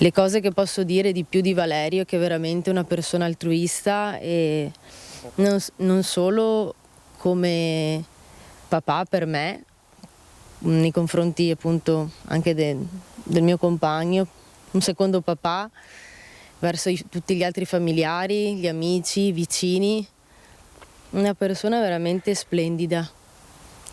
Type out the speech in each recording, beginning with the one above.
Le cose che posso dire di più di Valerio è che è veramente una persona altruista e non solo come papà per me, nei confronti appunto anche del mio compagno, un secondo papà verso tutti gli altri familiari, gli amici, i vicini, una persona veramente splendida.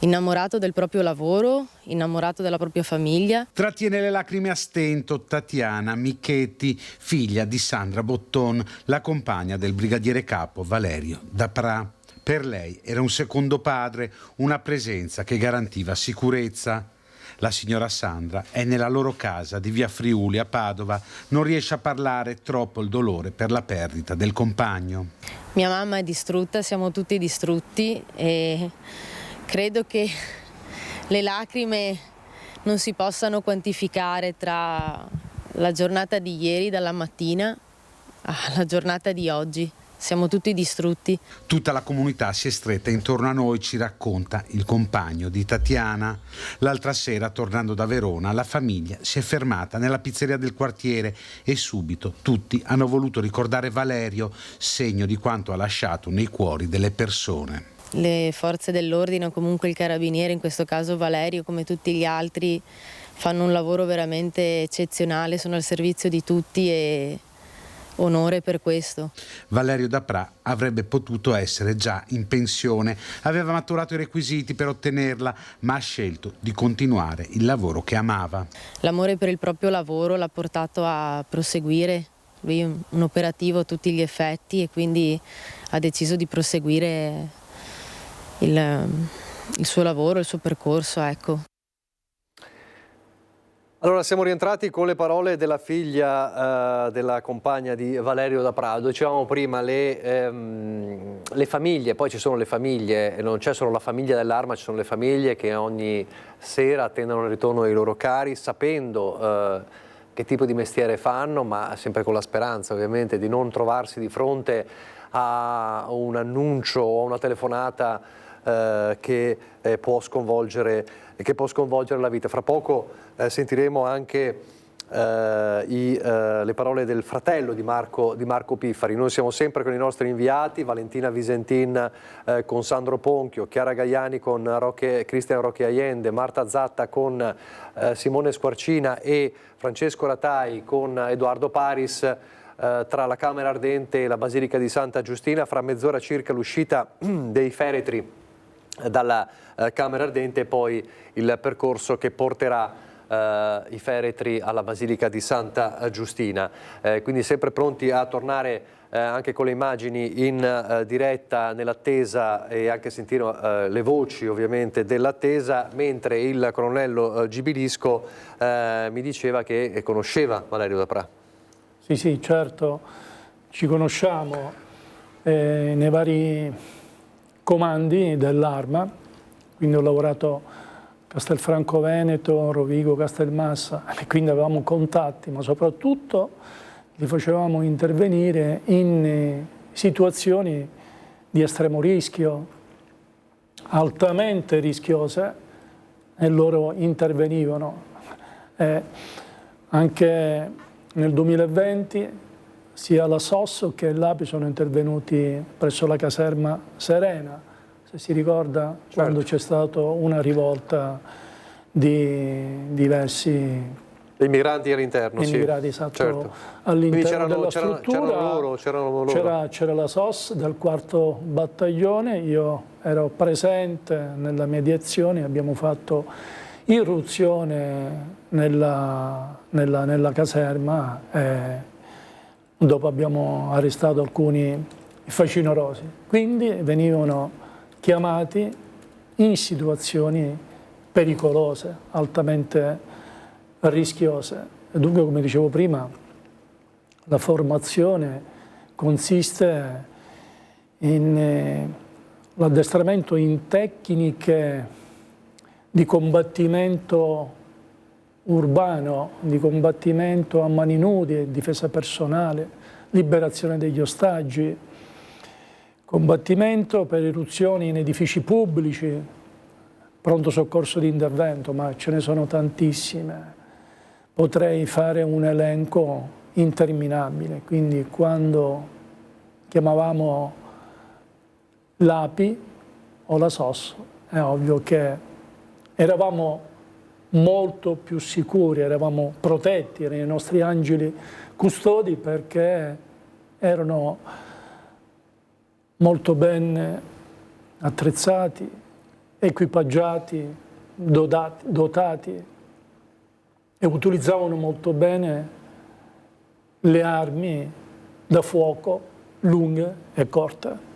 Innamorato del proprio lavoro, innamorato della propria famiglia. Trattiene le lacrime a stento Tatiana Michetti, figlia di Sandra Botton, la compagna del brigadiere capo Valerio Dapra. Per lei era un secondo padre, una presenza che garantiva sicurezza. La signora Sandra è nella loro casa di via Friuli a Padova, non riesce a parlare, troppo il dolore per la perdita del compagno. Mia mamma è distrutta, siamo tutti distrutti e credo che le lacrime non si possano quantificare tra la giornata di ieri, dalla mattina, alla giornata di oggi. Siamo tutti distrutti. Tutta la comunità si è stretta intorno a noi, ci racconta il compagno di Tatiana. L'altra sera, tornando da Verona, la famiglia si è fermata nella pizzeria del quartiere e subito tutti hanno voluto ricordare Valerio, segno di quanto ha lasciato nei cuori delle persone. Le forze dell'ordine o comunque il carabiniere, in questo caso Valerio, come tutti gli altri, fanno un lavoro veramente eccezionale, sono al servizio di tutti e onore per questo. Valerio Dapra avrebbe potuto essere già in pensione, aveva maturato i requisiti per ottenerla, ma ha scelto di continuare il lavoro che amava. L'amore per il proprio lavoro l'ha portato a proseguire, lui è un operativo a tutti gli effetti e quindi ha deciso di proseguire il suo lavoro, il suo percorso, ecco. Allora siamo rientrati con le parole della figlia della compagna di Valerio Dapra. Dicevamo prima le famiglie, poi ci sono le famiglie, e non c'è solo la famiglia dell'arma, ci sono le famiglie che ogni sera attendono il ritorno dei loro cari, sapendo che tipo di mestiere fanno, ma sempre con la speranza ovviamente di non trovarsi di fronte a un annuncio o a una telefonata che può sconvolgere la vita. Fra poco sentiremo anche le parole del fratello di Marco Piffari. Noi siamo sempre con i nostri inviati, Valentina Visentin con Sandro Ponchio, Chiara Gaiani con Cristian Roque Allende, Marta Zatta con Simone Squarcina e Francesco Ratai con Edoardo Paris. Tra la Camera Ardente e la Basilica di Santa Giustina, fra mezz'ora circa l'uscita dei feretri dalla Camera Ardente e poi il percorso che porterà i feretri alla Basilica di Santa Giustina. Quindi sempre pronti a tornare anche con le immagini in diretta nell'attesa e anche sentire le voci ovviamente dell'attesa, mentre il colonnello Gibilisco mi diceva che conosceva Valerio Dapra. Sì, certo, ci conosciamo nei vari comandi dell'Arma, quindi ho lavorato a Castelfranco Veneto, Rovigo, Castelmassa, e quindi avevamo contatti, ma soprattutto li facevamo intervenire in situazioni di estremo rischio, altamente rischiose, e loro intervenivano. Anche nel 2020 sia la SOS che l'API sono intervenuti presso la caserma Serena, se si ricorda, certo, quando c'è stata una rivolta di diversi migranti all'interno. Immigrati, esatto, certo. All'interno della struttura. C'erano loro. C'era la SOS del 4° battaglione, io ero presente nella mediazione, abbiamo fatto irruzione nella caserma e dopo abbiamo arrestato alcuni facinorosi. Quindi venivano chiamati in situazioni pericolose, altamente rischiose. E dunque, come dicevo prima, la formazione consiste in l'addestramento in tecniche di combattimento urbano, di combattimento a mani nude, difesa personale, liberazione degli ostaggi, combattimento per irruzioni in edifici pubblici, pronto soccorso di intervento, ma ce ne sono tantissime, potrei fare un elenco interminabile. Quindi quando chiamavamo l'API o la SOS, è ovvio che eravamo molto più sicuri, eravamo protetti, erano i nostri angeli custodi, perché erano molto ben attrezzati, equipaggiati, dotati e utilizzavano molto bene le armi da fuoco lunghe e corte.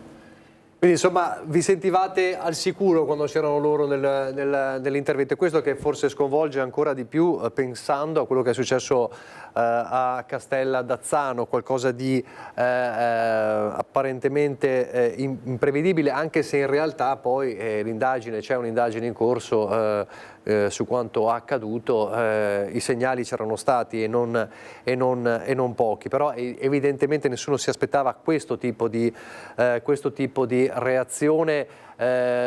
Quindi insomma vi sentivate al sicuro quando c'erano loro nell'intervento, e questo che forse sconvolge ancora di più pensando a quello che è successo a Castella d'Azzano, qualcosa di apparentemente imprevedibile, anche se in realtà poi c'è un'indagine in corso su quanto accaduto, i segnali c'erano stati e non pochi, però evidentemente nessuno si aspettava questo tipo di reazione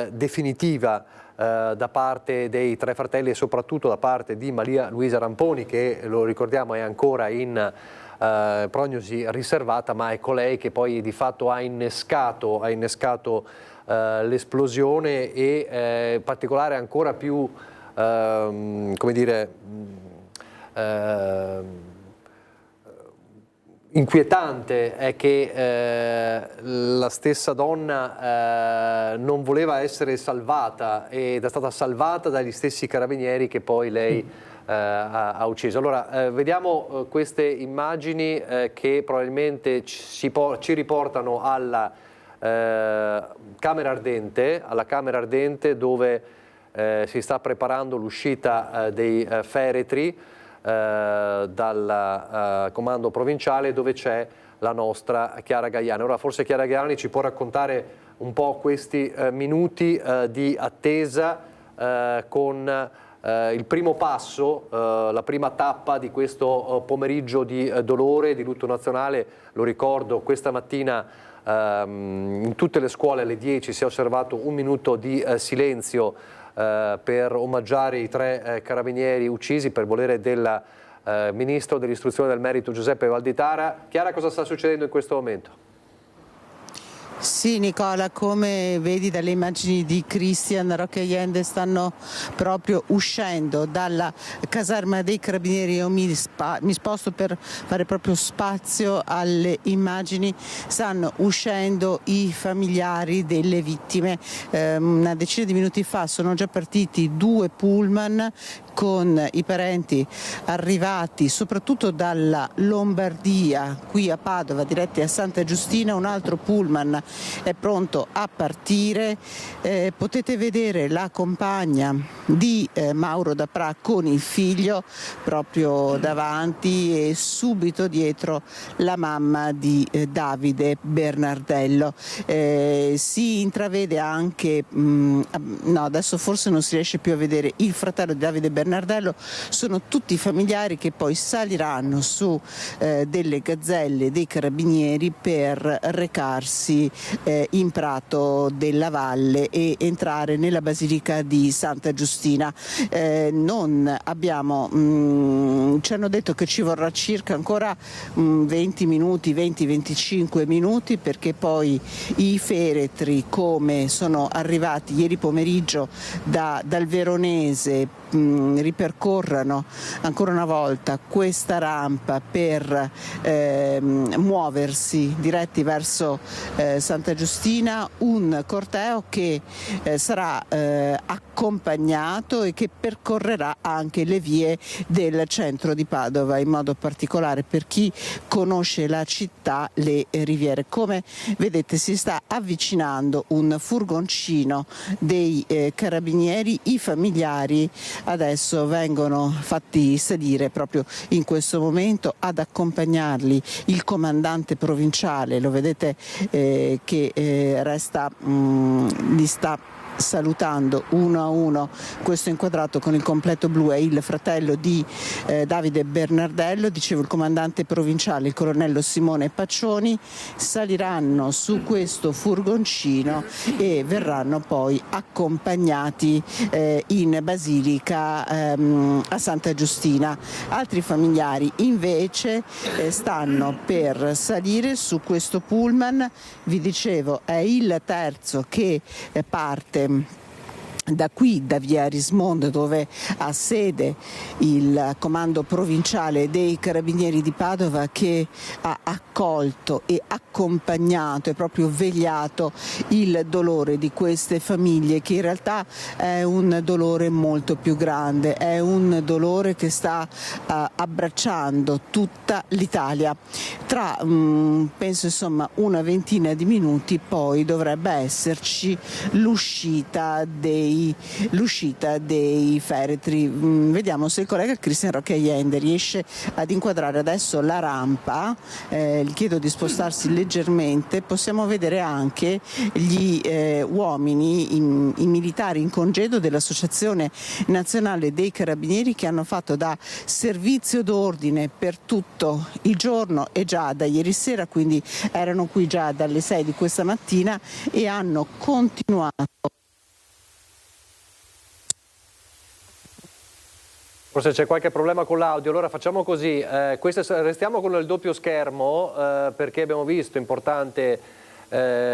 definitiva da parte dei tre fratelli e soprattutto da parte di Maria Luisa Ramponi, che lo ricordiamo è ancora in prognosi riservata, ma è colei che poi di fatto ha innescato l'esplosione e in particolare ancora più come dire inquietante è che la stessa donna non voleva essere salvata ed è stata salvata dagli stessi carabinieri che poi lei ha ucciso. Allora vediamo queste immagini che probabilmente ci riportano alla Camera Ardente dove si sta preparando l'uscita dei feretri dal comando provinciale, dove c'è la nostra Chiara Gaiani. Ora forse Chiara Gaiani ci può raccontare un po' questi minuti di attesa con il primo passo, la prima tappa di questo pomeriggio di dolore, di lutto nazionale. Lo ricordo, questa mattina in tutte le scuole alle 10 si è osservato un minuto di silenzio per omaggiare i tre carabinieri uccisi per volere del Ministro dell'Istruzione e del Merito Giuseppe Valditara. Chiara, cosa sta succedendo in questo momento? Sì Nicola, come vedi dalle immagini di Cristian, Roque Allende stanno proprio uscendo dalla caserma dei carabinieri. Io mi sposto per fare proprio spazio alle immagini. Stanno uscendo i familiari delle vittime. Una decina di minuti fa sono già partiti 2 pullman con i parenti arrivati soprattutto dalla Lombardia, qui a Padova, diretti a Santa Giustina. Un altro pullman è pronto a partire. Potete vedere la compagna di Mauro Dapra con il figlio proprio davanti e subito dietro la mamma di Davide Bernardello. Si intravede anche, no, adesso forse non si riesce più a vedere il fratello di Davide Bernardello. Sono tutti familiari che poi saliranno su delle gazzelle dei carabinieri per recarsi in Prato della Valle e entrare nella Basilica di Santa Giustina. Non abbiamo, ci hanno detto che ci vorrà circa ancora 20-25 minuti, perché poi i feretri, come sono arrivati ieri pomeriggio dal Veronese, ripercorrano ancora una volta questa rampa per muoversi diretti verso Santa Giustina, un corteo che sarà accompagnato e che percorrerà anche le vie del centro di Padova, in modo particolare per chi conosce la città, le riviere. Come vedete si sta avvicinando un furgoncino dei carabinieri. I familiari adesso vengono fatti salire proprio in questo momento. Ad accompagnarli il comandante provinciale, lo vedete che resta, li sta salutando uno a uno. Questo inquadrato con il completo blu è il fratello di Davide Bernardello, dicevo il comandante provinciale, il colonnello Simone Paccioni, saliranno su questo furgoncino e verranno poi accompagnati in Basilica a Santa Giustina. Altri familiari invece stanno per salire su questo pullman, vi dicevo è il terzo che parte da qui, da via Arismondo, dove ha sede il comando provinciale dei Carabinieri di Padova, che ha accolto e accompagnato e proprio vegliato il dolore di queste famiglie, che in realtà è un dolore molto più grande, è un dolore che sta abbracciando tutta l'Italia. Tra penso insomma una ventina di minuti poi dovrebbe esserci l'uscita dei feretri. Vediamo se il collega Cristian Roque Allende riesce ad inquadrare adesso la rampa. Gli chiedo di spostarsi leggermente. Possiamo vedere anche gli uomini, i militari in congedo dell'Associazione Nazionale dei Carabinieri, che hanno fatto da servizio d'ordine per tutto il giorno e già da ieri sera, quindi erano qui già dalle 6 di questa mattina e hanno continuato. Forse c'è qualche problema con l'audio, allora facciamo così, restiamo con il doppio schermo perché abbiamo visto importante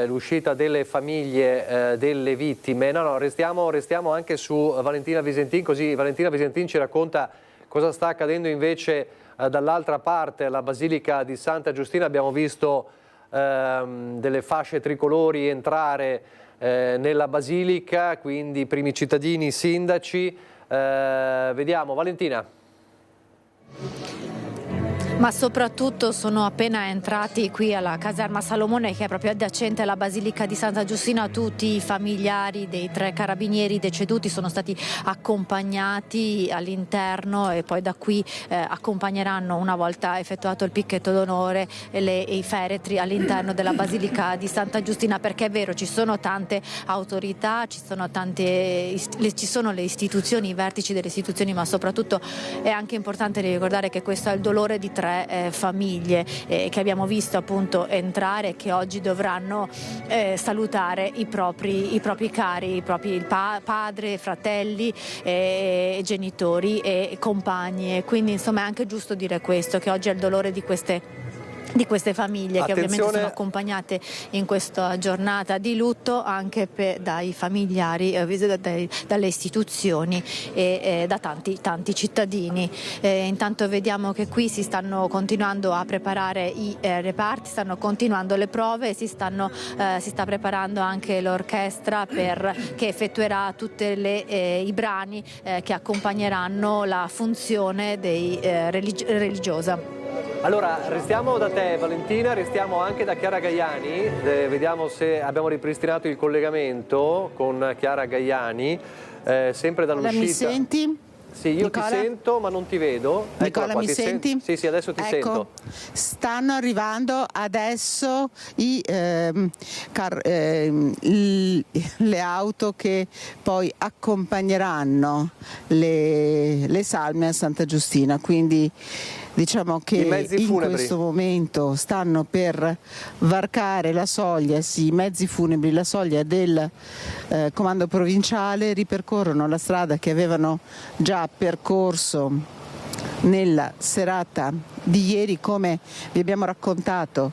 l'uscita delle famiglie delle vittime. No, restiamo anche su Valentina Visentin, così Valentina Visentin ci racconta cosa sta accadendo invece dall'altra parte, alla Basilica di Santa Giustina. Abbiamo visto delle fasce tricolori entrare nella Basilica, quindi i primi cittadini, i sindaci. Vediamo, Valentina. Ma soprattutto sono appena entrati qui alla caserma Salomone, che è proprio adiacente alla Basilica di Santa Giustina. Tutti i familiari dei 3 carabinieri deceduti sono stati accompagnati all'interno e poi da qui accompagneranno, una volta effettuato il picchetto d'onore, i feretri all'interno della Basilica di Santa Giustina, perché è vero, ci sono tante autorità, ci sono le istituzioni, i vertici delle istituzioni, ma soprattutto è anche importante ricordare che questo è il dolore di 3 famiglie che abbiamo visto appunto entrare, che oggi dovranno salutare i propri cari, i propri padre, fratelli, genitori e compagni, e quindi insomma è anche giusto dire questo, che oggi è il dolore di queste famiglie. Attenzione, che ovviamente sono accompagnate in questa giornata di lutto anche dai familiari, dalle istituzioni e da tanti cittadini. Intanto vediamo che qui si stanno continuando a preparare i reparti, stanno continuando le prove, si sta preparando anche l'orchestra che effettuerà tutti i brani che accompagneranno la funzione religiosa. Allora, restiamo da te Valentina, restiamo anche da Chiara Gaiani, vediamo se abbiamo ripristinato il collegamento con Chiara Gaiani, sempre dall'uscita. Mi senti? Sì, io Nicola? ti sento ma non ti vedo. Nicola, mi senti? Sì, adesso ti sento. Stanno arrivando adesso le auto che poi accompagneranno le salme a Santa Giustina, quindi diciamo che in questo momento stanno per varcare la soglia, sì, i mezzi funebri, la soglia del comando provinciale, ripercorrono la strada che avevano già percorso nella serata di ieri. Come vi abbiamo raccontato,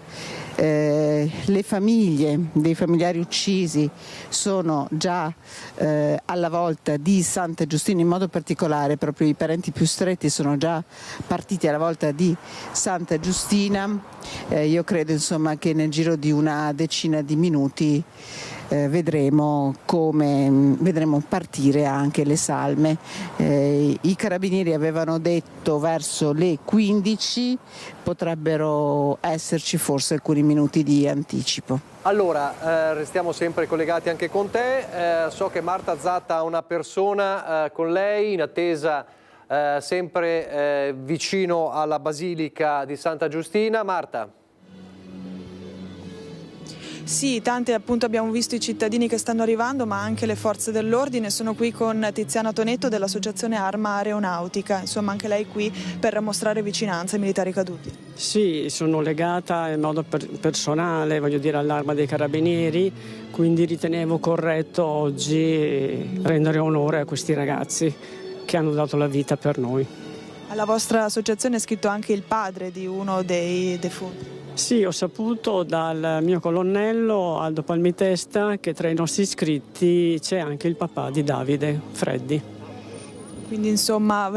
le famiglie dei familiari uccisi sono già alla volta di Santa Giustina, in modo particolare proprio i parenti più stretti sono già partiti alla volta di Santa Giustina. Io credo insomma che nel giro di una decina di minuti vedremo partire anche le salme. I carabinieri avevano detto verso le 15, potrebbero esserci forse alcuni minuti di anticipo. Allora, restiamo sempre collegati anche con te. So che Marta Zatta ha una persona con lei in attesa, sempre vicino alla Basilica di Santa Giustina. Marta. Sì, tanti appunto abbiamo visto i cittadini che stanno arrivando, ma anche le forze dell'ordine. Sono qui con Tiziana Tonetto dell'associazione Arma Aeronautica, insomma anche lei qui per mostrare vicinanza ai militari caduti. Sì, sono legata in modo personale, voglio dire, all'Arma dei Carabinieri, quindi ritenevo corretto oggi rendere onore a questi ragazzi che hanno dato la vita per noi. Alla vostra associazione è scritto anche il padre di uno dei defunti. Sì, ho saputo dal mio colonnello Aldo Palmitesta che tra i nostri iscritti c'è anche il papà di Davide, Freddi. Quindi insomma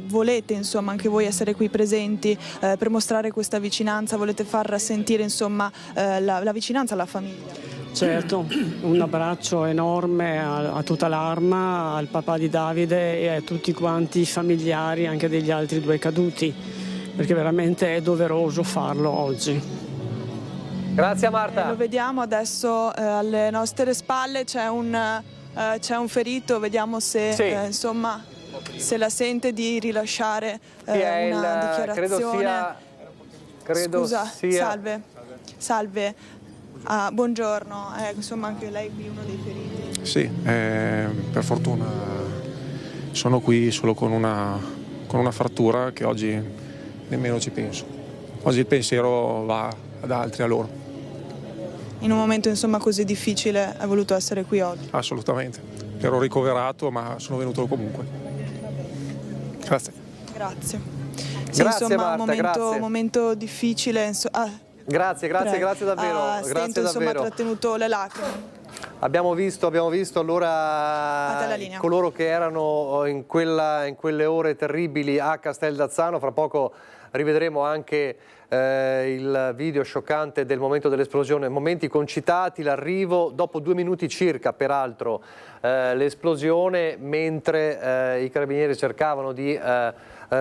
volete insomma anche voi essere qui presenti per mostrare questa vicinanza, volete far sentire insomma la vicinanza alla famiglia? Certo, un abbraccio enorme a tutta l'Arma, al papà di Davide e a tutti quanti i familiari anche degli altri 2 caduti, perché veramente è doveroso farlo oggi. Grazie Marta. Lo vediamo adesso alle nostre spalle, c'è un ferito, vediamo se sì. Insomma se la sente di rilasciare una dichiarazione. Scusa, salve. Buongiorno, insomma anche lei qui uno dei feriti. Sì, per fortuna sono qui solo con una frattura che oggi nemmeno ci penso. Oggi il pensiero va ad altri, a loro. In un momento insomma così difficile hai voluto essere qui oggi? Assolutamente, ero ricoverato ma sono venuto comunque. Grazie. Grazie. Sì, grazie insomma, Marta, un momento difficile. Grazie davvero. Stento, insomma, ha trattenuto le lacrime. Abbiamo visto allora coloro che erano in quelle ore terribili a Casteldazzano. Fra poco rivedremo anche il video scioccante del momento dell'esplosione, momenti concitati, l'arrivo dopo 2 minuti circa peraltro l'esplosione, mentre i carabinieri cercavano di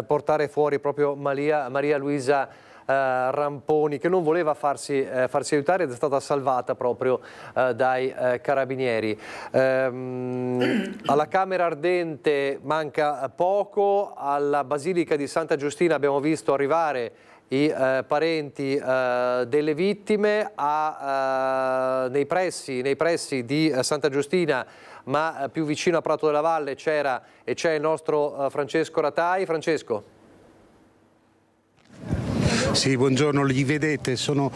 portare fuori proprio Maria Luisa Ramponi, che non voleva farsi aiutare ed è stata salvata proprio dai carabinieri. Alla Camera Ardente manca poco, alla Basilica di Santa Giustina abbiamo visto arrivare i parenti delle vittime, nei pressi di Santa Giustina, ma più vicino a Prato della Valle c'è il nostro Francesco Ratai. Francesco. Sì, buongiorno, li vedete, sono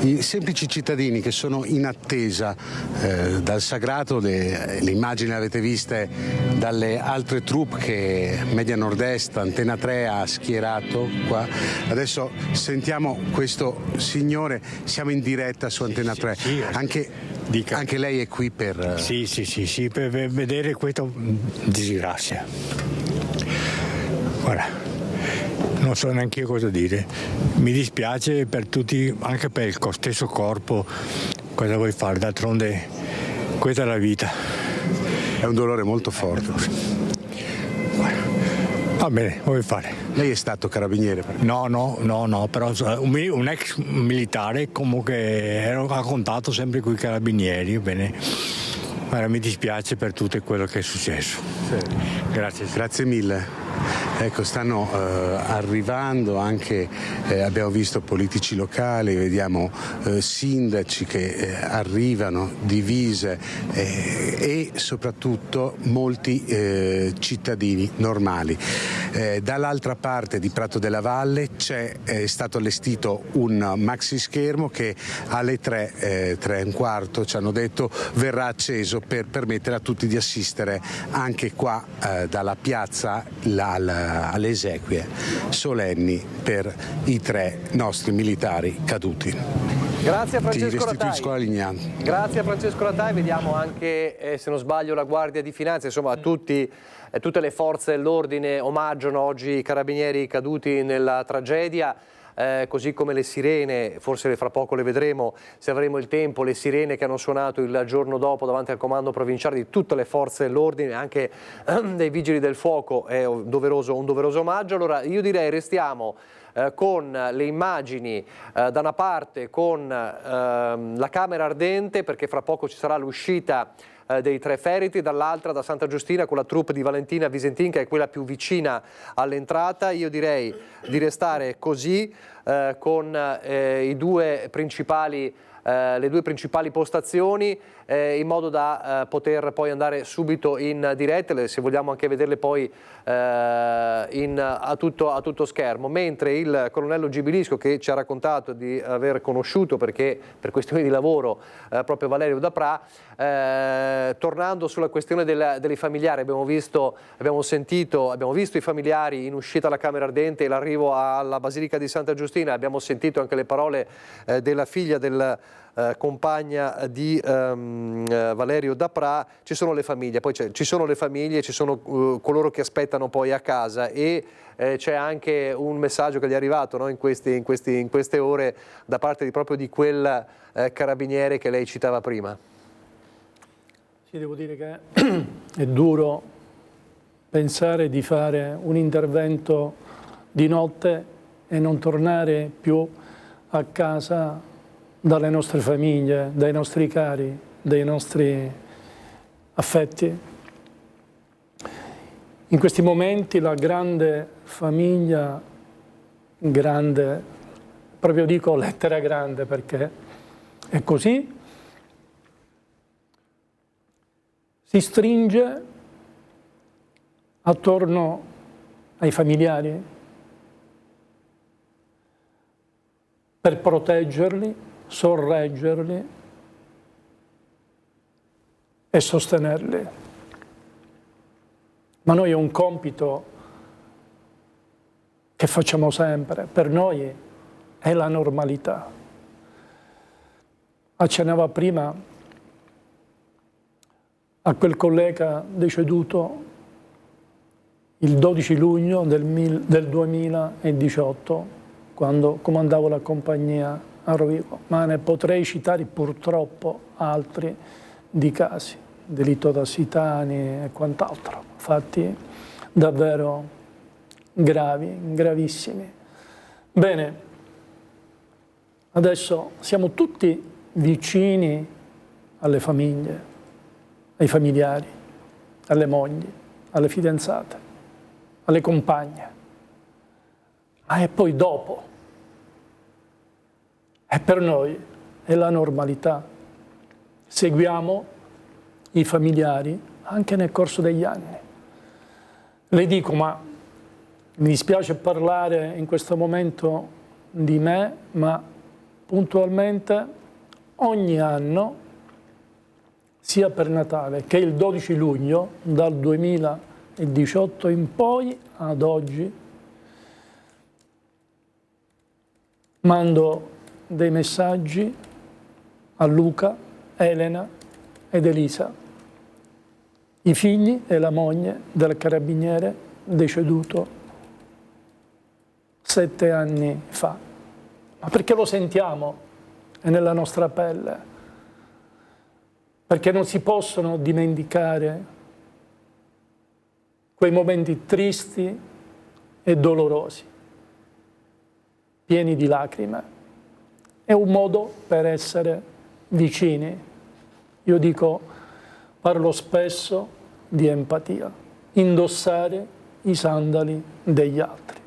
i semplici cittadini che sono in attesa dal sagrato, le immagini le avete viste dalle altre troupe che Media Nord-Est, Antena 3 ha schierato qua. Adesso sentiamo questo signore, siamo in diretta su Antena 3, anche lei è qui per... Sì, per vedere questa disgrazia. Guarda. Non so neanche io cosa dire, mi dispiace per tutti, anche per il stesso corpo, cosa vuoi fare, d'altronde questa è la vita. È un dolore molto forte. Va bene, vuoi fare? Lei è stato carabiniere? No, però un ex militare, comunque ha contatto sempre con i carabinieri, bene. Allora, mi dispiace per tutto quello che è successo. Sì. Grazie mille. Ecco, stanno arrivando anche, abbiamo visto politici locali, vediamo sindaci che arrivano, divise e soprattutto molti cittadini normali. Dall'altra parte di Prato della Valle è stato allestito un maxi schermo che alle 3:15 ci hanno detto verrà acceso per permettere a tutti di assistere anche qua dalla piazza alle esequie solenni per i 3 nostri militari caduti. Grazie a Francesco Ratai. Grazie a Francesco Ratai, vediamo anche se non sbaglio la Guardia di Finanza, insomma tutte le forze dell'ordine omaggiano oggi i carabinieri caduti nella tragedia. Così come le sirene, forse fra poco le vedremo se avremo il tempo, le sirene che hanno suonato il giorno dopo davanti al comando provinciale di tutte le forze dell'ordine, anche dei vigili del fuoco, è un doveroso omaggio. Allora io direi restiamo con le immagini da una parte con la Camera Ardente, perché fra poco ci sarà l'uscita dei 3 feriti, dall'altra da Santa Giustina con la troupe di Valentina Visentin, che è quella più vicina all'entrata. Io direi di restare così con i 2 principali le due principali postazioni in modo da poter poi andare subito in diretta, se vogliamo anche vederle poi a tutto schermo, mentre il colonnello Gibilisco, che ci ha raccontato di aver conosciuto perché per questioni di lavoro proprio Valerio Dapra, tornando sulla questione dei familiari, abbiamo visto i familiari in uscita alla Camera Ardente e l'arrivo alla Basilica di Santa Giustina, abbiamo sentito anche le parole della figlia del compagna di Valerio Dapra. Ci sono le famiglie, poi ci sono le famiglie, ci sono coloro che aspettano poi a casa, e c'è anche un messaggio che gli è arrivato, no, in queste ore da parte proprio di quel carabiniere che lei citava prima. Sì, devo dire che è duro pensare di fare un intervento di notte e non tornare più a casa dalle nostre famiglie, dai nostri cari, dai nostri affetti. In questi momenti la grande famiglia, grande, proprio dico lettera grande perché è così, si stringe attorno ai familiari per proteggerli, sorreggerli e sostenerli. Ma noi è un compito che facciamo sempre, per noi è la normalità. Accennava prima a quel collega deceduto il 12 luglio del 2018, quando comandavo la compagnia a Rovigo, ma ne potrei citare purtroppo altri di casi, delitto da Sitani e quant'altro, fatti davvero gravi, gravissimi. Bene, adesso siamo tutti vicini alle famiglie, ai familiari, alle mogli, alle fidanzate, alle compagne, ma è poi dopo. E per noi è la normalità. Seguiamo i familiari anche nel corso degli anni. Le dico, ma mi dispiace parlare in questo momento di me, ma puntualmente ogni anno, sia per Natale che il 12 luglio, dal 2018 in poi ad oggi, mando dei messaggi a Luca, Elena ed Elisa, i figli e la moglie del carabiniere deceduto 7 anni fa. Ma perché lo sentiamo, è nella nostra pelle, perché non si possono dimenticare quei momenti tristi e dolorosi, pieni di lacrime. È un modo per essere vicini. Io dico, parlo spesso di empatia, indossare i sandali degli altri.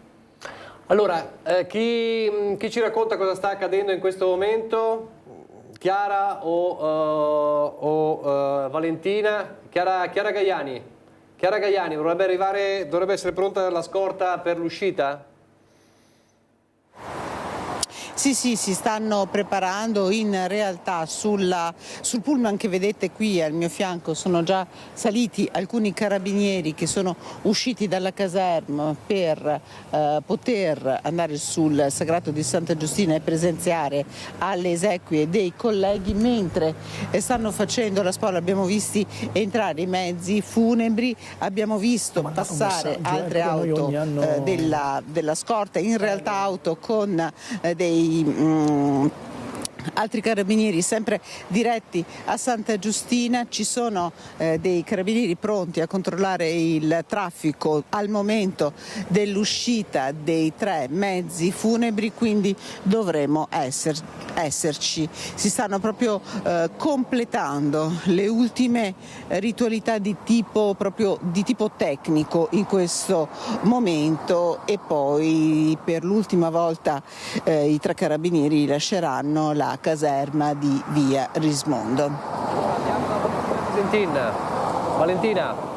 Allora, chi ci racconta cosa sta accadendo in questo momento? Chiara o Valentina? Chiara Gaiani. Chiara Gaiani, dovrebbe essere pronta la scorta per l'uscita? Sì, si stanno preparando, in realtà sul pullman che vedete qui al mio fianco sono già saliti alcuni carabinieri che sono usciti dalla caserma per poter andare sul Sagrato di Santa Giustina e presenziare alle esequie dei colleghi, mentre stanno facendo la spola. Abbiamo visti entrare i mezzi funebri, abbiamo visto passare altre auto della scorta, in realtà auto con dei altri carabinieri sempre diretti a Santa Giustina. Ci sono dei carabinieri pronti a controllare il traffico al momento dell'uscita dei 3 mezzi funebri, quindi dovremo esserci. Si stanno proprio completando le ultime ritualità di tipo tecnico in questo momento, e poi per l'ultima volta i 3 carabinieri lasceranno la nella caserma di via Rismondo. Valentina.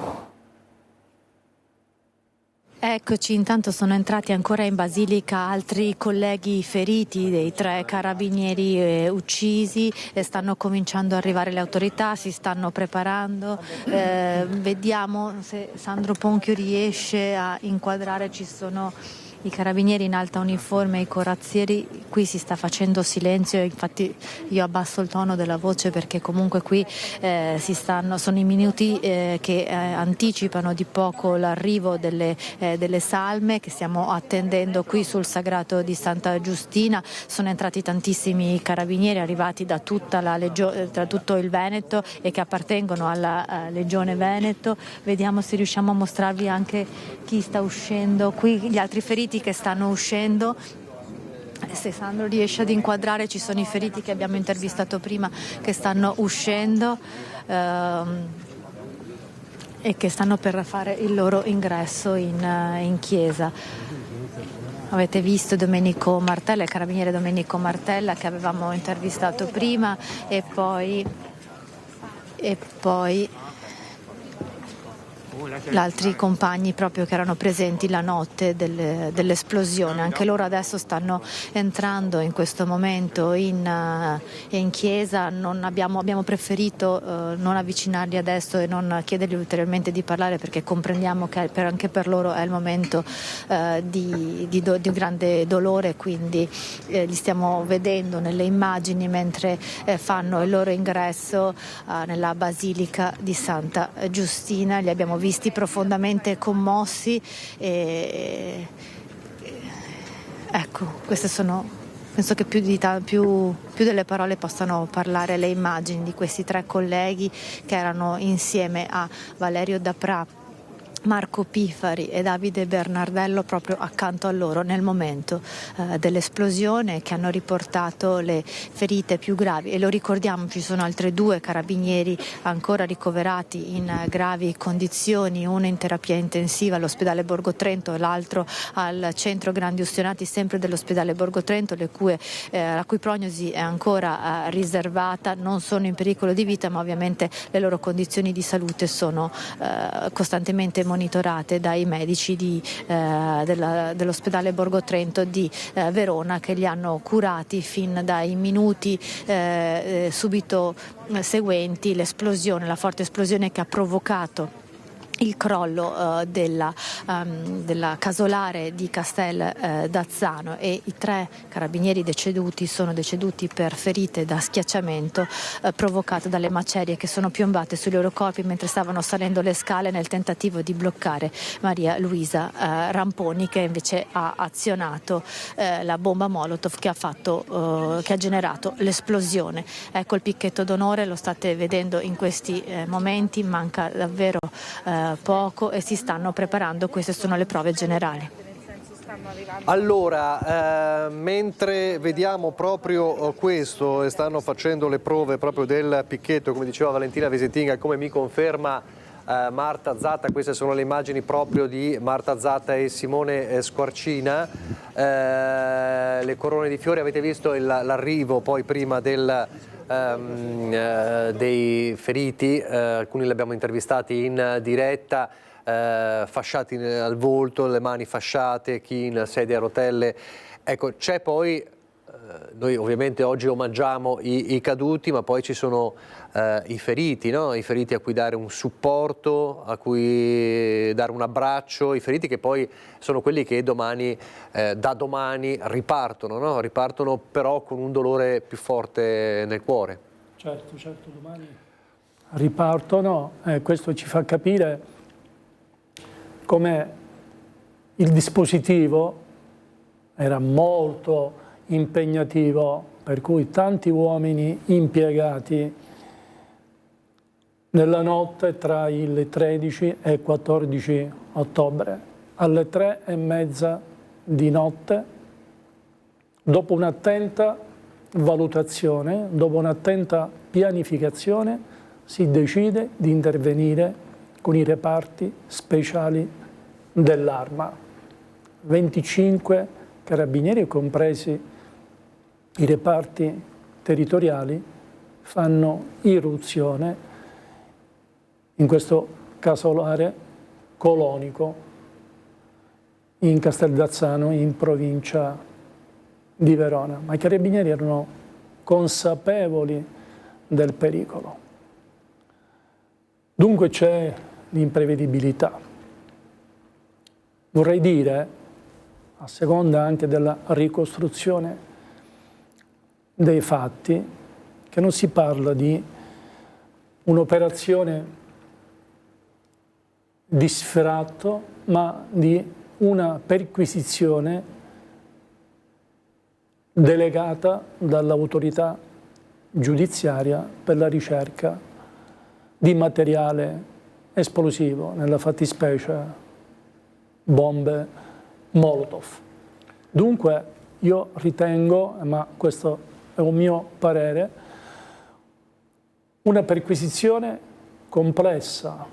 Eccoci, intanto sono entrati ancora in Basilica altri colleghi feriti dei 3 carabinieri uccisi, stanno cominciando ad arrivare le autorità, si stanno preparando, vediamo se Sandro Ponchio riesce a inquadrare, ci sono i carabinieri in alta uniforme, i corazzieri, qui si sta facendo silenzio, infatti io abbasso il tono della voce perché comunque qui sono i minuti che anticipano di poco l'arrivo delle salme che stiamo attendendo qui sul Sagrato di Santa Giustina. Sono entrati tantissimi carabinieri arrivati da tutta da tutto il Veneto e che appartengono alla Legione Veneto. Vediamo se riusciamo a mostrarvi anche chi sta uscendo qui, gli altri feriti che stanno uscendo. Se Sandro riesce ad inquadrare, ci sono i feriti che abbiamo intervistato prima che stanno uscendo e che stanno per fare il loro ingresso in chiesa. Avete visto Domenico Martella, il carabiniere Domenico Martella che avevamo intervistato prima e poi gli altri compagni proprio che erano presenti la notte dell'esplosione. Anche loro adesso stanno entrando in questo momento in chiesa. Abbiamo preferito non avvicinarli adesso e non chiedergli ulteriormente di parlare perché comprendiamo che anche per loro è il momento di grande dolore, quindi li stiamo vedendo nelle immagini mentre fanno il loro ingresso nella Basilica di Santa Giustina. Li abbiamo visti profondamente commossi e ecco, queste sono, penso che più delle parole possano parlare le immagini di questi 3 colleghi che erano insieme a Valerio Dapra, Marco Pifari e Davide Bernardello proprio accanto a loro nel momento dell'esplosione, che hanno riportato le ferite più gravi. E lo ricordiamo, ci sono altri 2 carabinieri ancora ricoverati in gravi condizioni, uno in terapia intensiva all'ospedale Borgo Trento e l'altro al centro Grandi Ustionati sempre dell'ospedale Borgo Trento, la cui prognosi è ancora riservata. Non sono in pericolo di vita, ma ovviamente le loro condizioni di salute sono costantemente monitorate dai medici dell'ospedale Borgo Trento di Verona, che li hanno curati fin dai minuti subito seguenti l'esplosione, la forte esplosione che ha provocato il crollo della casolare di Castel d'Azzano, e i 3 carabinieri deceduti sono deceduti per ferite da schiacciamento provocate dalle macerie che sono piombate sui loro corpi mentre stavano salendo le scale nel tentativo di bloccare Maria Luisa Ramponi, che invece ha azionato la bomba Molotov che ha generato l'esplosione. Ecco il picchetto d'onore, lo state vedendo in questi momenti, manca davvero poco e si stanno preparando, queste sono le prove generali. Allora, mentre vediamo proprio questo e stanno facendo le prove proprio del picchetto, come diceva Valentina Visentin, come mi conferma Marta Zatta, queste sono le immagini proprio di Marta Zatta e Simone Squarcina, le corone di fiori, avete visto l'arrivo poi prima dei feriti, alcuni li abbiamo intervistati in diretta, fasciati al volto, le mani fasciate, chi in sedia a rotelle. Ecco, c'è poi, noi ovviamente oggi omaggiamo i caduti, ma poi ci sono i feriti, no? I feriti a cui dare un supporto, a cui dare un abbraccio, i feriti che poi sono quelli che da domani ripartono, no? Ripartono però con un dolore più forte nel cuore. Certo, domani ripartono, questo ci fa capire come il dispositivo era molto impegnativo, per cui tanti uomini impiegati nella notte tra il 13 e il 14 ottobre. Alle 3:30 di notte, dopo un'attenta valutazione, dopo un'attenta pianificazione, si decide di intervenire con i reparti speciali dell'Arma. 25 carabinieri, compresi i reparti territoriali fanno irruzione in questo casolare colonico in Casteldazzano, in provincia di Verona. Ma i carabinieri erano consapevoli del pericolo. Dunque c'è l'imprevedibilità. Vorrei dire, a seconda anche della ricostruzione dei fatti, che non si parla di un'operazione di sfratto, ma di una perquisizione delegata dall'autorità giudiziaria per la ricerca di materiale esplosivo, nella fattispecie bombe Molotov. Dunque io ritengo, ma questo è un mio parere, una perquisizione complessa,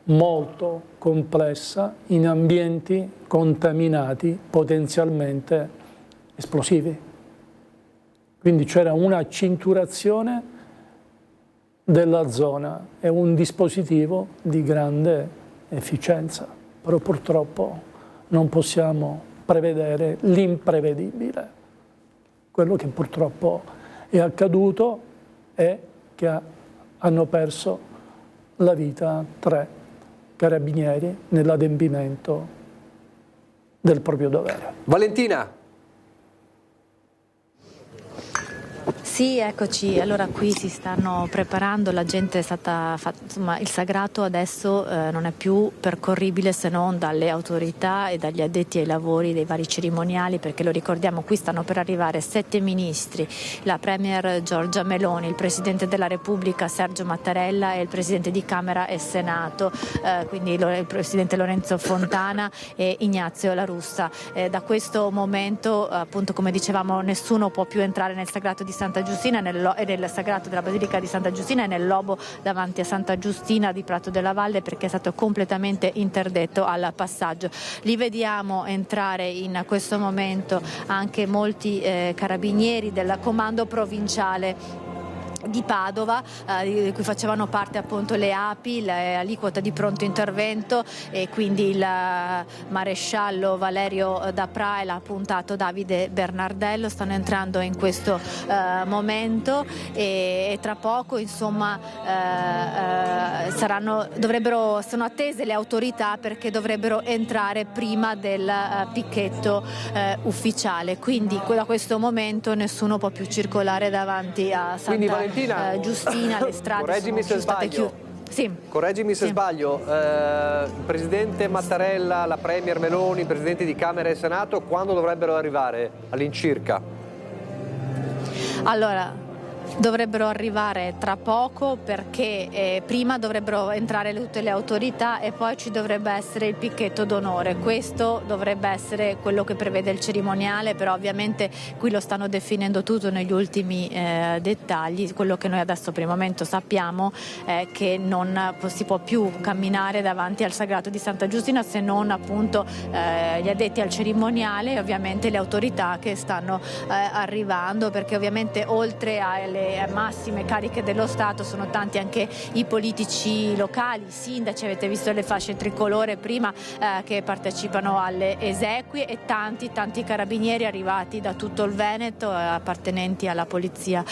molto complessa, in ambienti contaminati potenzialmente esplosivi. Quindi c'era una cinturazione della zona e un dispositivo di grande efficienza, però purtroppo non possiamo prevedere l'imprevedibile. Quello che purtroppo è accaduto è che hanno perso la vita 3 carabinieri nell'adempimento del proprio dovere. Valentina. Sì, eccoci. Allora qui si stanno preparando, la gente è stata insomma, il sagrato adesso non è più percorribile se non dalle autorità e dagli addetti ai lavori dei vari cerimoniali, perché lo ricordiamo, qui stanno per arrivare 7 ministri, la Premier Giorgia Meloni, il Presidente della Repubblica Sergio Mattarella e il Presidente di Camera e Senato, quindi il Presidente Lorenzo Fontana e Ignazio La Russa. Da questo momento, appunto come dicevamo, nessuno può più entrare nel sagrato di Santa Giustina e nel sagrato della Basilica di Santa Giustina e nel lobo davanti a Santa Giustina di Prato della Valle, perché è stato completamente interdetto al passaggio. Li vediamo entrare in questo momento anche molti carabinieri del comando provinciale di Padova, di cui facevano parte appunto le API, l'aliquota di pronto intervento, e quindi il maresciallo Valerio Dapra e l'appuntato Davide Bernardello stanno entrando in questo momento e tra poco insomma sono attese le autorità, perché dovrebbero entrare prima del picchetto ufficiale, quindi da questo momento nessuno può più circolare davanti a Santa Giustina, le strade sono state chiuse. Sì. Correggimi se sbaglio, il Presidente Mattarella, la Premier Meloni, i Presidenti di Camera e Senato, quando dovrebbero arrivare all'incirca? Allora, dovrebbero arrivare tra poco, perché prima dovrebbero entrare tutte le autorità e poi ci dovrebbe essere il picchetto d'onore. Questo dovrebbe essere quello che prevede il cerimoniale, però ovviamente qui lo stanno definendo tutto negli ultimi dettagli. Quello che noi adesso per il momento sappiamo è che non si può più camminare davanti al sagrato di Santa Giustina, se non appunto gli addetti al cerimoniale e ovviamente le autorità che stanno arrivando, perché ovviamente oltre alle massime cariche dello Stato sono tanti anche i politici locali, i sindaci, avete visto le fasce tricolore prima, che partecipano alle esequie, e tanti carabinieri arrivati da tutto il Veneto, appartenenti alla Polizia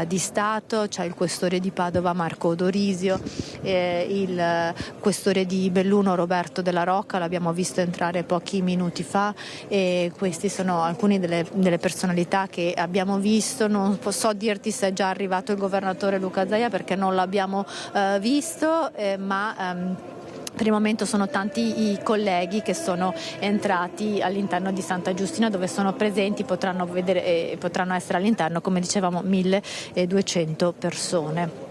di Stato. C'è il questore di Padova Marco Dorisio, il questore di Belluno Roberto Della Rocca, l'abbiamo visto entrare pochi minuti fa, e questi sono alcuni delle personalità che abbiamo visto. Non so dirti se è già arrivato il governatore Luca Zaia, perché non l'abbiamo visto, ma per il momento sono tanti i colleghi che sono entrati all'interno di Santa Giustina, dove sono presenti, potranno essere all'interno, come dicevamo, 1200 persone.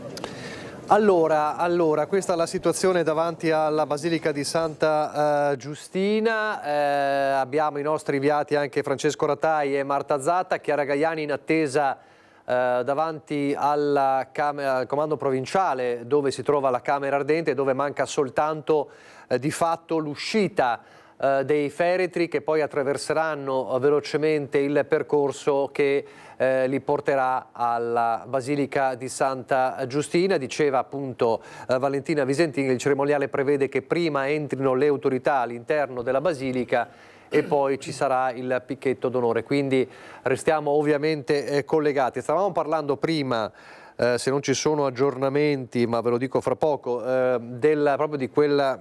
Allora, questa è la situazione davanti alla Basilica di Santa Giustina. Abbiamo i nostri inviati anche Francesco Ratai e Marta Zatta, Chiara Gaiani in attesa davanti al comando provinciale, dove si trova la Camera Ardente, dove manca soltanto di fatto l'uscita dei feretri che poi attraverseranno velocemente il percorso che li porterà alla Basilica di Santa Giustina. Diceva appunto Valentina Visentini, il cerimoniale prevede che prima entrino le autorità all'interno della Basilica e poi ci sarà il picchetto d'onore, quindi restiamo ovviamente collegati. Stavamo parlando prima, se non ci sono aggiornamenti, ma ve lo dico fra poco, proprio di quella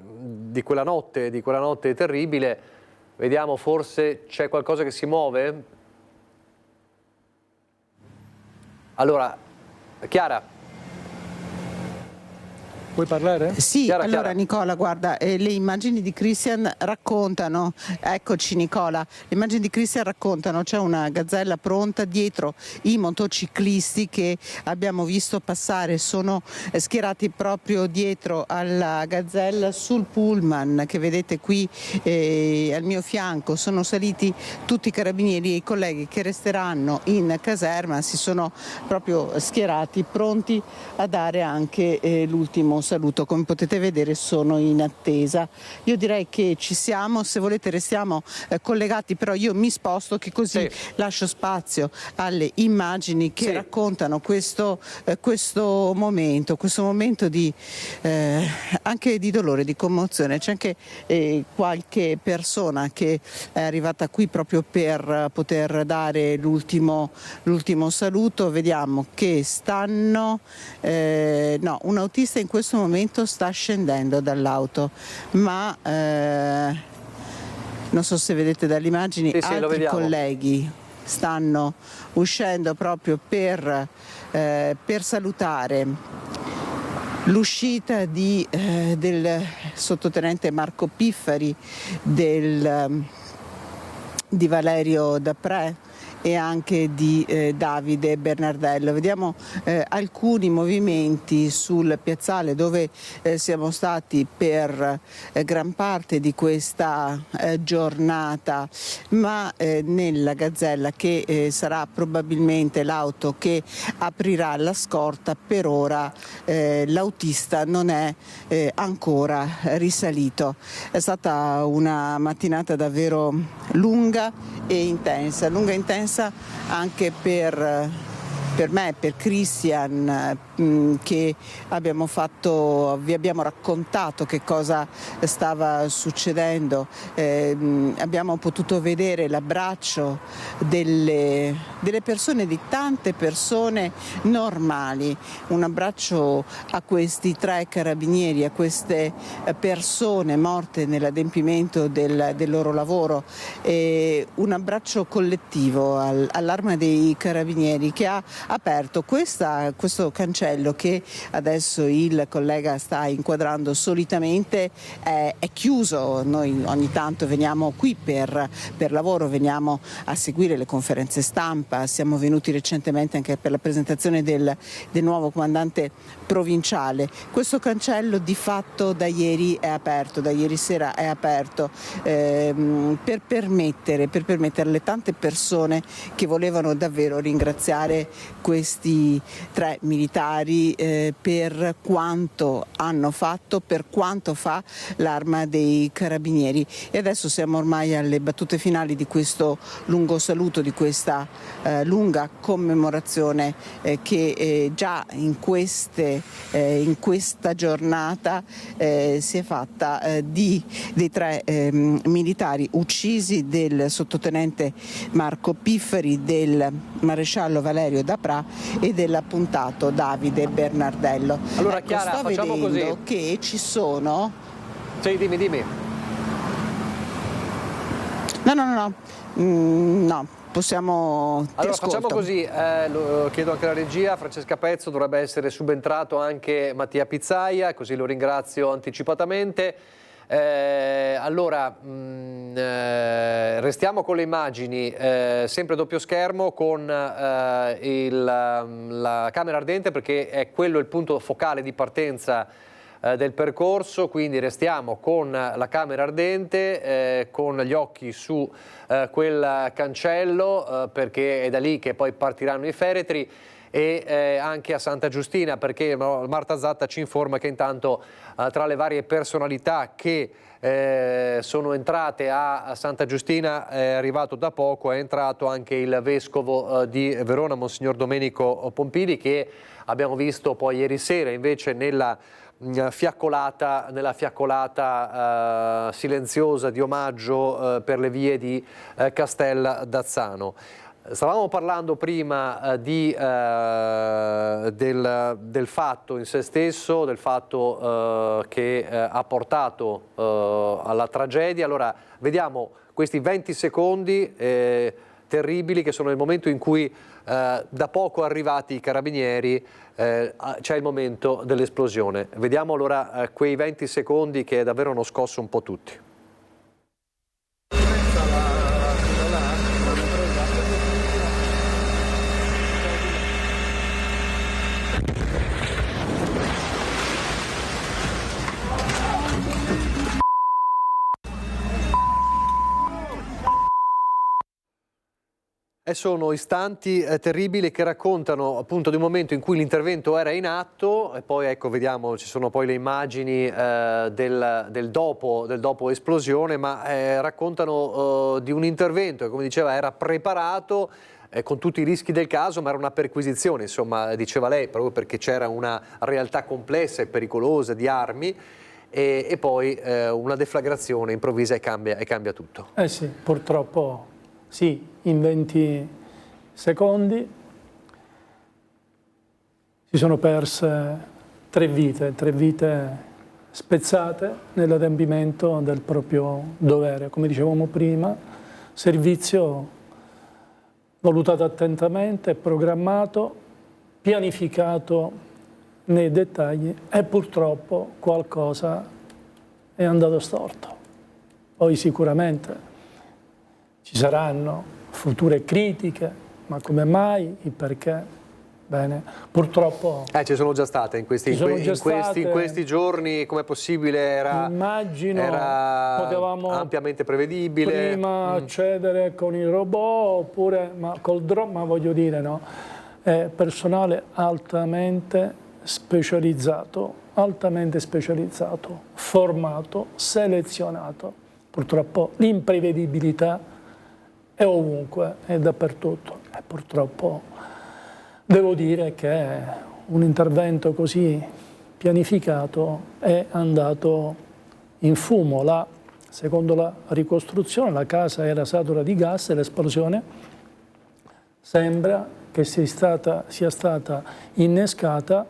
notte terribile. Vediamo, forse c'è qualcosa che si muove? Allora, Chiara. Vuoi parlare? Sì, Chiara, allora Chiara. Nicola, guarda, le immagini di Christian raccontano, eccoci Nicola, le immagini di Christian raccontano, c'è una gazzella pronta dietro i motociclisti che abbiamo visto passare, sono schierati proprio dietro alla gazzella sul pullman che vedete qui al mio fianco, sono saliti tutti i carabinieri e i colleghi che resteranno in caserma, si sono proprio schierati pronti a dare anche l'ultimo saluto. Come potete vedere sono in attesa. Io direi che ci siamo, se volete restiamo collegati, però io mi sposto che così lascio spazio alle immagini che raccontano questo momento di anche di dolore, di commozione. C'è anche qualche persona che è arrivata qui proprio per poter dare l'ultimo saluto. Vediamo che stanno no, un autista in questo momento sta scendendo dall'auto, ma non so se vedete dalle immagini, altri colleghi stanno uscendo proprio per salutare l'uscita del sottotenente Marco Piffari, di Valerio Daprè e anche di Davide Bernardello. Vediamo alcuni movimenti sul piazzale dove siamo stati per gran parte di questa giornata, ma nella gazzella che sarà probabilmente l'auto che aprirà la scorta, per ora l'autista non è ancora risalito. È stata una mattinata davvero lunga e intensa anche per me, per Christian, che vi abbiamo raccontato che cosa stava succedendo. Abbiamo potuto vedere l'abbraccio delle persone, di tante persone normali, un abbraccio a questi 3 carabinieri, a queste persone morte nell'adempimento del loro lavoro, un abbraccio collettivo all'Arma dei Carabinieri che ha aperto questo cancello che adesso il collega sta inquadrando. Solitamente è chiuso, noi ogni tanto veniamo qui per lavoro, veniamo a seguire le conferenze stampa, siamo venuti recentemente anche per la presentazione del nuovo comandante provinciale. Questo cancello di fatto da ieri è aperto, da ieri sera è aperto per permettere alle tante persone che volevano davvero ringraziare questi 3 militari per quanto hanno fatto, per quanto fa l'Arma dei Carabinieri. E adesso siamo ormai alle battute finali di questo lungo saluto, di questa lunga commemorazione che già in questa giornata si è fatta dei 3 militari uccisi, del sottotenente Marco Piffari, del maresciallo Valerio Daprà e dell'appuntato Davide Bernardello. Allora Chiara, sto facciamo vedendo così. Che ci sono... Sì, dimmi. No, possiamo... Allora facciamo così, lo chiedo anche alla regia, Francesca Pezzo, dovrebbe essere subentrato anche Mattia Pizzaia, così lo ringrazio anticipatamente. Allora, restiamo con le immagini, sempre doppio schermo con la camera ardente, perché è quello il punto focale di partenza del percorso, quindi restiamo con la camera ardente, con gli occhi su quel cancello, perché è da lì che poi partiranno i feretri. e anche a Santa Giustina, perché Marta Zatta ci informa che intanto tra le varie personalità che sono entrate a Santa Giustina è arrivato da poco, è entrato anche il vescovo di Verona, Monsignor Domenico Pompili, che abbiamo visto poi ieri sera invece nella fiaccolata silenziosa di omaggio per le vie di Castel d'Azzano. Stavamo parlando prima del fatto in se stesso, del fatto che ha portato alla tragedia. Allora, vediamo questi 20 secondi terribili, che sono il momento in cui da poco arrivati i carabinieri c'è il momento dell'esplosione. Vediamo allora quei 20 secondi che davvero hanno scosso un po' tutti. Sono istanti terribili che raccontano appunto di un momento in cui l'intervento era in atto e poi ecco vediamo ci sono poi le immagini del dopo esplosione, ma raccontano di un intervento che come diceva era preparato con tutti i rischi del caso, ma era una perquisizione, insomma diceva lei, proprio perché c'era una realtà complessa e pericolosa di armi e poi una deflagrazione improvvisa e cambia tutto. Sì, purtroppo sì, in 20 secondi si sono perse 3 vite spezzate nell'adempimento del proprio dovere. Come dicevamo prima, servizio valutato attentamente, programmato, pianificato nei dettagli e purtroppo qualcosa è andato storto. Poi sicuramente ci saranno future critiche, ma come mai, il perché? Bene, purtroppo... ci sono già state in questi giorni, com'è possibile? Immagino, potevamo ampiamente prevedibile. Prima accedere con i robot, oppure col drone, ma voglio dire, no? È personale altamente specializzato, formato, selezionato. Purtroppo l'imprevedibilità è ovunque, è dappertutto e purtroppo devo dire che un intervento così pianificato è andato in fumo. Secondo la ricostruzione la casa era satura di gas e l'esplosione sembra che sia stata innescata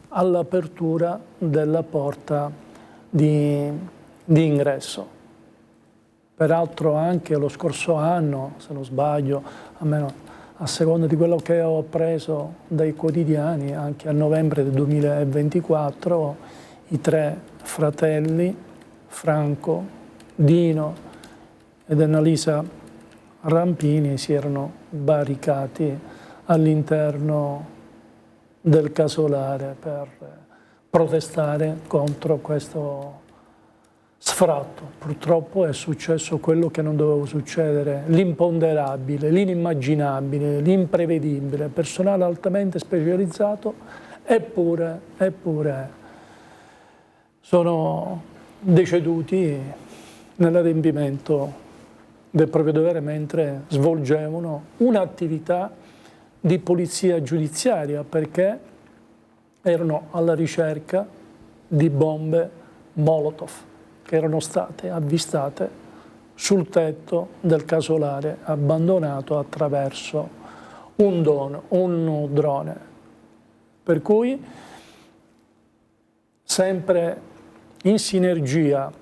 all'apertura della porta di ingresso. Peraltro anche lo scorso anno, se non sbaglio, almeno a seconda di quello che ho appreso dai quotidiani, anche a novembre del 2024, i 3 fratelli, Franco, Dino ed Annalisa Rampini, si erano barricati all'interno del casolare per protestare contro questo sfratto. Purtroppo è successo quello che non doveva succedere, l'imponderabile, l'inimmaginabile, l'imprevedibile, personale altamente specializzato, eppure sono deceduti nell'adempimento del proprio dovere mentre svolgevano un'attività di polizia giudiziaria, perché erano alla ricerca di bombe Molotov che erano state avvistate sul tetto del casolare abbandonato attraverso un drone. Per cui, sempre in sinergia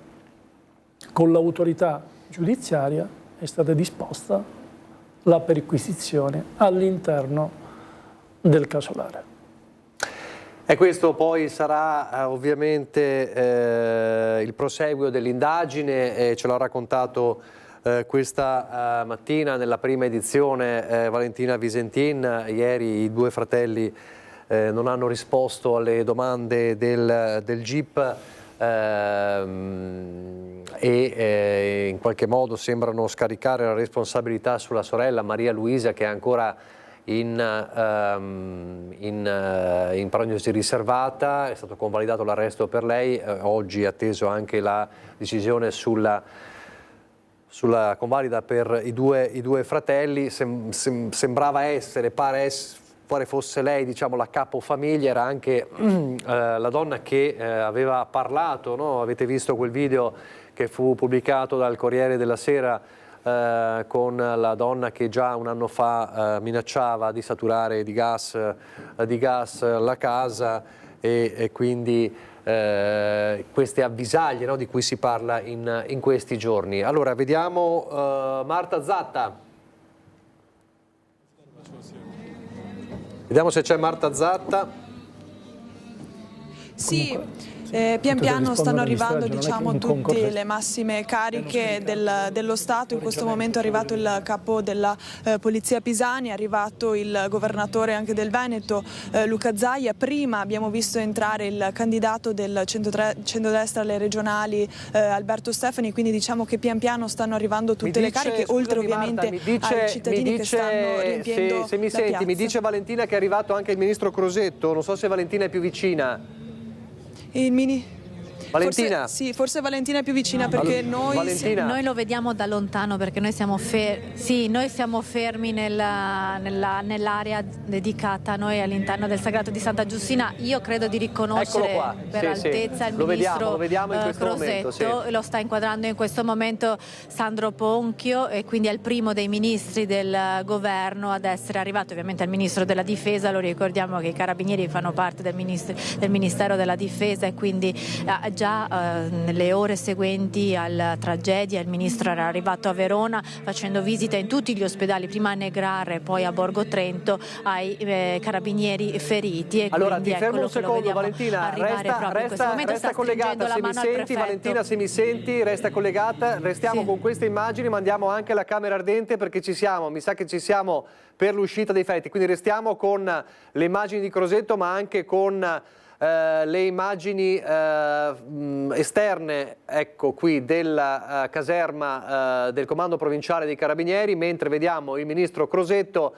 con l'autorità giudiziaria, è stata disposta la perquisizione all'interno del casolare. E questo poi sarà ovviamente il proseguio dell'indagine, ce l'ha raccontato questa mattina nella prima edizione Valentina Visentin. Ieri i 2 fratelli non hanno risposto alle domande del GIP in qualche modo sembrano scaricare la responsabilità sulla sorella Maria Luisa, che è ancora in prognosi riservata, è stato convalidato l'arresto per lei, oggi è atteso anche la decisione sulla convalida per i due fratelli. Sembrava pare fosse lei, diciamo, la capofamiglia, era anche la donna che aveva parlato, no? Avete visto quel video che fu pubblicato dal Corriere della Sera con la donna che già un anno fa minacciava di saturare di gas la casa, e quindi queste avvisaglie, no, di cui si parla in questi giorni. Allora, vediamo Marta Zatta. Vediamo se c'è Marta Zatta. Sì. Pian piano stanno arrivando, diciamo, tutte le massime cariche dello Stato. In questo momento è arrivato il capo della Polizia Pisani, è arrivato il governatore anche del Veneto, Luca Zaia. Prima abbiamo visto entrare il candidato del centrodestra alle regionali, Alberto Stefani, quindi diciamo che pian piano stanno arrivando tutte le cariche, oltre ovviamente ai cittadini che stanno riempiendo se mi senti, piazza. mi dice Valentina che è arrivato anche il ministro Crosetto, non so se Valentina è più vicina. Valentina? Forse Valentina è più vicina, perché noi lo vediamo da lontano, perché noi siamo fermi nell'area dedicata a noi all'interno del Sagrato di Santa Giustina. Io credo di riconoscere per altezza il ministro Crosetto, lo sta inquadrando in questo momento Sandro Ponchio, e quindi è il primo dei ministri del governo ad essere arrivato. Ovviamente al ministro della difesa, lo ricordiamo che i carabinieri fanno parte del Ministero della Difesa, e quindi già nelle ore seguenti alla tragedia il ministro era arrivato a Verona facendo visita in tutti gli ospedali, prima a Negrare, poi a Borgo Trento, ai carabinieri feriti. E allora quindi ti fermo un secondo, Valentina, resta collegata, se mi senti, Valentina, se mi senti, resta collegata, restiamo con queste immagini, mandiamo anche la camera ardente, perché mi sa che ci siamo per l'uscita dei fetti, quindi restiamo con le immagini di Crosetto, ma anche con le immagini esterne, ecco qui, della caserma del comando provinciale dei Carabinieri, mentre vediamo il ministro Crosetto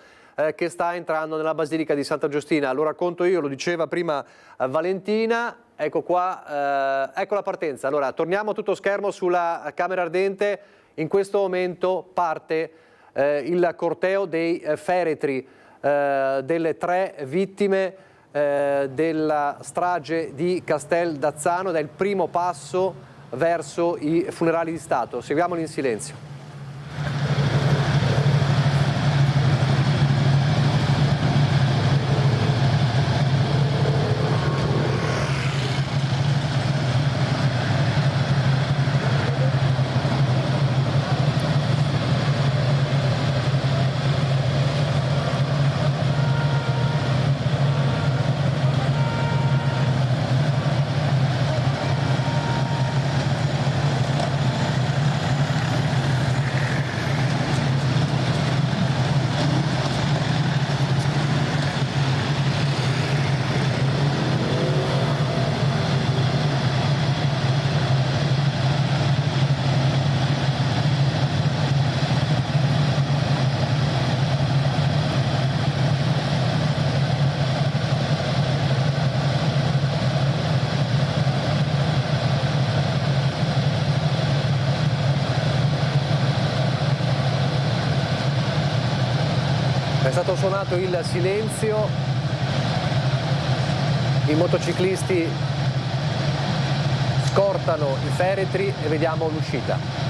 che sta entrando nella Basilica di Santa Giustina. Lo racconto io, lo diceva prima Valentina, ecco qua, ecco la partenza. Allora, torniamo a tutto schermo sulla camera ardente. In questo momento parte il corteo dei feretri delle 3 vittime della strage di Casteldazzano, ed è il primo passo verso i funerali di Stato. Seguiamoli in silenzio. È stato suonato il silenzio, i motociclisti scortano i feretri e vediamo l'uscita.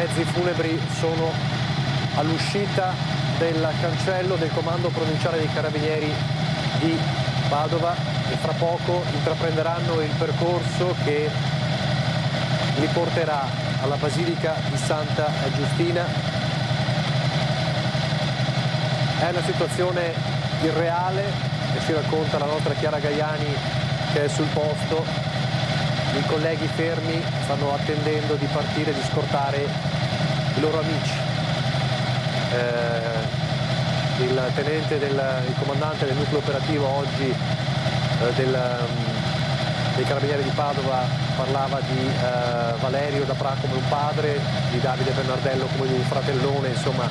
mezzi funebri sono all'uscita del cancello del comando provinciale dei Carabinieri di Padova e fra poco intraprenderanno il percorso che li porterà alla Basilica di Santa Giustina. È una situazione irreale che ci racconta la nostra Chiara Gaiani, che è sul posto. I colleghi fermi stanno attendendo di partire, di scortare i loro amici. Il tenente, il comandante del nucleo operativo oggi dei Carabinieri di Padova parlava di Valerio Dapra come un padre, di Davide Bernardello come un fratellone, insomma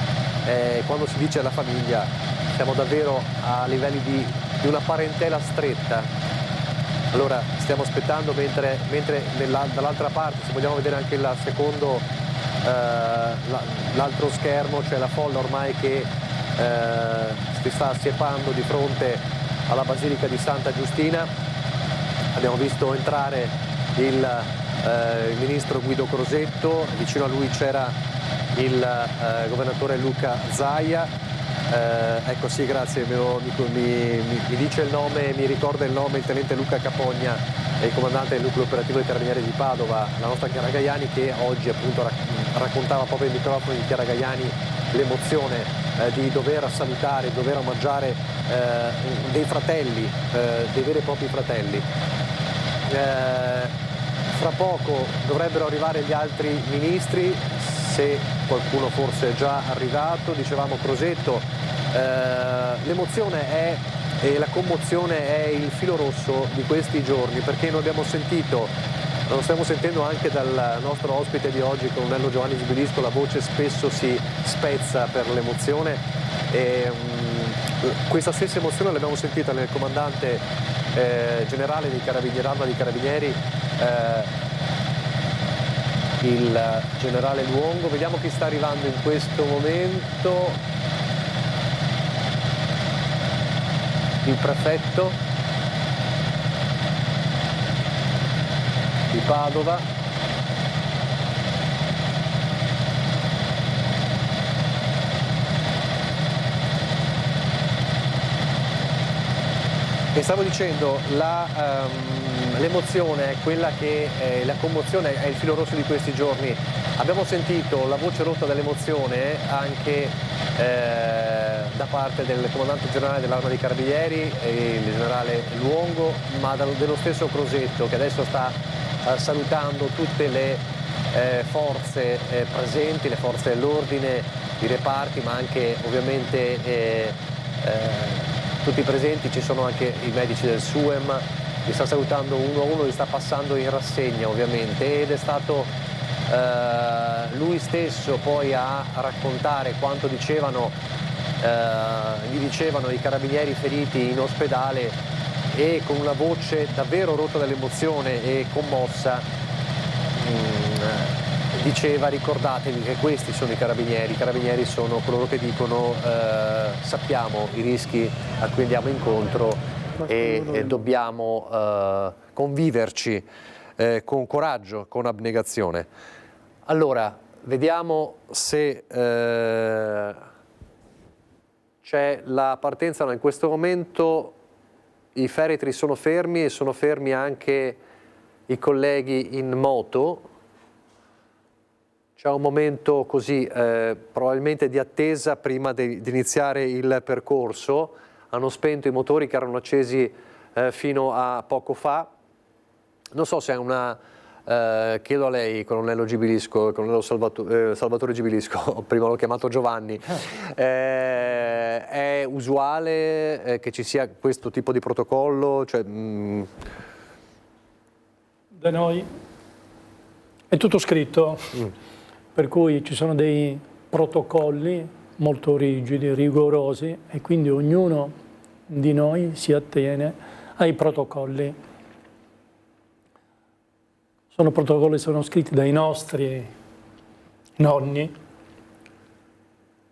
quando si dice la famiglia siamo davvero a livelli di una parentela stretta. Allora stiamo aspettando mentre dall'altra parte, se vogliamo vedere anche il secondo, l'altro schermo, c'è la folla ormai che si sta assiepando di fronte alla Basilica di Santa Giustina. Abbiamo visto entrare il ministro Guido Crosetto, vicino a lui c'era il governatore Luca Zaia. Ecco sì, grazie, mi dice il nome, mi ricorda il nome il tenente Luca Capogna, il comandante del nucleo operativo dei Carabinieri di Padova, la nostra Chiara Gaiani, che oggi appunto raccontava proprio ai microfoni di Chiara Gaiani l'emozione di dover salutare, dover omaggiare dei fratelli, dei veri e propri fratelli. Fra poco dovrebbero arrivare gli altri ministri, se qualcuno forse è già arrivato. Dicevamo Crosetto, l'emozione è e la commozione è il filo rosso di questi giorni, perché noi abbiamo sentito, lo stiamo sentendo anche dal nostro ospite di oggi, colonnello Giovanni Gibilisco, la voce spesso si spezza per l'emozione e questa stessa emozione l'abbiamo sentita nel comandante generale dei Carabinieri, Arma dei Carabinieri, il generale Luongo. Vediamo chi sta arrivando in questo momento. Il prefetto di Padova. E stavo dicendo, l'emozione è quella che, la commozione è il filo rosso di questi giorni. Abbiamo sentito la voce rotta dell'emozione anche da parte del comandante generale dell'Arma dei Carabinieri, il generale Luongo, ma dello stesso Crosetto, che adesso sta salutando tutte le forze presenti, le forze dell'ordine, i reparti, ma anche ovviamente tutti i presenti. Ci sono anche i medici del SUEM, li sta salutando uno a uno, li sta passando in rassegna ovviamente, ed è stato lui stesso poi a raccontare quanto gli dicevano i carabinieri feriti in ospedale, e con una voce davvero rotta dall'emozione e commossa diceva: ricordatevi che questi sono i carabinieri sono coloro che dicono sappiamo i rischi a cui andiamo incontro e dobbiamo conviverci con coraggio, con abnegazione. Allora, vediamo se c'è la partenza. No, in questo momento i feretri sono fermi e sono fermi anche i colleghi in moto. C'è un momento così probabilmente di attesa prima di iniziare il percorso. Hanno spento i motori che erano accesi fino a poco fa. Non so se è una... chiedo a lei, colonnello Gibilisco, colonnello Salvatore Gibilisco, prima l'ho chiamato Giovanni, è usuale che ci sia questo tipo di protocollo? Cioè, da noi è tutto scritto, per cui ci sono dei protocolli molto rigidi, rigorosi, e quindi ognuno di noi si attiene ai protocolli. Sono protocolli, sono scritti dai nostri nonni,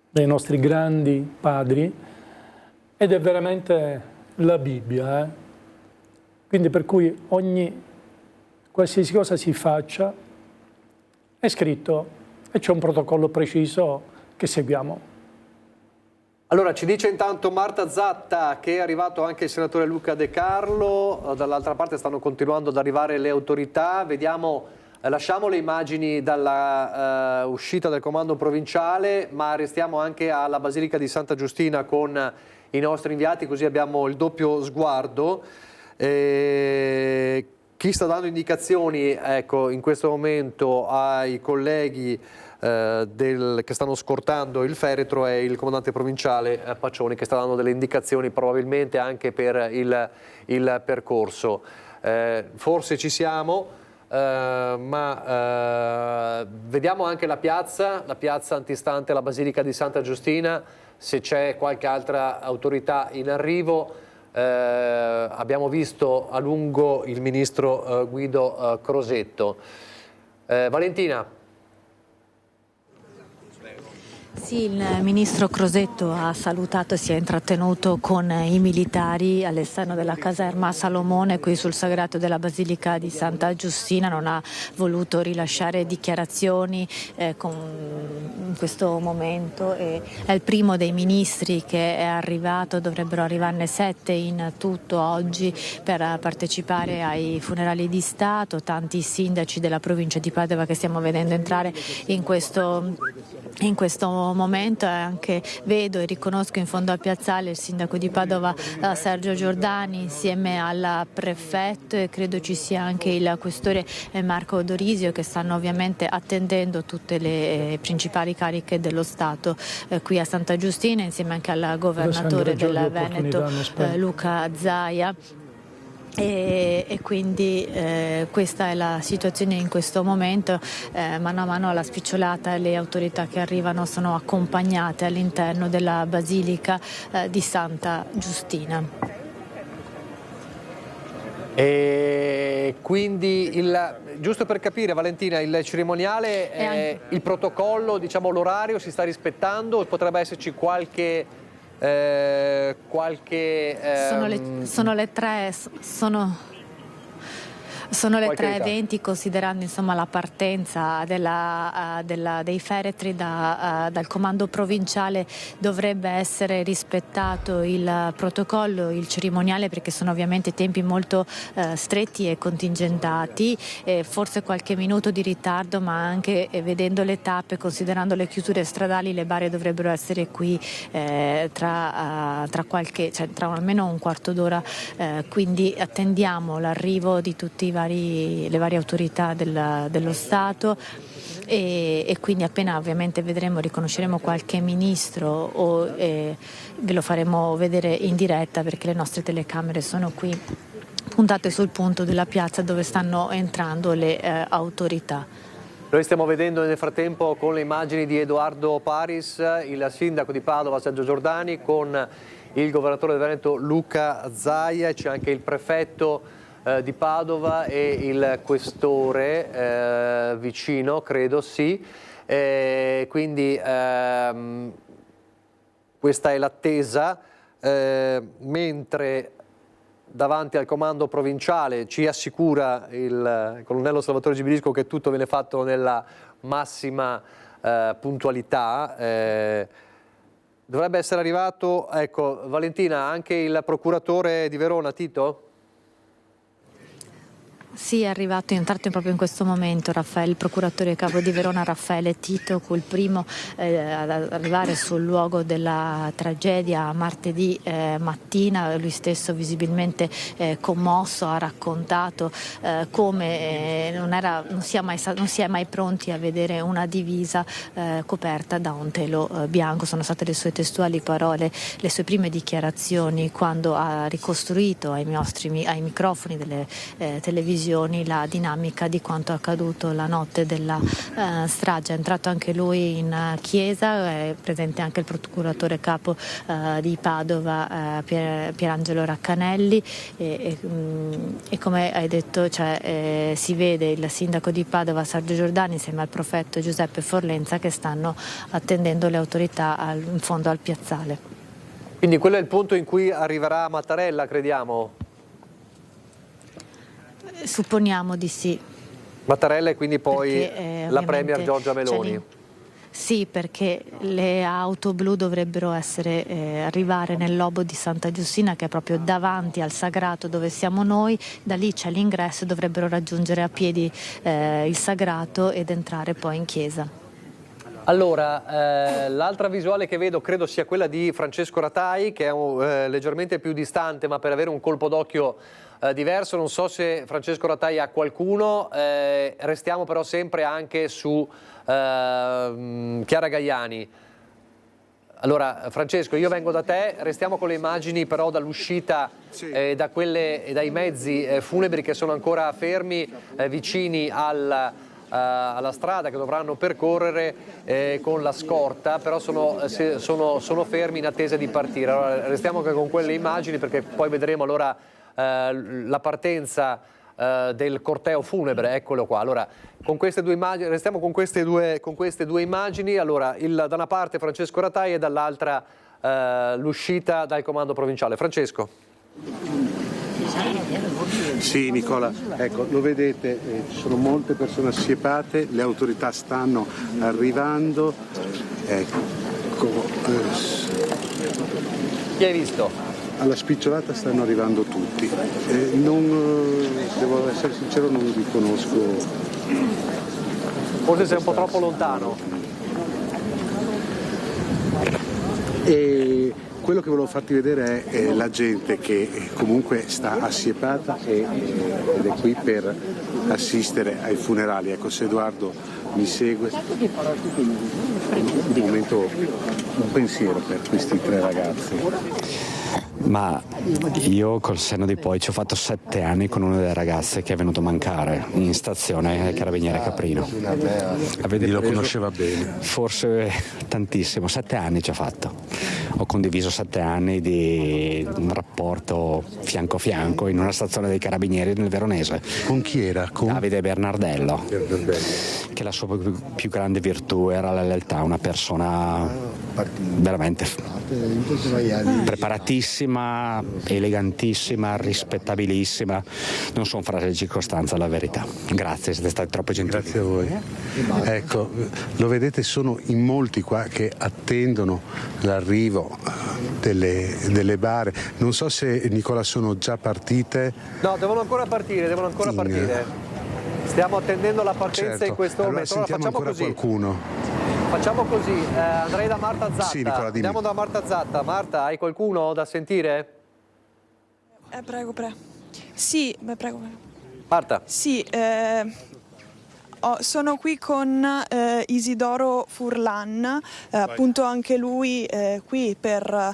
dai nostri grandi padri, ed è veramente la Bibbia. Quindi per cui qualsiasi cosa si faccia è scritto e c'è un protocollo preciso che seguiamo. Allora, ci dice intanto Marta Zatta che è arrivato anche il senatore Luca De Carlo, dall'altra parte stanno continuando ad arrivare le autorità, vediamo, lasciamo le immagini dalla uscita del comando provinciale, ma restiamo anche alla Basilica di Santa Giustina con i nostri inviati, così abbiamo il doppio sguardo. Chi sta dando indicazioni, ecco, in questo momento ai colleghi che stanno scortando il feretro è il comandante provinciale Paccioni, che sta dando delle indicazioni probabilmente anche per il percorso. Forse ci siamo, ma vediamo anche la piazza antistante la Basilica di Santa Giustina, se c'è qualche altra autorità in arrivo. Abbiamo visto a lungo il ministro Guido Crosetto. Valentina. Sì, il ministro Crosetto ha salutato e si è intrattenuto con i militari all'esterno della caserma Salomone, qui sul sagrato della Basilica di Santa Giustina. Non ha voluto rilasciare dichiarazioni in questo momento. È il primo dei ministri che è arrivato, dovrebbero arrivarne 7 in tutto oggi per partecipare ai funerali di Stato. Tanti sindaci della provincia di Padova che stiamo vedendo entrare in questo momento, anche vedo e riconosco in fondo al piazzale il sindaco di Padova Sergio Giordani insieme al prefetto, e credo ci sia anche il questore Marco Dorisio, che stanno ovviamente attendendo tutte le principali cariche dello Stato qui a Santa Giustina, insieme anche al governatore del Veneto Luca Zaia. E quindi questa è la situazione in questo momento. Mano a mano alla spicciolata le autorità che arrivano sono accompagnate all'interno della Basilica di Santa Giustina. E quindi giusto per capire, Valentina, il cerimoniale, il protocollo, diciamo l'orario si sta rispettando, potrebbe esserci qualche Sono le 3:20, considerando insomma la partenza dei feretri dal comando provinciale. Dovrebbe essere rispettato il protocollo, il cerimoniale, perché sono ovviamente tempi molto stretti e contingentati, forse qualche minuto di ritardo, ma anche vedendo le tappe, considerando le chiusure stradali, le barre dovrebbero essere qui tra almeno un quarto d'ora, quindi attendiamo l'arrivo di tutti le varie autorità dello Stato, e quindi appena ovviamente riconosceremo qualche ministro ve lo faremo vedere in diretta, perché le nostre telecamere sono qui puntate sul punto della piazza dove stanno entrando le autorità. Noi stiamo vedendo nel frattempo con le immagini di Edoardo Paris il sindaco di Padova Sergio Giordani con il governatore del Veneto Luca Zaia, e c'è anche il prefetto di Padova e il questore vicino, credo, sì. Quindi questa è l'attesa, mentre davanti al comando provinciale ci assicura il colonnello Salvatore Gibilisco che tutto viene fatto nella massima puntualità. Dovrebbe essere arrivato, ecco, Valentina, anche il procuratore di Verona, Tito? Sì, è entrato proprio in questo momento il procuratore capo di Verona Raffaele Tito, fu il primo ad arrivare sul luogo della tragedia martedì mattina. Lui stesso visibilmente commosso ha raccontato come non si è mai pronti a vedere una divisa coperta da un telo bianco. Sono state le sue testuali parole, le sue prime dichiarazioni quando ha ricostruito ai microfoni delle televisioni la dinamica di quanto accaduto la notte della strage. È entrato anche lui in chiesa, è presente anche il procuratore capo di Padova Pierangelo Raccanelli, e come hai detto si vede il sindaco di Padova Sergio Giordani insieme al prefetto Giuseppe Forlenza che stanno attendendo le autorità in fondo al piazzale. Quindi quello è il punto in cui arriverà Mattarella, crediamo? Supponiamo di sì. Mattarella e quindi poi la Premier Giorgia Meloni. Sì, perché le auto blu dovrebbero arrivare nel lobo di Santa Giustina, che è proprio davanti al sagrato dove siamo noi. Da lì c'è l'ingresso e dovrebbero raggiungere a piedi il sagrato ed entrare poi in chiesa. Allora, l'altra visuale che vedo credo sia quella di Francesco Ratai, che è leggermente più distante, ma per avere un colpo d'occhio diverso. Non so se Francesco Ratai ha qualcuno, restiamo però sempre anche su Chiara Gaiani. Allora Francesco, io vengo da te, restiamo con le immagini però dall'uscita dai mezzi funebri che sono ancora fermi vicini alla strada che dovranno percorrere con la scorta, però sono fermi in attesa di partire. Allora, restiamo anche con quelle immagini, perché poi vedremo allora la partenza del corteo funebre. Eccolo qua. Allora, con queste due immagini, restiamo con queste due immagini. Allora, da una parte Francesco Ratai e dall'altra l'uscita dal comando provinciale. Francesco. Sì, Nicola, ecco, lo vedete, ci sono molte persone assiepate, le autorità stanno arrivando. Ecco, chi hai visto? Alla spicciolata stanno arrivando tutti. Devo essere sincero, non li conosco. Forse sei un po' troppo lontano. E quello che volevo farti vedere è la gente che comunque sta assiepata ed è qui per assistere ai funerali. Ecco, se Edoardo mi segue, un momento, un pensiero per questi 3 ragazzi. Ma io col senno di poi ci ho fatto 7 anni con una delle ragazze che è venuto a mancare in stazione Carabiniere Caprino. Lo conosceva bene? Forse tantissimo, 7 anni ci ha fatto. Ho condiviso 7 anni di un rapporto fianco a fianco in una stazione dei Carabinieri nel Veronese. Con chi era? Con Davide Bernardello, che la sua più grande virtù era la lealtà, una persona veramente preparatissima, elegantissima, rispettabilissima. Non sono frasi di circostanza, la verità. Grazie, siete stati troppo gentili. Grazie a voi. Ecco, lo vedete, sono in molti qua che attendono l'arrivo delle bare. Non so se, Nicola, sono già partite. No, devono ancora partire. Stiamo attendendo la partenza, certo, in questo momento. Allora sentiamo ancora qualcuno. Facciamo così, andrei da Marta Zatta. Sì, Nicola, dimmi. Andiamo da Marta Zatta. Marta, hai qualcuno da sentire? Prego. Sì, prego. Marta. Sì, sono qui con Isidoro Furlan, appunto anche lui qui per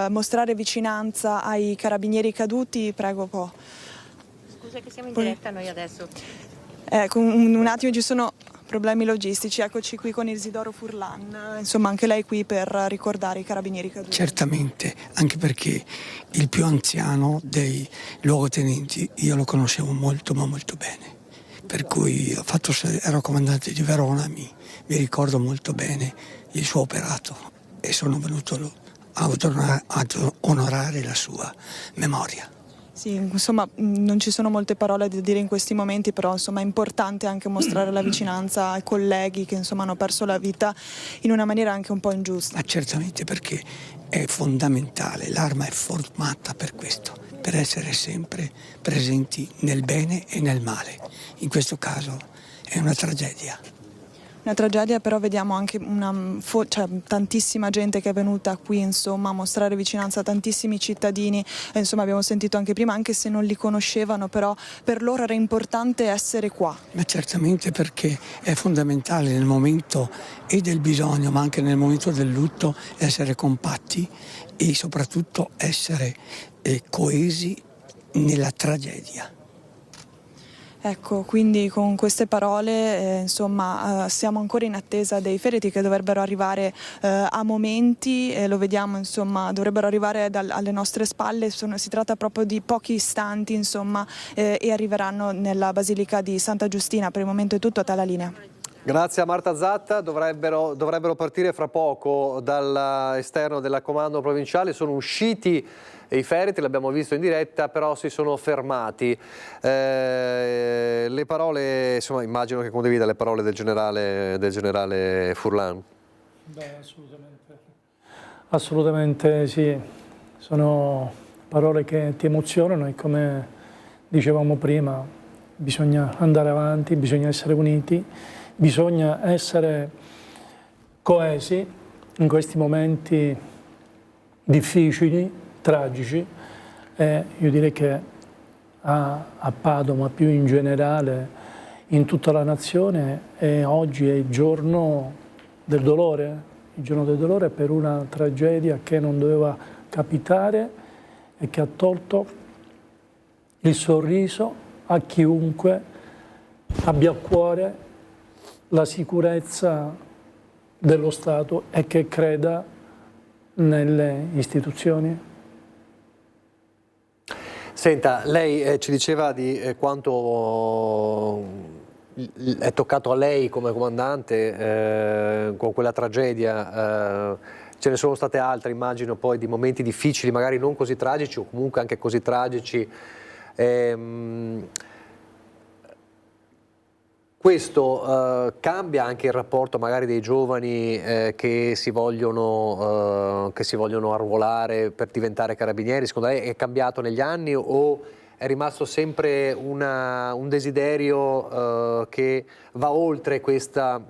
mostrare vicinanza ai carabinieri caduti. Prego, po'. Scusa che siamo in diretta noi adesso. Un attimo, ci sono problemi logistici. Eccoci qui con Isidoro Furlan, insomma anche lei qui per ricordare i carabinieri caduti. Certamente, anche perché il più anziano dei luogotenenti io lo conoscevo molto ma molto bene, per cui ero comandante di Verona, mi ricordo molto bene il suo operato e sono venuto ad onorare la sua memoria. Sì, insomma non ci sono molte parole da dire in questi momenti, però insomma è importante anche mostrare la vicinanza ai colleghi che insomma hanno perso la vita in una maniera anche un po' ingiusta. Ma certamente, perché è fondamentale, l'arma è formata per questo, per essere sempre presenti nel bene e nel male. In questo caso è una tragedia. Una tragedia, però vediamo anche tantissima gente che è venuta qui insomma a mostrare vicinanza a tantissimi cittadini, insomma abbiamo sentito anche prima, anche se non li conoscevano, però per loro era importante essere qua. Ma certamente, perché è fondamentale nel momento e del bisogno ma anche nel momento del lutto essere compatti e soprattutto essere coesi nella tragedia. Ecco, quindi con queste parole insomma siamo ancora in attesa dei feriti che dovrebbero arrivare a momenti, lo vediamo insomma, dovrebbero arrivare alle nostre spalle, si tratta proprio di pochi istanti insomma e arriveranno nella Basilica di Santa Giustina. Per il momento è tutto, a te la linea. Grazie a Marta Zatta, dovrebbero partire fra poco dall'esterno del comando provinciale, sono usciti i feriti, l'abbiamo visto in diretta, però si sono fermati. Le parole, insomma immagino che condivida le parole del generale Furlan. Beh, assolutamente sì, sono parole che ti emozionano e come dicevamo prima bisogna andare avanti, bisogna essere uniti, bisogna essere coesi in questi momenti difficili, tragici, e io direi che a Padova, ma più in generale in tutta la nazione, oggi è il giorno del dolore per una tragedia che non doveva capitare e che ha tolto il sorriso a chiunque abbia a cuore la sicurezza dello Stato e che creda nelle istituzioni. Senta, lei ci diceva di quanto è toccato a lei come comandante con quella tragedia. Ce ne sono state altre, immagino, poi di momenti difficili, magari non così tragici o comunque anche così tragici. Questo cambia anche il rapporto magari dei giovani che si vogliono arruolare per diventare carabinieri? Secondo lei è cambiato negli anni o è rimasto sempre un desiderio che va oltre questa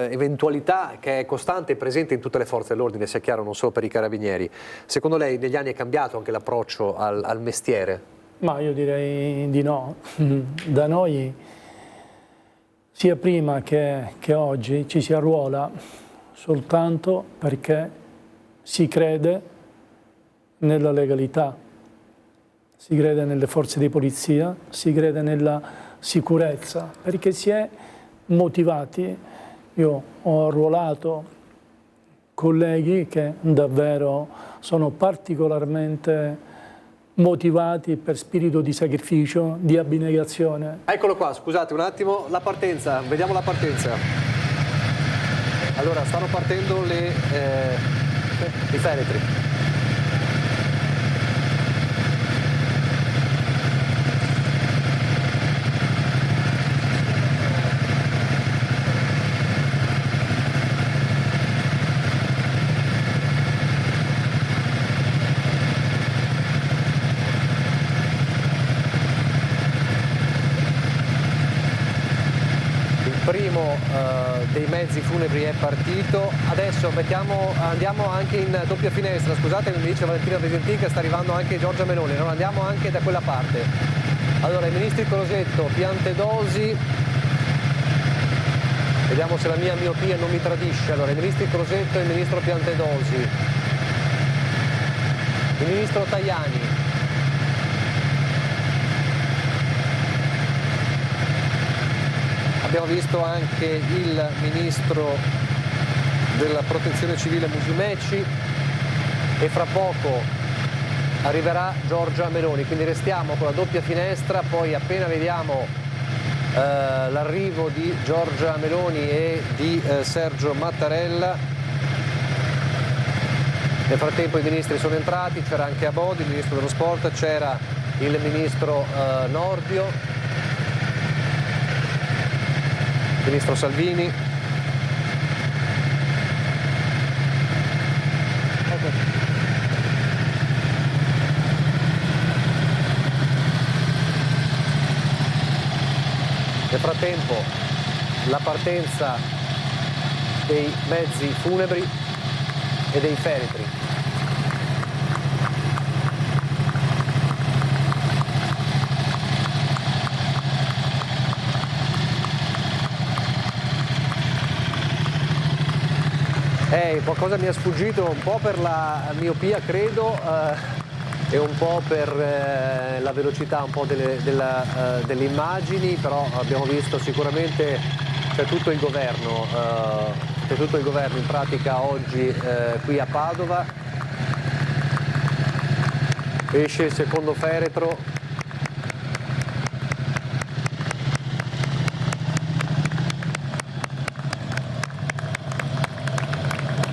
eventualità che è costante e presente in tutte le forze dell'ordine, sia chiaro, non solo per i carabinieri? Secondo lei negli anni è cambiato anche l'approccio al mestiere? Ma io direi di no. Da noi, sia prima che oggi, ci si arruola soltanto perché si crede nella legalità, si crede nelle forze di polizia, si crede nella sicurezza, perché si è motivati. Io ho arruolato colleghi che davvero sono particolarmente motivati per spirito di sacrificio, di abnegazione. Eccolo qua, scusate un attimo, la partenza, vediamo la partenza. Allora, stanno partendo i feretri. Dei mezzi funebri è partito, adesso andiamo anche in doppia finestra, scusate, mi dice Valentina Visentin che sta arrivando anche Giorgia Meloni, non andiamo anche da quella parte. Allora, i ministri Crosetto, Piantedosi, vediamo se la mia miopia non mi tradisce. Allora, i ministri Crosetto e il ministro Piantedosi, il ministro Tajani. Abbiamo visto anche il ministro della protezione civile Musumeci e fra poco arriverà Giorgia Meloni, quindi restiamo con la doppia finestra, poi appena vediamo l'arrivo di Giorgia Meloni e di Sergio Mattarella. Nel frattempo i ministri sono entrati, c'era anche Abodi, il ministro dello sport, c'era il ministro Nordio, ministro Salvini. Nel frattempo la partenza dei mezzi funebri e dei feretri. Qualcosa mi è sfuggito un po' per la miopia, credo, e un po' per la velocità un po' delle immagini, però abbiamo visto sicuramente c'è tutto il governo in pratica oggi qui a Padova. Esce il secondo feretro.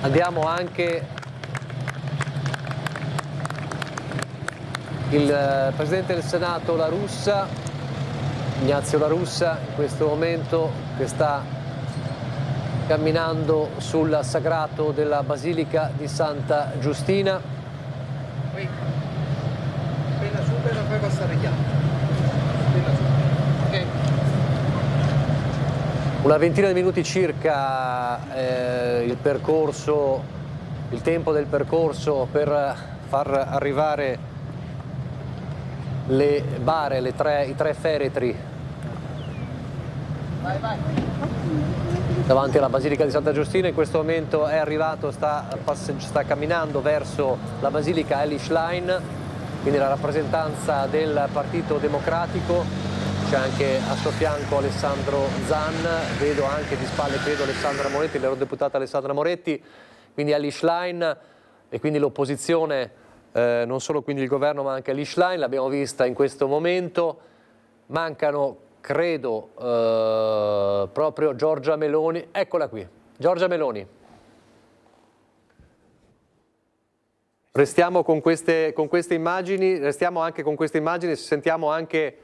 Andiamo anche il Presidente del Senato La Russa, Ignazio La Russa, in questo momento che sta camminando sul sagrato della Basilica di Santa Giustina. Appena supera fai passare gli altri. Okay. Una ventina di minuti circa il tempo del percorso per far arrivare le bare, i tre feretri davanti alla Basilica di Santa Giustina. In questo momento è arrivato, sta camminando verso la Basilica Eli Schlein, quindi la rappresentanza del Partito Democratico. C'è anche a suo fianco Alessandro Zan, vedo anche di spalle, credo, Alessandra Moretti, l'eurodeputata Alessandra Moretti, quindi Eli Schlein e quindi l'opposizione, non solo quindi il governo ma anche Eli Schlein, l'abbiamo vista in questo momento. Mancano, credo, proprio Giorgia Meloni. Eccola qui, Giorgia Meloni. Restiamo con queste immagini, sentiamo anche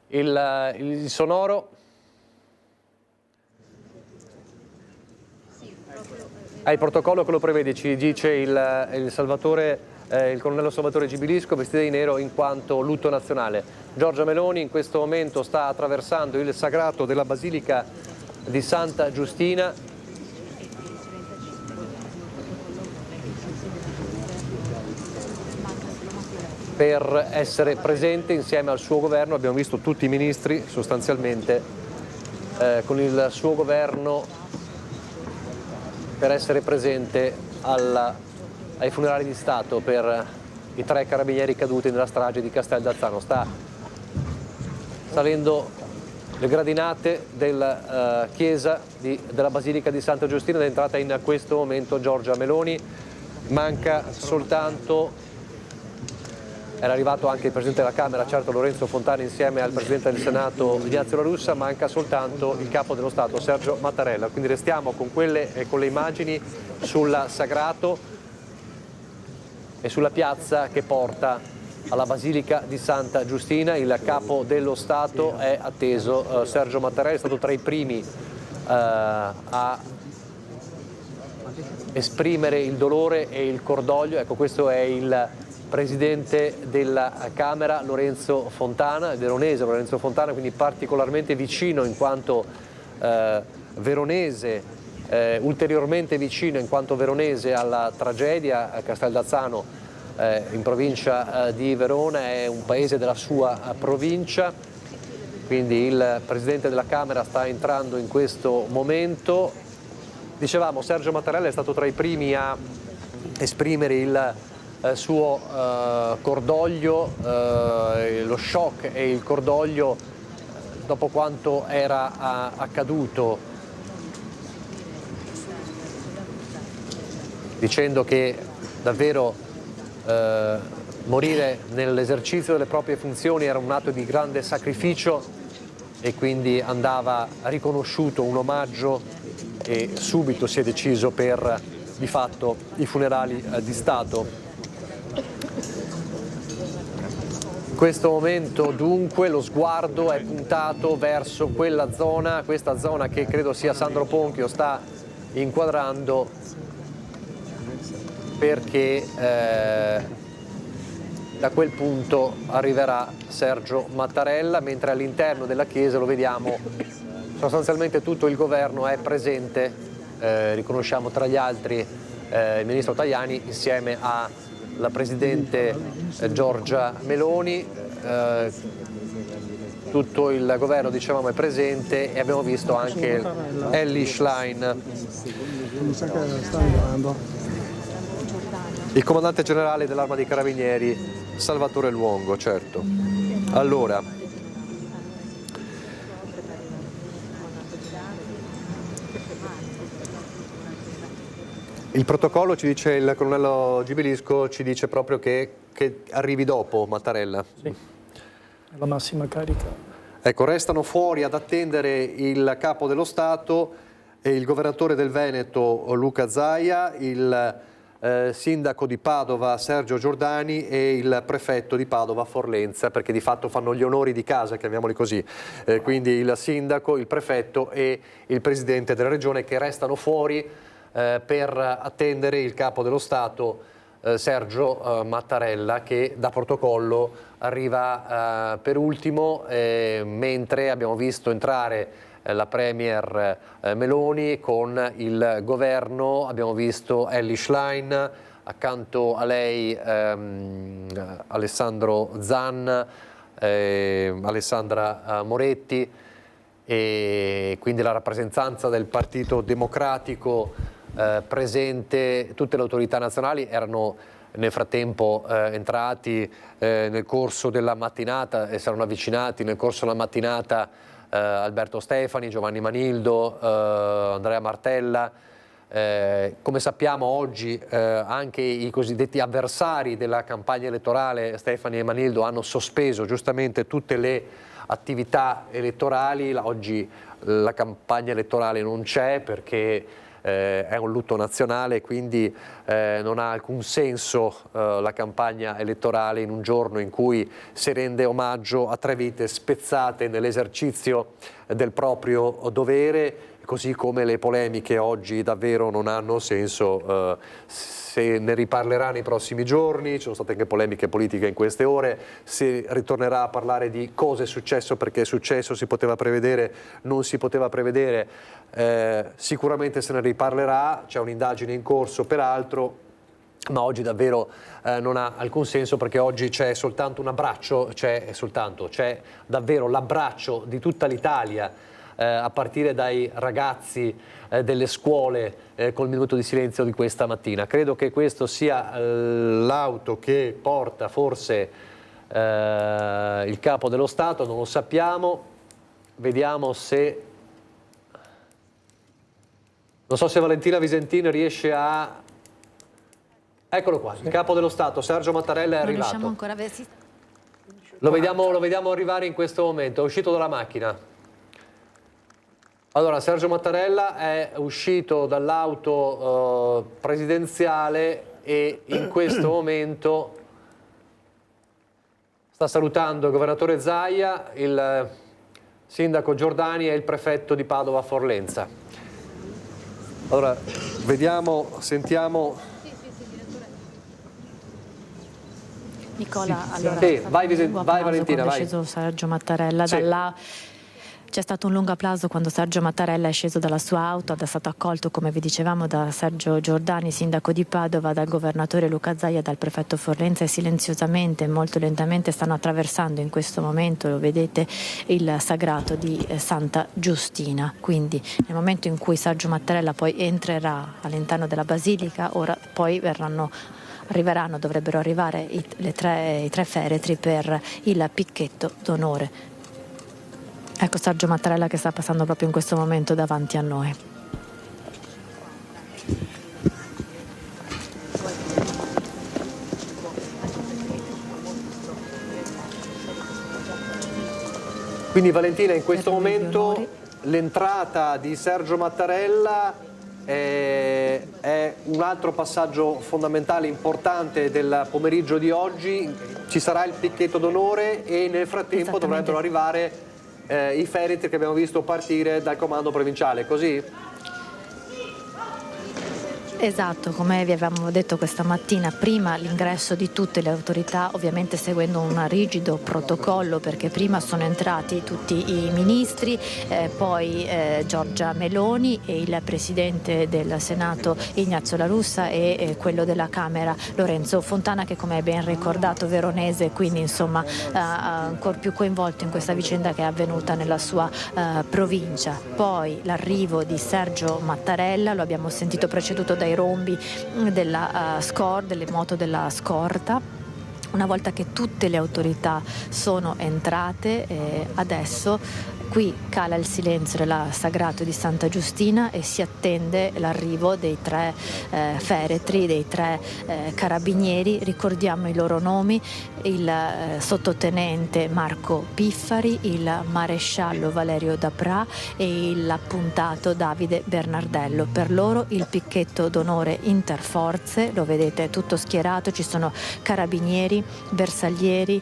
il sonoro. Il protocollo che lo prevede, ci dice il colonnello Salvatore Gibilisco, vestita di nero in quanto lutto nazionale. Giorgia Meloni in questo momento sta attraversando il sagrato della Basilica di Santa Giustina. Per essere presente insieme al suo governo. Abbiamo visto tutti i ministri sostanzialmente con il suo governo per essere presente ai funerali di Stato per i 3 carabinieri caduti nella strage di Casteldazzano. Sta salendo le gradinate della chiesa della Basilica di Santa Giustina, è entrata in questo momento Giorgia Meloni. Manca soltanto, era arrivato anche il Presidente della Camera, certo Lorenzo Fontana, insieme al Presidente del Senato Ignazio La Russa, manca soltanto il Capo dello Stato Sergio Mattarella. Quindi restiamo con le immagini sul sagrato e sulla piazza che porta alla Basilica di Santa Giustina. Il Capo dello Stato è atteso, Sergio Mattarella è stato tra i primi a esprimere il dolore e il cordoglio. Ecco, questo è il Presidente della Camera Lorenzo Fontana, veronese Lorenzo Fontana, quindi particolarmente vicino in quanto veronese, ulteriormente vicino in quanto veronese alla tragedia. A Casteldazzano, in provincia di Verona, è un paese della sua provincia, quindi il Presidente della Camera sta entrando in questo momento. Dicevamo, Sergio Mattarella è stato tra i primi a esprimere il suo cordoglio, lo shock e il cordoglio dopo quanto era accaduto, dicendo che davvero morire nell'esercizio delle proprie funzioni era un atto di grande sacrificio e quindi andava riconosciuto un omaggio, e subito si è deciso per di fatto i funerali di Stato. In questo momento dunque lo sguardo è puntato verso quella zona, questa zona che credo sia Sandro Ponchio sta inquadrando, perché da quel punto arriverà Sergio Mattarella, mentre all'interno della chiesa, lo vediamo, sostanzialmente tutto il governo è presente, riconosciamo tra gli altri il ministro Tajani insieme alla Presidente Giorgia Meloni. Tutto il governo, dicevamo, è presente e abbiamo visto anche Eli Schlein, il comandante generale dell'Arma dei Carabinieri Salvatore Luongo, certo. Allora, il protocollo, ci dice il colonnello Gibilisco, ci dice proprio che arrivi dopo Mattarella. Sì, è la massima carica. Ecco, restano fuori ad attendere il Capo dello Stato e il governatore del Veneto Luca Zaia, il sindaco di Padova Sergio Giordani e il prefetto di Padova Forlenza, perché di fatto fanno gli onori di casa, chiamiamoli così, quindi il sindaco, il prefetto e il presidente della regione, che restano fuori per attendere il capo dello Stato Sergio Mattarella, che da protocollo arriva per ultimo, mentre abbiamo visto entrare la Premier Meloni con il governo. Abbiamo visto Elly Schlein, accanto a lei Alessandro Zan, Alessandra Moretti, e quindi la rappresentanza del Partito Democratico presente. Tutte le autorità nazionali erano nel frattempo entrati nel corso della mattinata e saranno avvicinati nel corso della mattinata Alberto Stefani, Giovanni Manildo, Andrea Martella. Come sappiamo oggi anche i cosiddetti avversari della campagna elettorale, Stefani e Manildo, hanno sospeso giustamente tutte le attività elettorali. Oggi la campagna elettorale non c'è perché è un lutto nazionale, quindi non ha alcun senso la campagna elettorale in un giorno in cui si rende omaggio a 3 vite spezzate nell'esercizio del proprio dovere, così come le polemiche oggi davvero non hanno senso. Se ne riparlerà nei prossimi giorni, ci sono state anche polemiche politiche in queste ore, si ritornerà a parlare di cosa è successo, perché è successo, si poteva prevedere, non si poteva prevedere, sicuramente se ne riparlerà, c'è un'indagine in corso peraltro, ma oggi davvero non ha alcun senso, perché oggi c'è soltanto un abbraccio, c'è davvero l'abbraccio di tutta l'Italia, a partire dai ragazzi delle scuole col minuto di silenzio di questa mattina. Credo che questo sia l'auto che porta forse il capo dello Stato, non lo sappiamo, vediamo se... Non so se Valentina Visentin riesce a... Eccolo qua, il capo dello Stato, Sergio Mattarella, è arrivato. Non riusciamo ancora a vedere. Lo vediamo arrivare in questo momento, è uscito dalla macchina. Allora, Sergio Mattarella è uscito dall'auto presidenziale e in questo momento sta salutando il governatore Zaia, il sindaco Giordani e il prefetto di Padova Forlenza. Allora, vediamo, sentiamo... Nicola, allora, sì, vai Valentina, vai. È sceso Sergio Mattarella dalla... C'è stato un lungo applauso quando Sergio Mattarella è sceso dalla sua auto, è stato accolto, come vi dicevamo, da Sergio Giordani, sindaco di Padova, dal governatore Luca Zaia, dal prefetto Forlenza, e silenziosamente, molto lentamente stanno attraversando in questo momento, lo vedete, il sagrato di Santa Giustina. Quindi nel momento in cui Sergio Mattarella poi entrerà all'interno della basilica, ora poi dovrebbero arrivare i tre feretri per il picchetto d'onore. Ecco Sergio Mattarella che sta passando proprio in questo momento davanti a noi. Quindi Valentina, in questo momento l'entrata di Sergio Mattarella è un altro passaggio fondamentale, importante del pomeriggio di oggi. Ci sarà il picchetto d'onore e nel frattempo dovrebbero arrivare i feretri che abbiamo visto partire dal comando provinciale, così? Esatto, come vi avevamo detto questa mattina, prima l'ingresso di tutte le autorità, ovviamente seguendo un rigido protocollo, perché prima sono entrati tutti i ministri, poi Giorgia Meloni e il presidente del Senato Ignazio La Russa e quello della Camera Lorenzo Fontana, che come è ben ricordato veronese, quindi insomma ancora più coinvolto in questa vicenda che è avvenuta nella sua provincia. Poi l'arrivo di Sergio Mattarella, lo abbiamo sentito preceduto dai rombi delle moto della scorta. Una volta che tutte le autorità sono entrate, adesso qui cala il silenzio del sagrato di Santa Giustina e si attende l'arrivo dei 3 feretri, dei 3 carabinieri. Ricordiamo i loro nomi: il sottotenente Marco Piffari, il maresciallo Valerio Dapra e l'appuntato Davide Bernardello. Per loro il picchetto d'onore interforze, lo vedete tutto schierato, ci sono carabinieri, bersaglieri,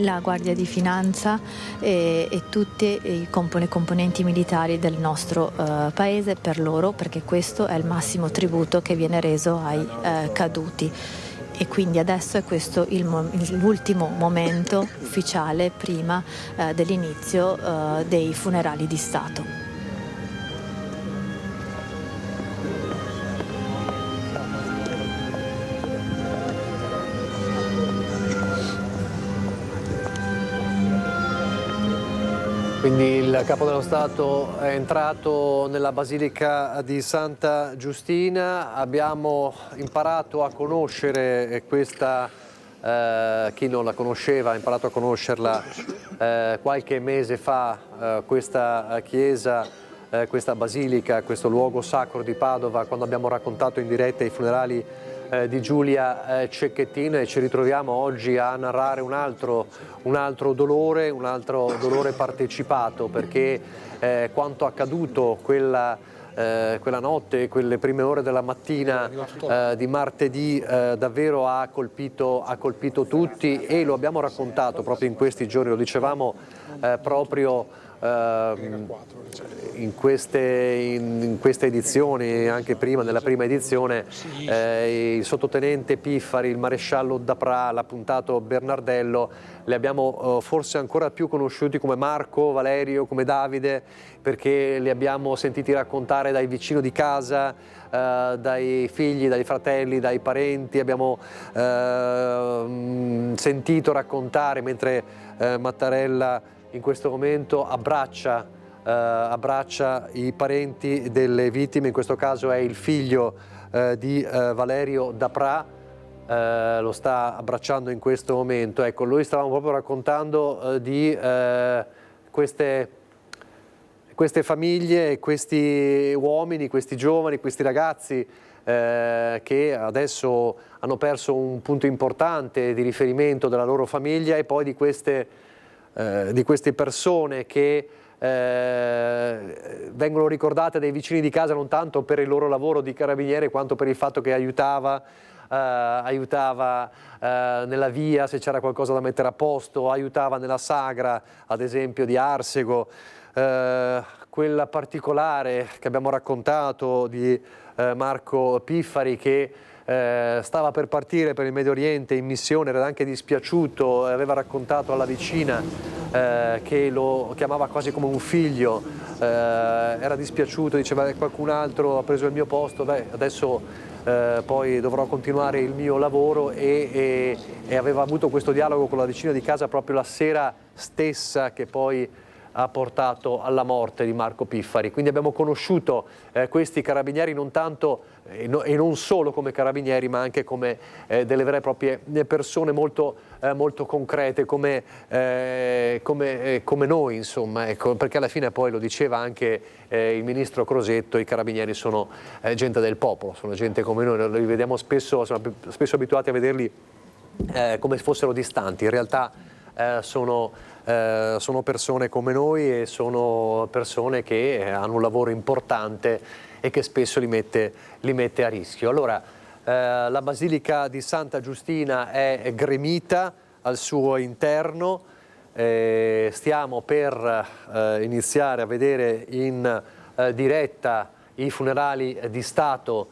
la Guardia di Finanza e tutti i componenti militari del nostro paese per loro, perché questo è il massimo tributo che viene reso ai caduti. E quindi adesso è questo l'ultimo momento ufficiale prima dell'inizio dei funerali di Stato. Quindi il Capo dello Stato è entrato nella Basilica di Santa Giustina, abbiamo imparato a conoscere questa, chi non la conosceva ha imparato a conoscerla qualche mese fa, questa chiesa, questa basilica, questo luogo sacro di Padova, quando abbiamo raccontato in diretta i funerali di Giulia Cecchettin, e ci ritroviamo oggi a narrare un altro dolore partecipato, perché quanto accaduto quella notte, quelle prime ore della mattina di martedì davvero ha colpito tutti, e lo abbiamo raccontato proprio in questi giorni, lo dicevamo proprio in queste edizioni, anche prima, nella prima edizione, il sottotenente Piffari, il maresciallo Dapra, l'appuntato Bernardello, li abbiamo forse ancora più conosciuti come Marco, Valerio, come Davide, perché li abbiamo sentiti raccontare dai vicini di casa, dai figli, dai fratelli, dai parenti, abbiamo sentito raccontare mentre Mattarella in questo momento abbraccia i parenti delle vittime, in questo caso è il figlio di Valerio Dapra, lo sta abbracciando in questo momento. Ecco, lui stavamo proprio raccontando di queste famiglie, questi uomini, questi giovani, questi ragazzi che adesso hanno perso un punto importante di riferimento della loro famiglia, e poi di queste persone che vengono ricordate dai vicini di casa non tanto per il loro lavoro di carabiniere quanto per il fatto che aiutava nella via se c'era qualcosa da mettere a posto, aiutava nella sagra ad esempio di Arsego, quella particolare che abbiamo raccontato di Marco Piffari che stava per partire per il Medio Oriente in missione, era anche dispiaciuto, aveva raccontato alla vicina che lo chiamava quasi come un figlio, era dispiaciuto, diceva qualcun altro ha preso il mio posto, adesso poi dovrò continuare il mio lavoro, e aveva avuto questo dialogo con la vicina di casa proprio la sera stessa che poi ha portato alla morte di Marco Piffari. Quindi abbiamo conosciuto questi carabinieri non tanto e non solo come carabinieri, ma anche come delle vere e proprie persone molto concrete, come noi, insomma, ecco, perché alla fine poi lo diceva anche il ministro Crosetto, i carabinieri sono gente del popolo, sono gente come noi, li vediamo spesso, siamo spesso abituati a vederli come fossero distanti, in realtà sono persone come noi, e sono persone che hanno un lavoro importante e che spesso li mette a rischio. Allora, la Basilica di Santa Giustina è gremita al suo interno, stiamo per iniziare a vedere in diretta i funerali di Stato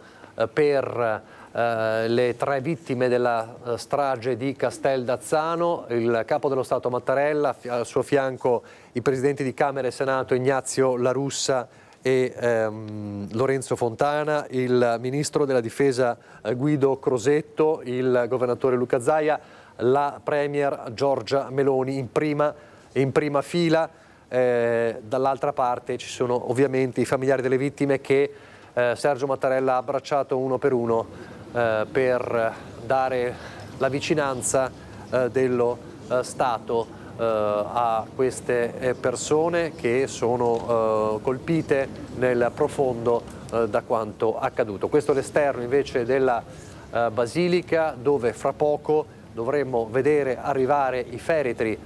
per le 3 vittime della strage di Casteldazzano, il Capo dello Stato Mattarella, al suo fianco i presidenti di Camera e Senato Ignazio La Russa e Lorenzo Fontana, il Ministro della Difesa Guido Crosetto, il Governatore Luca Zaia, la Premier Giorgia Meloni in prima fila. Dall'altra parte ci sono ovviamente i familiari delle vittime che Sergio Mattarella ha abbracciato uno per uno per dare la vicinanza dello Stato a queste persone che sono colpite nel profondo da quanto accaduto. Questo è l'esterno invece della Basilica, dove fra poco dovremmo vedere arrivare i feretri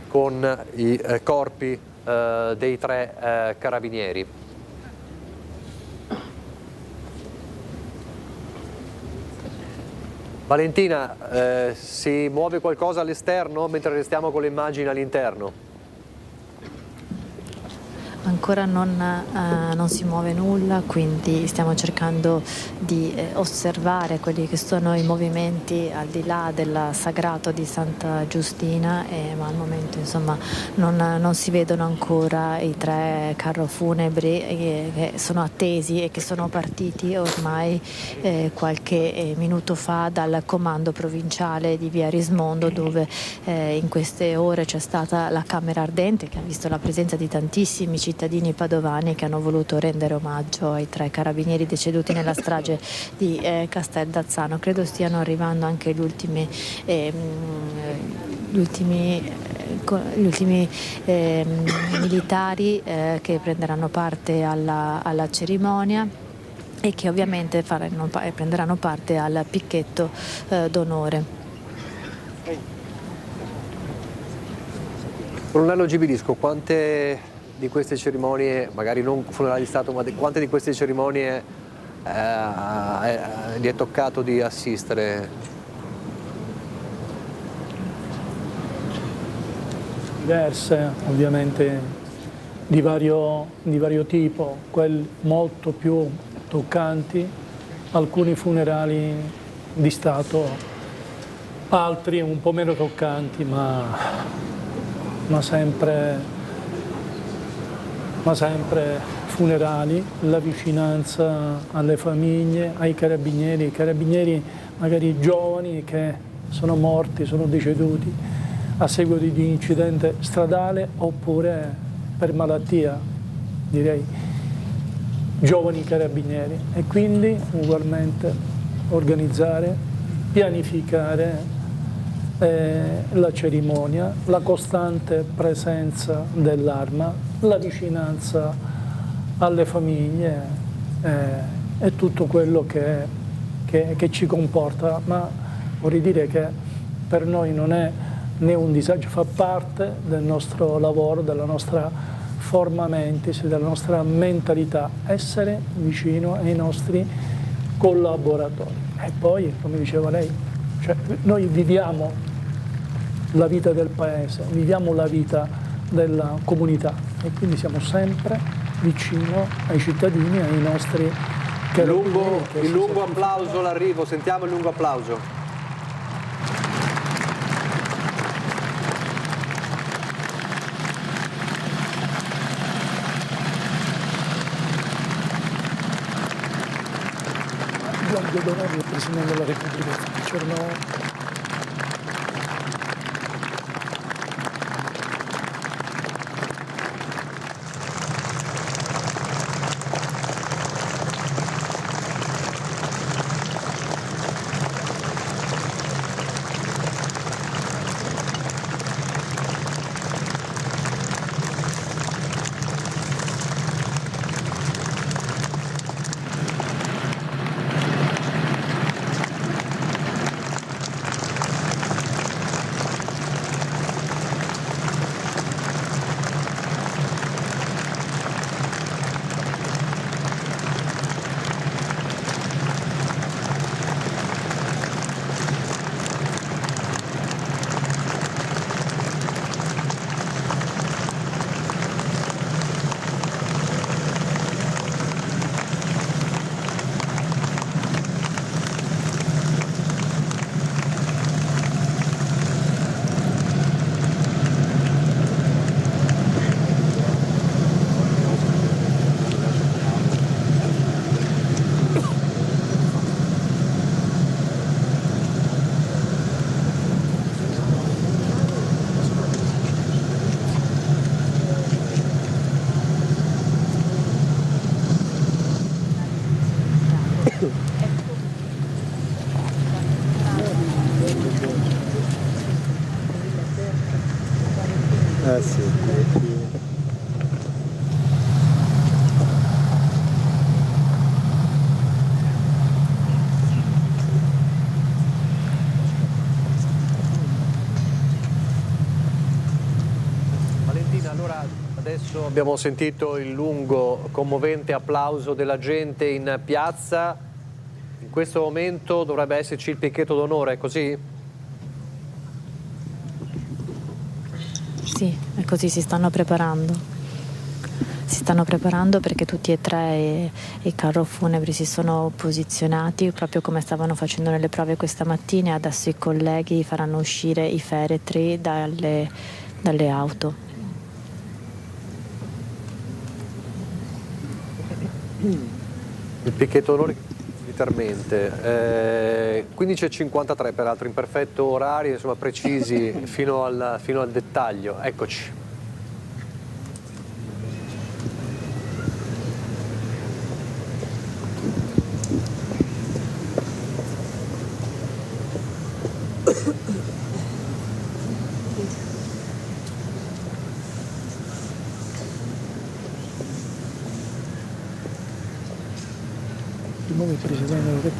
con i corpi dei 3 carabinieri. Valentina, si muove qualcosa all'esterno mentre restiamo con le immagini all'interno? Ancora non si muove nulla, quindi stiamo cercando di osservare quelli che sono i movimenti al di là del sagrato di Santa Giustina, ma al momento insomma non si vedono ancora i 3 carro funebri che sono attesi e che sono partiti ormai qualche minuto fa dal comando provinciale di Via Rismondo, dove in queste ore c'è stata la Camera Ardente che ha visto la presenza di tantissimi cittadini padovani che hanno voluto rendere omaggio ai 3 carabinieri deceduti nella strage di Casteldazzano. Credo stiano arrivando anche gli ultimi militari che prenderanno parte alla cerimonia e che ovviamente prenderanno parte al picchetto d'onore. Colonnello Gibilisco, quante di queste cerimonie, magari non funerali di Stato, ma quante di queste cerimonie gli è toccato di assistere? Diverse, ovviamente di vario tipo, quelli molto più toccanti, alcuni funerali di Stato, altri un po' meno toccanti, ma sempre funerali, la vicinanza alle famiglie, ai carabinieri magari giovani che sono morti, sono deceduti a seguito di incidente stradale oppure per malattia, direi, giovani carabinieri, e quindi ugualmente organizzare, pianificare la cerimonia, la costante presenza dell'arma, la vicinanza alle famiglie e tutto quello che ci comporta, ma vorrei dire che per noi non è né un disagio, fa parte del nostro lavoro, della nostra forma mentis, della nostra mentalità, essere vicino ai nostri collaboratori. E poi, come diceva lei, cioè, noi viviamo la vita del paese, viviamo la vita della comunità e quindi siamo sempre vicino ai cittadini, ai nostri carabinieri. Il lungo applauso all'arrivo, sentiamo il lungo applauso. Guardia d'onore del Presidente della Repubblica, Allora, adesso abbiamo sentito il lungo, commovente applauso della gente in piazza. In questo momento dovrebbe esserci il picchetto d'onore, è così? Sì, è così, si stanno preparando. Si stanno preparando perché tutti e tre i carro funebri si sono posizionati proprio come stavano facendo nelle prove questa mattina, e adesso i colleghi faranno uscire i feretri dalle auto. Il picchetto d'onore militarmente, 15:53 peraltro, in perfetto orario, insomma precisi fino al dettaglio. Eccoci. Il nuovo presidente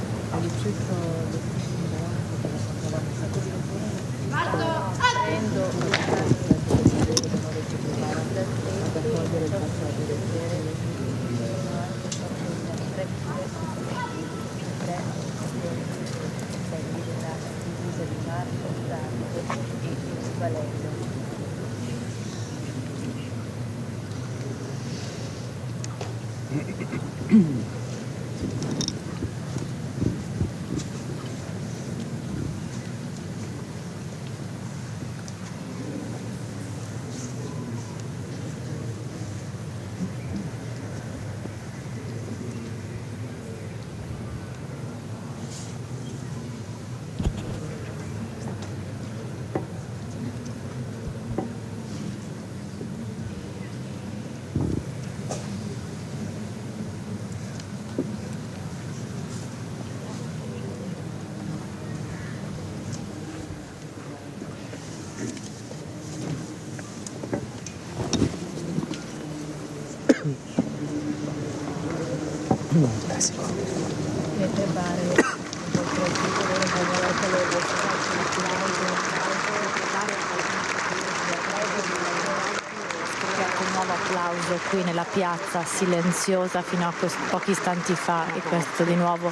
qui nella piazza silenziosa fino a pochi istanti fa, e questo di nuovo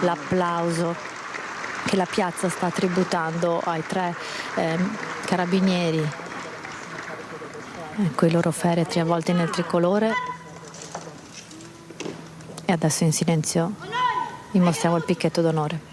l'applauso che la piazza sta tributando ai tre carabinieri, con i loro feretri avvolti nel tricolore. E adesso in silenzio dimostriamo il picchetto d'onore.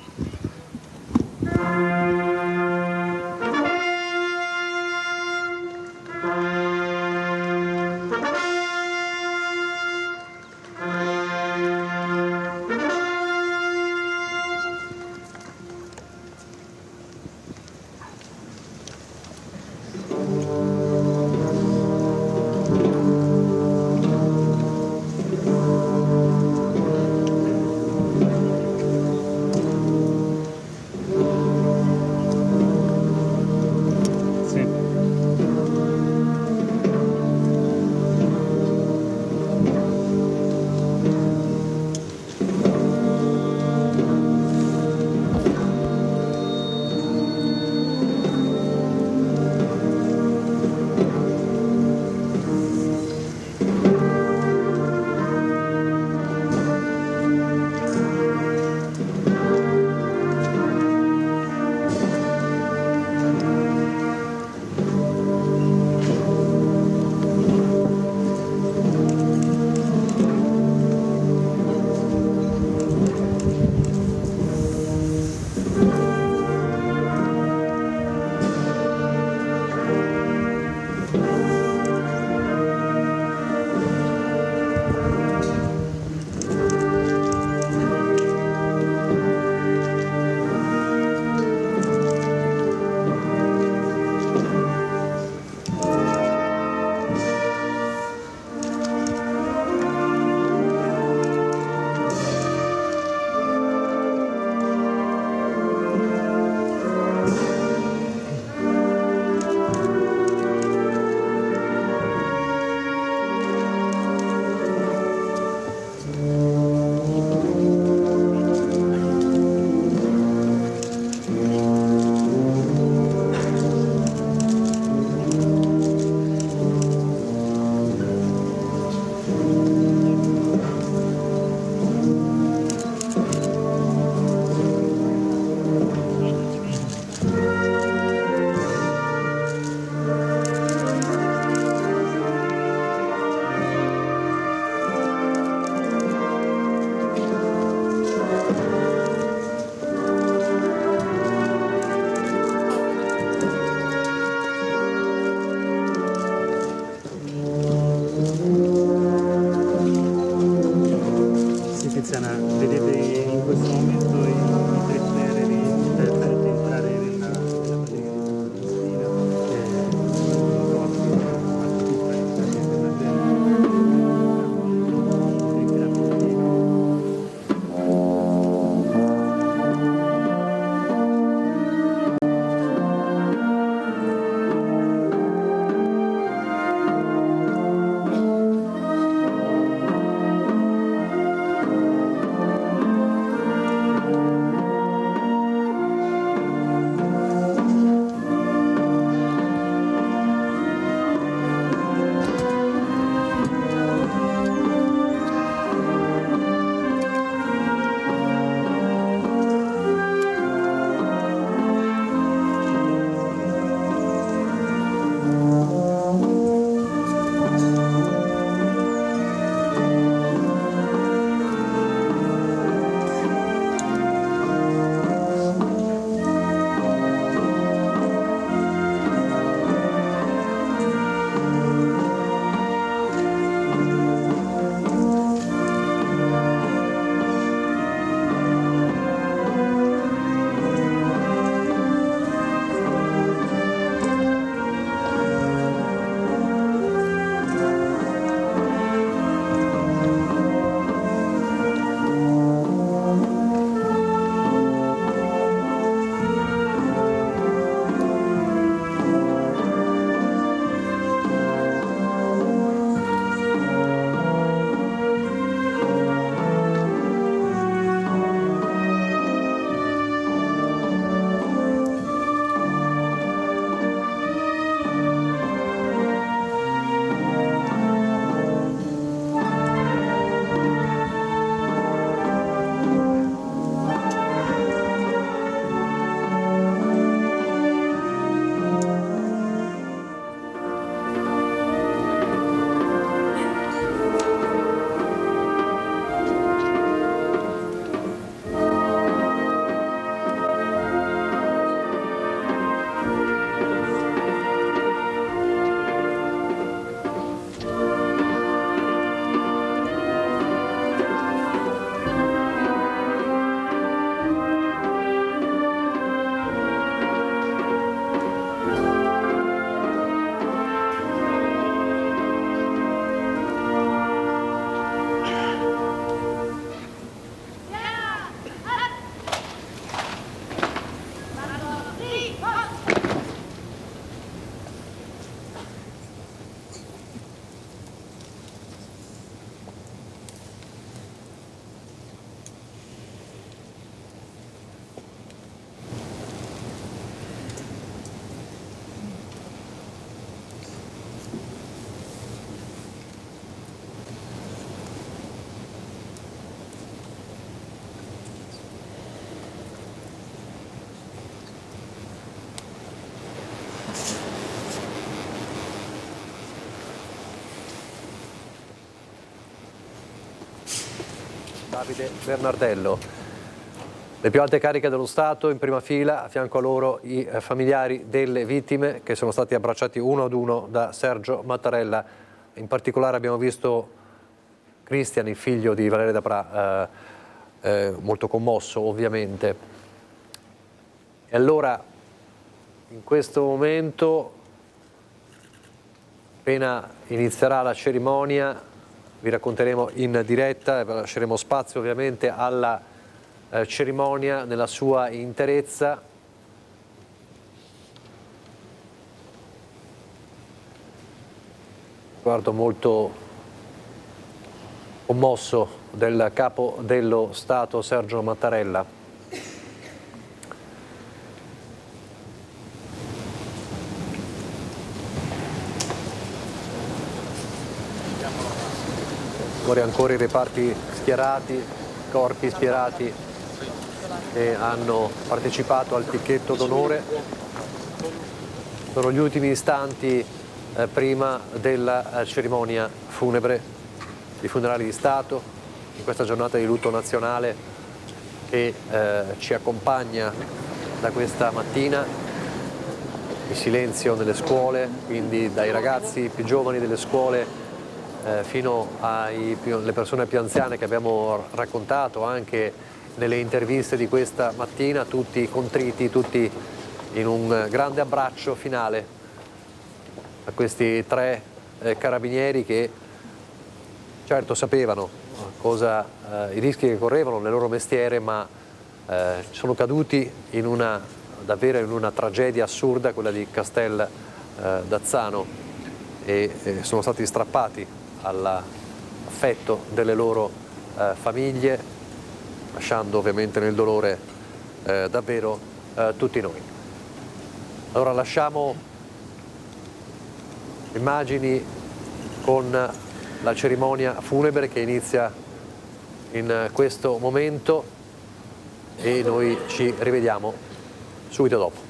Davide Bernardello. Le più alte cariche dello Stato in prima fila, a fianco a loro i familiari delle vittime che sono stati abbracciati uno ad uno da Sergio Mattarella. In particolare abbiamo visto Cristian, il figlio di Valerio Dapra, molto commosso ovviamente. E allora in questo momento, appena inizierà la cerimonia, vi racconteremo in diretta e lasceremo spazio ovviamente alla cerimonia nella sua interezza. Guardo molto commosso del capo dello Stato Sergio Mattarella. Fuori ancora i reparti schierati, corpi schierati che hanno partecipato al picchetto d'onore. Sono gli ultimi istanti prima della cerimonia funebre, i funerali di Stato, in questa giornata di lutto nazionale che ci accompagna da questa mattina. Il silenzio nelle scuole, quindi dai ragazzi più giovani delle scuole fino alle persone più anziane che abbiamo raccontato anche nelle interviste di questa mattina, tutti contriti, tutti in un grande abbraccio finale a questi tre carabinieri che certo sapevano i rischi che correvano nel loro mestiere, ma sono caduti davvero in una tragedia assurda, quella di Castel d'Azzano, e sono stati strappati all'affetto delle loro famiglie, lasciando ovviamente nel dolore davvero tutti noi. Allora lasciamo immagini con la cerimonia funebre che inizia in questo momento e noi ci rivediamo subito dopo.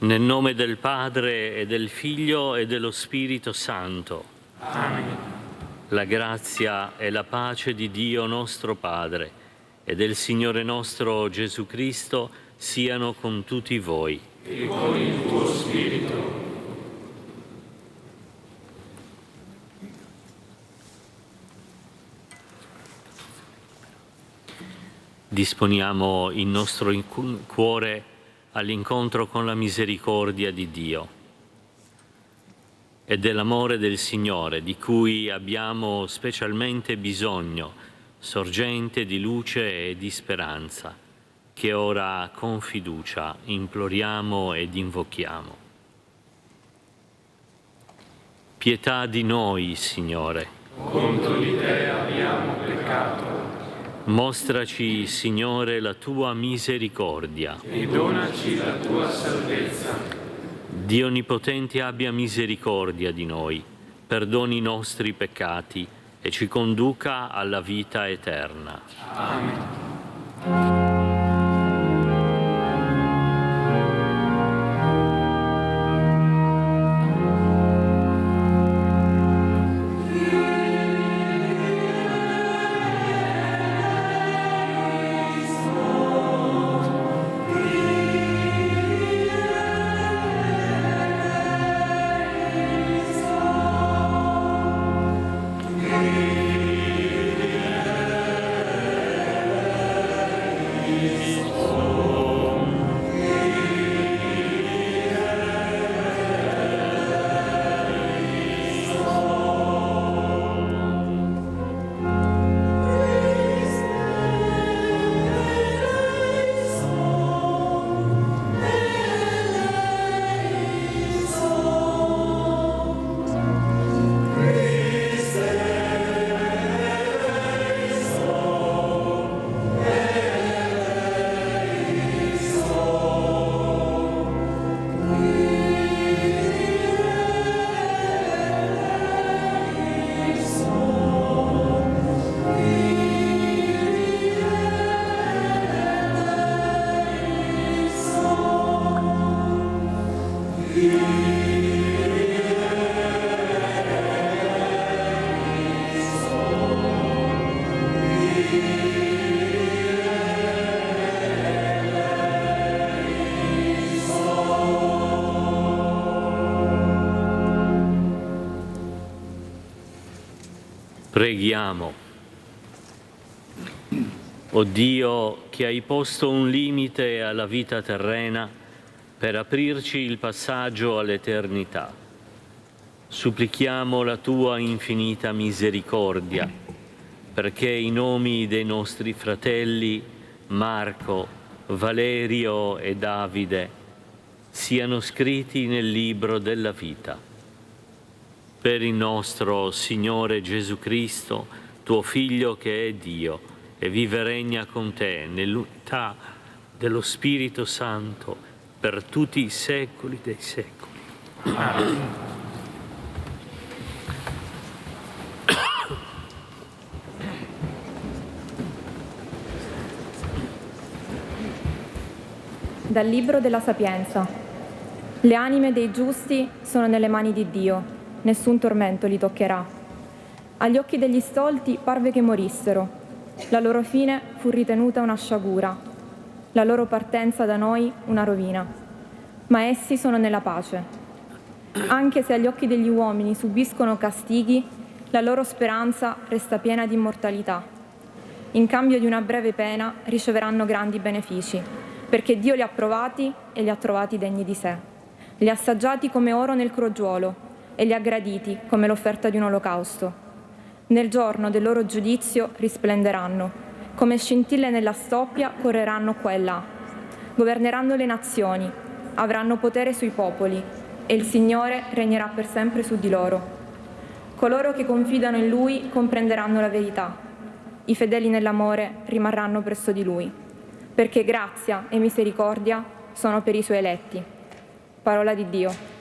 Nel nome del Padre e del Figlio e dello Spirito Santo. Amen. La grazia e la pace di Dio nostro Padre e del Signore nostro Gesù Cristo siano con tutti voi. E con il tuo spirito. Disponiamo il nostro cuore all'incontro con la misericordia di Dio e dell'amore del Signore, di cui abbiamo specialmente bisogno, sorgente di luce e di speranza, che ora con fiducia imploriamo ed invochiamo. Pietà di noi, Signore. Contro di te abbiamo peccato. Mostraci, Signore, la tua misericordia. E donaci la tua salvezza. Dio Onnipotente abbia misericordia di noi, perdoni i nostri peccati e ci conduca alla vita eterna. Amen. Preghiamo. O Dio, che hai posto un limite alla vita terrena per aprirci il passaggio all'eternità, supplichiamo la tua infinita misericordia perché i nomi dei nostri fratelli Marco, Valerio e Davide siano scritti nel libro della vita. Per il nostro Signore Gesù Cristo, tuo Figlio che è Dio e vive e regna con te nell'unità dello Spirito Santo per tutti i secoli dei secoli. Amen. Dal Libro della Sapienza. Le anime dei giusti sono nelle mani di Dio. Nessun tormento li toccherà. Agli occhi degli stolti parve che morissero. La loro fine fu ritenuta una sciagura, la loro partenza da noi una rovina. Ma essi sono nella pace. Anche se agli occhi degli uomini subiscono castighi, la loro speranza resta piena di immortalità. In cambio di una breve pena riceveranno grandi benefici, perché Dio li ha provati e li ha trovati degni di sé. Li ha assaggiati come oro nel crogiuolo e li ha graditi come l'offerta di un olocausto. Nel giorno del loro giudizio risplenderanno, come scintille nella stoppia correranno qua e là. Governeranno le nazioni, avranno potere sui popoli e il Signore regnerà per sempre su di loro. Coloro che confidano in Lui comprenderanno la verità. I fedeli nell'amore rimarranno presso di Lui, perché grazia e misericordia sono per i Suoi eletti. Parola di Dio.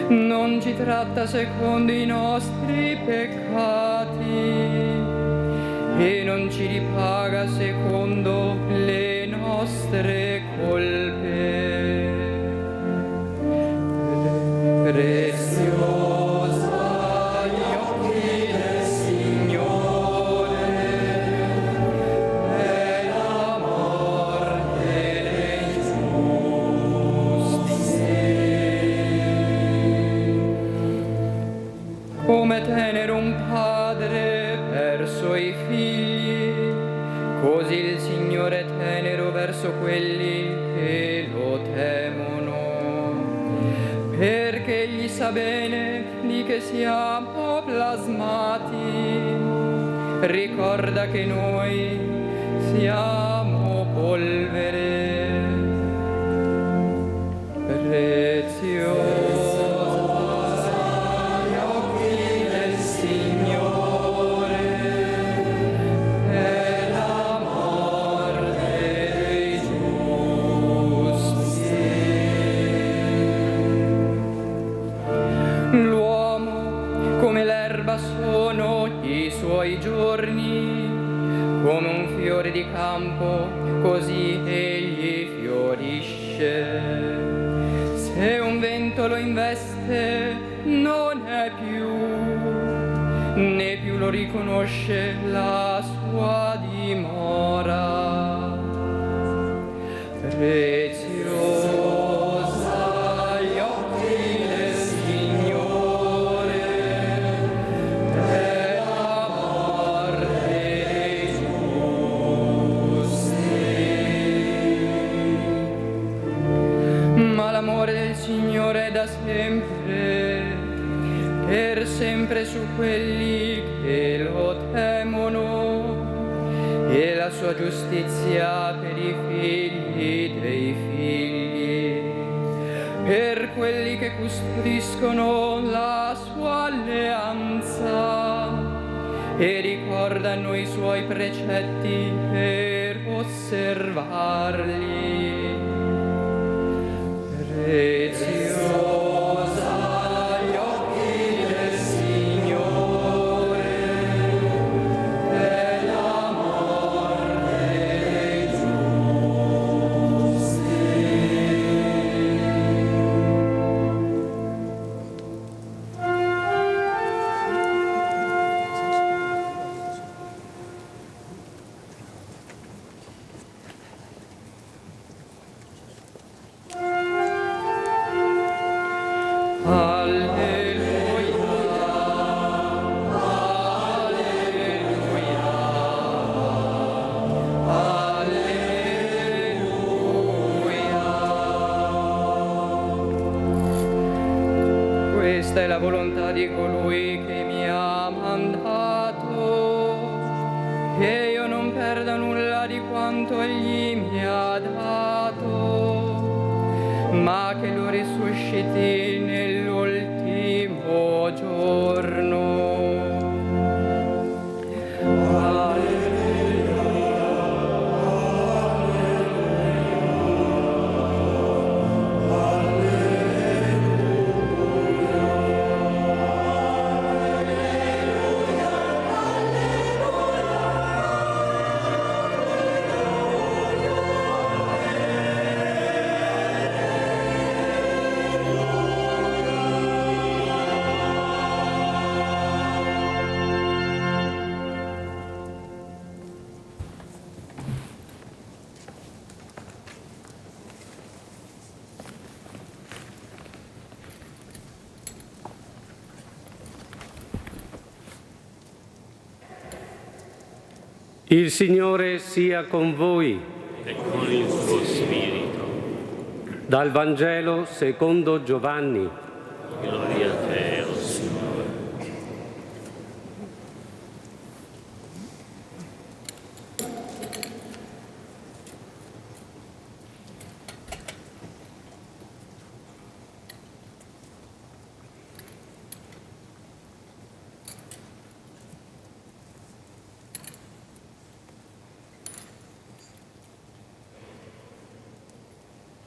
non ci tratta secondo i nostri peccati e non ci ripaga secondo le nostre colpe. Preziosa agli occhi del Signore è la morte dei giusti. Come tenero un padre verso i figli, così il Signore è tenero verso quelli che lo temono, perché egli sa bene di che siamo plasmati, ricorda che noi siamo polvere. Preziosa agli occhi del Signore è la morte dei giusti. L'uomo come l'erba sono i suoi giorni, come un fiore di campo così egli fiorisce. Se un vento lo investe non è più, né più lo riconosce la sua dimora. Preziosa agli occhi del Signore è la morte dei giusti. Ma l'amore del Signore è da sempre, per sempre su quelli che lo temono, e la sua giustizia per i figli dei figli, per quelli che custodiscono la sua alleanza e ricordano i suoi precetti per osservarli. Preziosa agli occhi del Signore è la morte dei giusti. Questa è la volontà di colui che mi ha mandato, che io non perda nulla di quanto egli mi ha dato, ma che lo risusciti nell'ultimo giorno. Il Signore sia con voi. E con il tuo spirito. Dal Vangelo secondo Giovanni. Gloria a te, o Signore.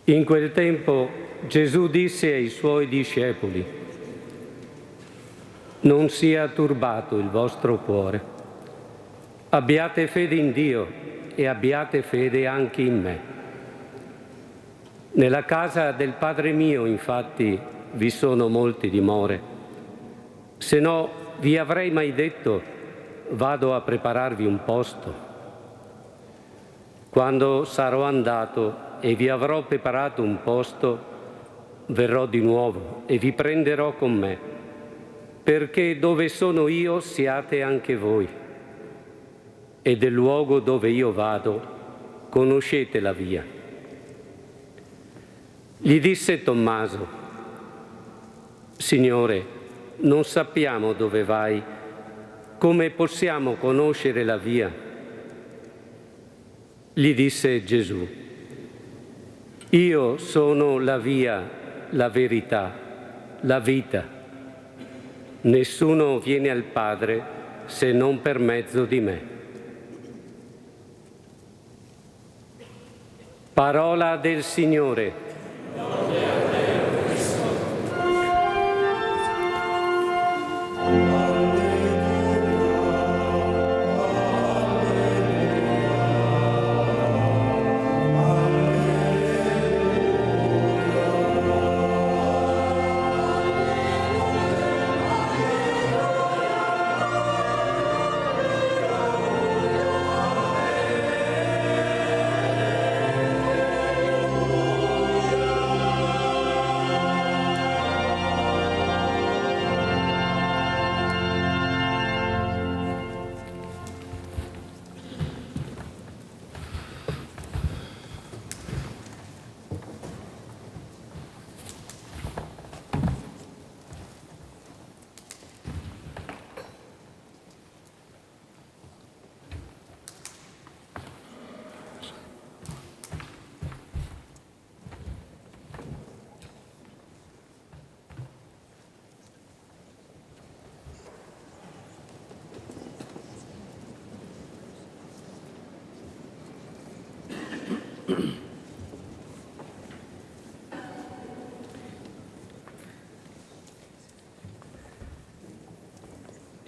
In quel tempo Gesù disse ai Suoi discepoli: non sia turbato il vostro cuore. Abbiate fede in Dio e abbiate fede anche in me. Nella casa del Padre mio, infatti, vi sono molte dimore. Se no, vi avrei mai detto: vado a prepararvi un posto. Quando sarò andato e vi avrò preparato un posto, verrò di nuovo e vi prenderò con me, perché dove sono io siate anche voi. E del luogo dove io vado conoscete la via. Gli disse Tommaso: Signore, non sappiamo dove vai, come possiamo conoscere la via? Gli disse Gesù: io sono la via, la verità, la vita. Nessuno viene al Padre se non per mezzo di me. Parola del Signore.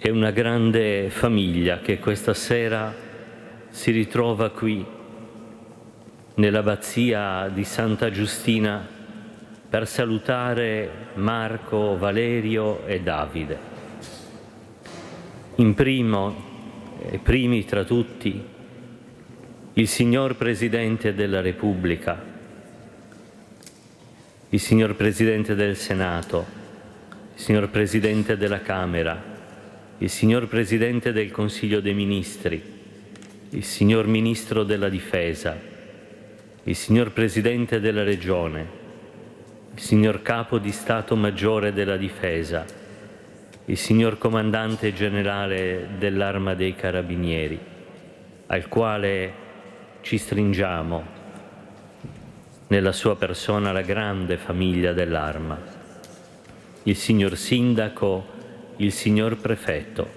È una grande famiglia che questa sera si ritrova qui, nell'abbazia di Santa Giustina, per salutare Marco, Valerio e Davide. In primi tra tutti, il signor Presidente della Repubblica, il signor Presidente del Senato, il signor Presidente della Camera, il signor Presidente del Consiglio dei Ministri, il signor Ministro della Difesa, il signor Presidente della Regione, il signor Capo di Stato Maggiore della Difesa, il signor Comandante Generale dell'Arma dei Carabinieri, al quale ci stringiamo nella sua persona la grande famiglia dell'Arma, il signor Sindaco, il signor Prefetto,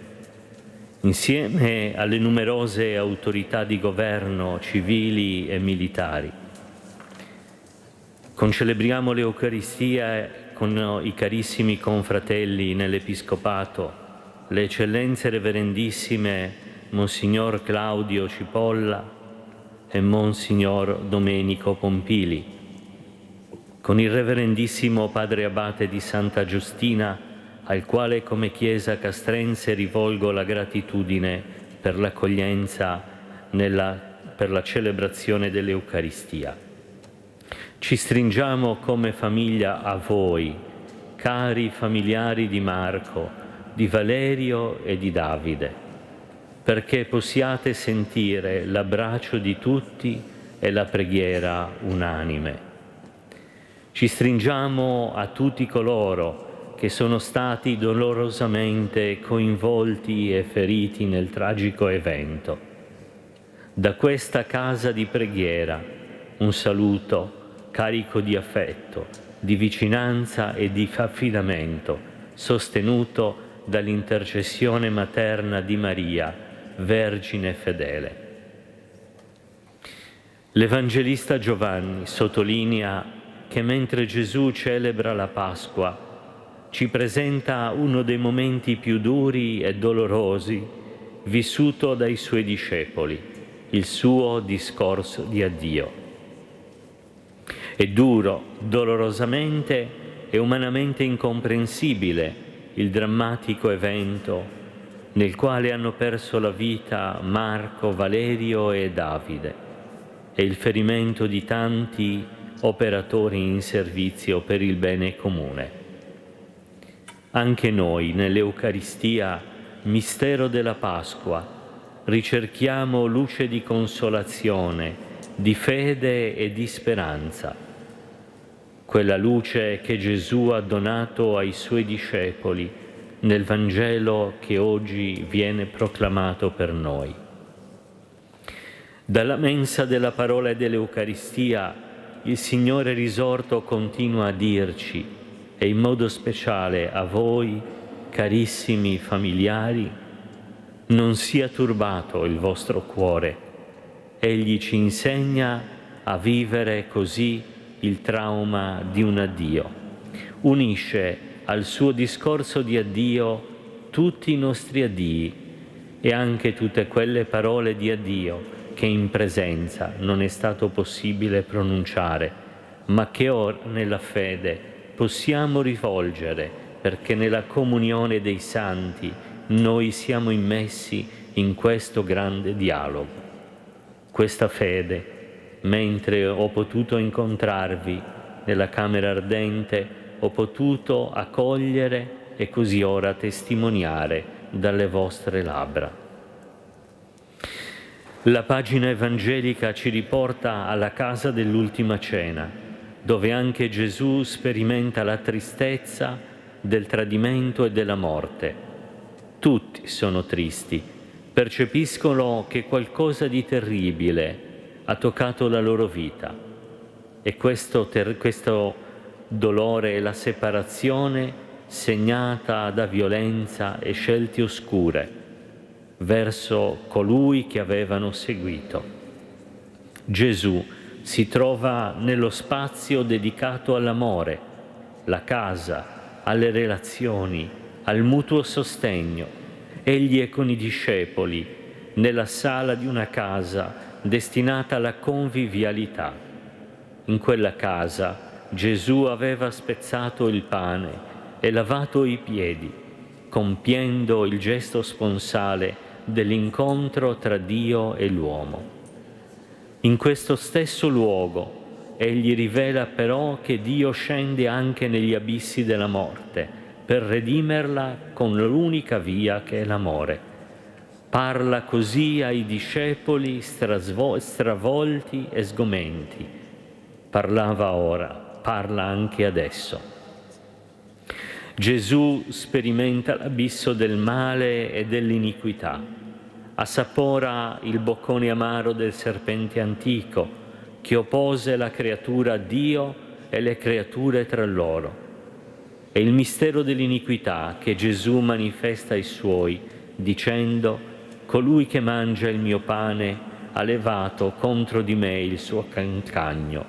insieme alle numerose autorità di governo civili e militari. Concelebriamo l'Eucaristia con i carissimi confratelli nell'Episcopato, le eccellenze reverendissime Monsignor Claudio Cipolla e Monsignor Domenico Pompili, con il reverendissimo Padre Abate di Santa Giustina, al quale come Chiesa castrense rivolgo la gratitudine per l'accoglienza per la celebrazione dell'Eucaristia. Ci stringiamo come famiglia a voi, cari familiari di Marco, di Valerio e di Davide, perché possiate sentire l'abbraccio di tutti e la preghiera unanime. Ci stringiamo a tutti coloro che sono stati dolorosamente coinvolti e feriti nel tragico evento. Da questa casa di preghiera un saluto carico di affetto, di vicinanza e di affidamento, sostenuto dall'intercessione materna di Maria, Vergine fedele. L'Evangelista Giovanni sottolinea che mentre Gesù celebra la Pasqua ci presenta uno dei momenti più duri e dolorosi vissuto dai suoi discepoli, il suo discorso di addio. È duro, dolorosamente e umanamente incomprensibile il drammatico evento nel quale hanno perso la vita Marco, Valerio e Davide, e il ferimento di tanti operatori in servizio per il bene comune. Anche noi nell'Eucaristia, mistero della Pasqua, ricerchiamo luce di consolazione, di fede e di speranza, quella luce che Gesù ha donato ai suoi discepoli nel Vangelo che oggi viene proclamato per noi. Dalla mensa della parola e dell'Eucaristia il Signore risorto continua a dirci, e in modo speciale a voi, carissimi familiari, non sia turbato il vostro cuore. Egli ci insegna a vivere così il trauma di un addio. Unisce al suo discorso di addio tutti i nostri addii e anche tutte quelle parole di addio che in presenza non è stato possibile pronunciare, ma che ora nella fede possiamo rivolgere, perché nella comunione dei santi noi siamo immessi in questo grande dialogo. Questa fede, mentre ho potuto incontrarvi nella camera ardente, ho potuto accogliere e così ora testimoniare dalle vostre labbra. La pagina evangelica ci riporta alla casa dell'ultima cena, dove anche Gesù sperimenta la tristezza del tradimento e della morte. Tutti sono tristi, percepiscono che qualcosa di terribile ha toccato la loro vita e questo dolore è la separazione segnata da violenza e scelte oscure verso colui che avevano seguito. Gesù si trova nello spazio dedicato all'amore, la casa, alle relazioni, al mutuo sostegno. Egli è con i discepoli nella sala di una casa destinata alla convivialità. In quella casa Gesù aveva spezzato il pane e lavato i piedi, compiendo il gesto sponsale dell'incontro tra Dio e l'uomo. In questo stesso luogo egli rivela però che Dio scende anche negli abissi della morte per redimerla con l'unica via che è l'amore. Parla così ai discepoli stravolti e sgomenti. Parlava ora, parla anche adesso. Gesù sperimenta l'abisso del male e dell'iniquità. Assapora il boccone amaro del serpente antico che oppose la creatura a Dio e le creature tra loro. È il mistero dell'iniquità che Gesù manifesta ai suoi, dicendo: colui che mangia il mio pane ha levato contro di me il suo calcagno.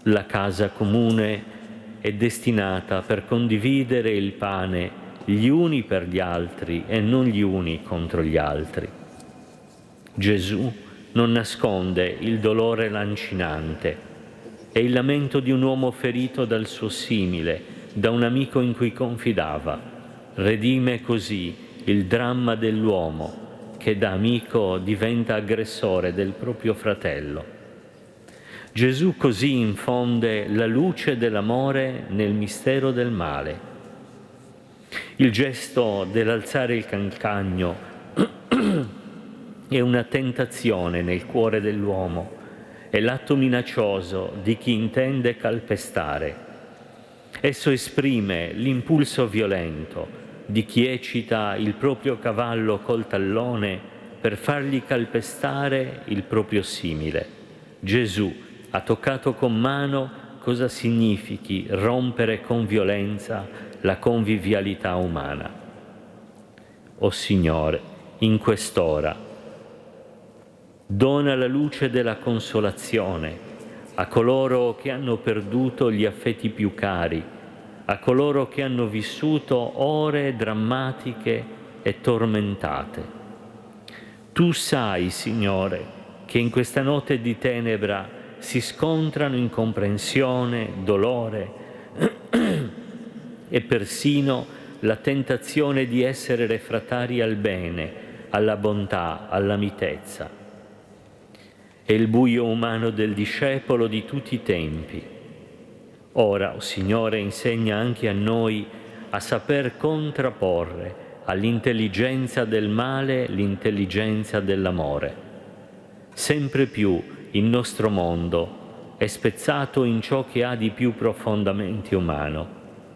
La casa comune è destinata per condividere il pane gli uni per gli altri e non gli uni contro gli altri. Gesù non nasconde il dolore lancinante e il lamento di un uomo ferito dal suo simile, da un amico in cui confidava. Redime così il dramma dell'uomo che da amico diventa aggressore del proprio fratello. Gesù così infonde la luce dell'amore nel mistero del male. Il gesto dell'alzare il calcagno è una tentazione nel cuore dell'uomo, è l'atto minaccioso di chi intende calpestare. Esso esprime l'impulso violento di chi eccita il proprio cavallo col tallone per fargli calpestare il proprio simile. Gesù ha toccato con mano cosa significhi rompere con violenza la convivialità umana. O Signore, in quest'ora, dona la luce della consolazione a coloro che hanno perduto gli affetti più cari, a coloro che hanno vissuto ore drammatiche e tormentate. Tu sai, Signore, che in questa notte di tenebra si scontrano incomprensione, dolore e persino la tentazione di essere refrattari al bene, alla bontà, alla mitezza. È il buio umano del discepolo di tutti i tempi. Ora, o Signore, insegna anche a noi a saper contrapporre all'intelligenza del male l'intelligenza dell'amore. Sempre più il nostro mondo è spezzato in ciò che ha di più profondamente umano,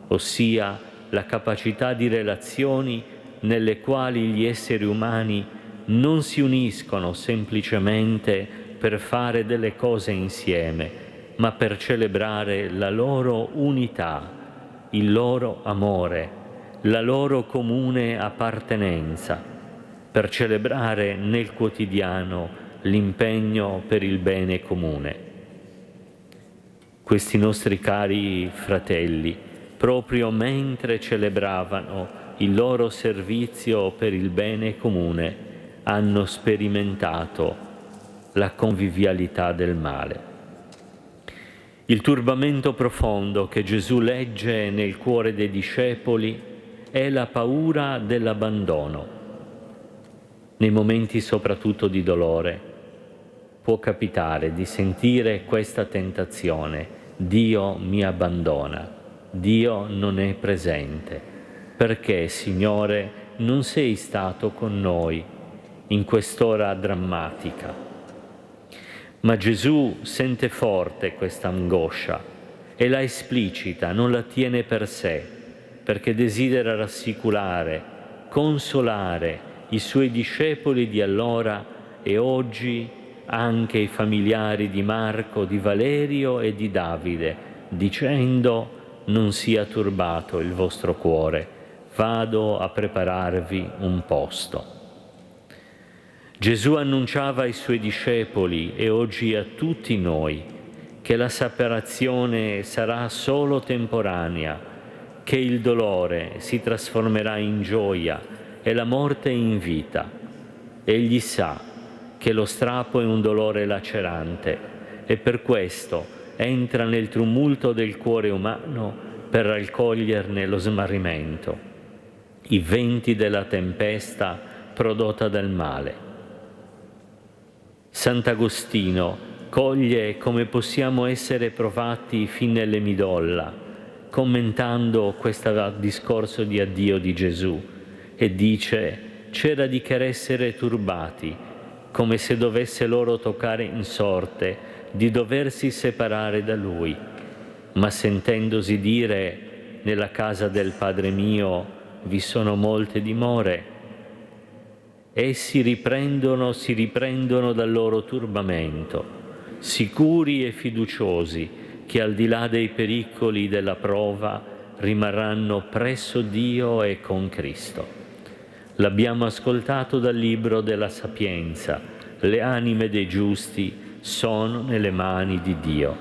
ossia la capacità di relazioni nelle quali gli esseri umani non si uniscono semplicemente per fare delle cose insieme, ma per celebrare la loro unità, il loro amore, la loro comune appartenenza, per celebrare nel quotidiano l'impegno per il bene comune. Questi nostri cari fratelli, proprio mentre celebravano il loro servizio per il bene comune, hanno sperimentato la convivialità del male. Il turbamento profondo che Gesù legge nel cuore dei discepoli è la paura dell'abbandono. Nei momenti soprattutto di dolore può capitare di sentire questa tentazione: Dio mi abbandona, Dio non è presente. Perché, Signore, non sei stato con noi in quest'ora drammatica? Ma Gesù sente forte questa angoscia e la esplicita, non la tiene per sé, perché desidera rassicurare, consolare i suoi discepoli di allora e oggi anche i familiari di Marco, di Valerio e di Davide, dicendo: non sia turbato il vostro cuore, vado a prepararvi un posto. Gesù annunciava ai suoi discepoli e oggi a tutti noi che la separazione sarà solo temporanea, che il dolore si trasformerà in gioia e la morte in vita. Egli sa che lo strappo è un dolore lacerante e per questo entra nel tumulto del cuore umano per raccoglierne lo smarrimento, i venti della tempesta prodotta dal male. Sant'Agostino coglie come possiamo essere provati fin nelle midolla, commentando questo discorso di addio di Gesù, e dice: c'era di che essere turbati, come se dovesse loro toccare in sorte di doversi separare da Lui, ma sentendosi dire: nella casa del Padre mio vi sono molte dimore, essi si riprendono dal loro turbamento, sicuri e fiduciosi che al di là dei pericoli della prova rimarranno presso Dio e con Cristo. L'abbiamo ascoltato dal libro della Sapienza: le anime dei giusti sono nelle mani di Dio.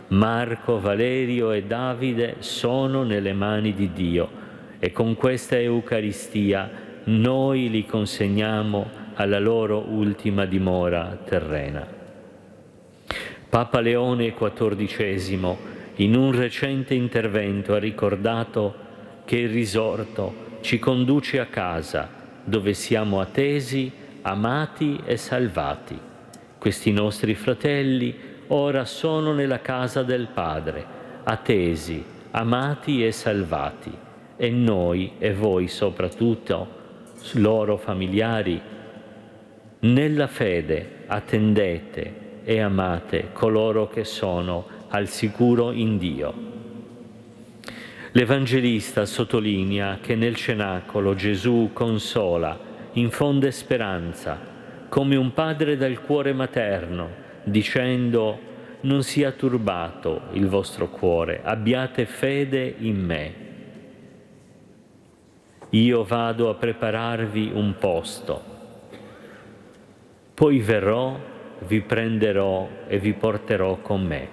Marco, Valerio e Davide sono nelle mani di Dio e con questa Eucaristia noi li consegniamo alla loro ultima dimora terrena. Papa Leone XIV, in un recente intervento, ha ricordato che il risorto ci conduce a casa, dove siamo attesi, amati e salvati. Questi nostri fratelli ora sono nella casa del Padre, attesi, amati e salvati, e noi e voi soprattutto, loro familiari, nella fede attendete e amate coloro che sono al sicuro in Dio. L'Evangelista sottolinea che nel cenacolo Gesù consola, infonde speranza, come un padre dal cuore materno, dicendo: non sia turbato il vostro cuore, abbiate fede in me. Io vado a prepararvi un posto, poi verrò, vi prenderò e vi porterò con me.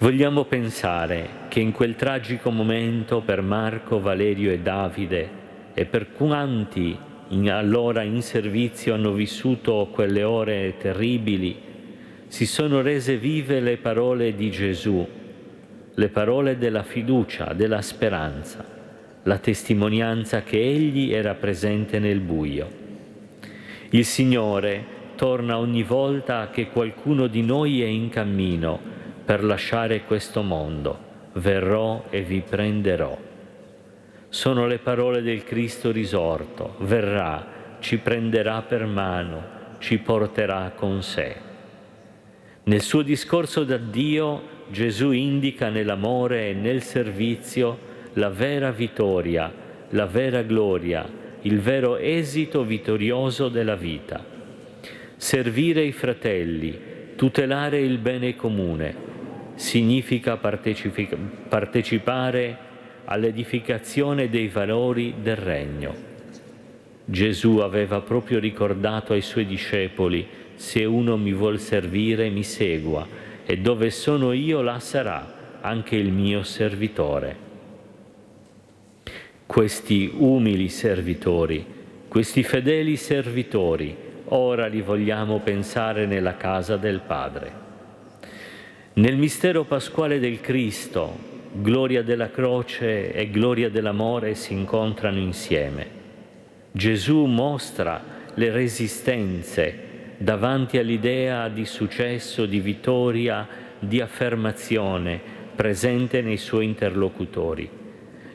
Vogliamo pensare che in quel tragico momento per Marco, Valerio e Davide e per quanti allora in servizio hanno vissuto quelle ore terribili, si sono rese vive le parole di Gesù, le parole della fiducia, della speranza, la testimonianza che Egli era presente nel buio. Il Signore torna ogni volta che qualcuno di noi è in cammino per lasciare questo mondo. Verrò e vi prenderò. Sono le parole del Cristo risorto. Verrà, ci prenderà per mano, ci porterà con sé. Nel suo discorso d'addio, Gesù indica nell'amore e nel servizio la vera vittoria, la vera gloria, il vero esito vittorioso della vita. Servire i fratelli, tutelare il bene comune, significa partecipare all'edificazione dei valori del Regno. Gesù aveva proprio ricordato ai Suoi discepoli: se uno mi vuol servire, mi segua, e dove sono io, là sarà anche il mio servitore. Questi umili servitori, questi fedeli servitori, ora li vogliamo pensare nella casa del Padre. Nel mistero pasquale del Cristo, gloria della croce e gloria dell'amore si incontrano insieme. Gesù mostra le resistenze davanti all'idea di successo, di vittoria, di affermazione presente nei Suoi interlocutori.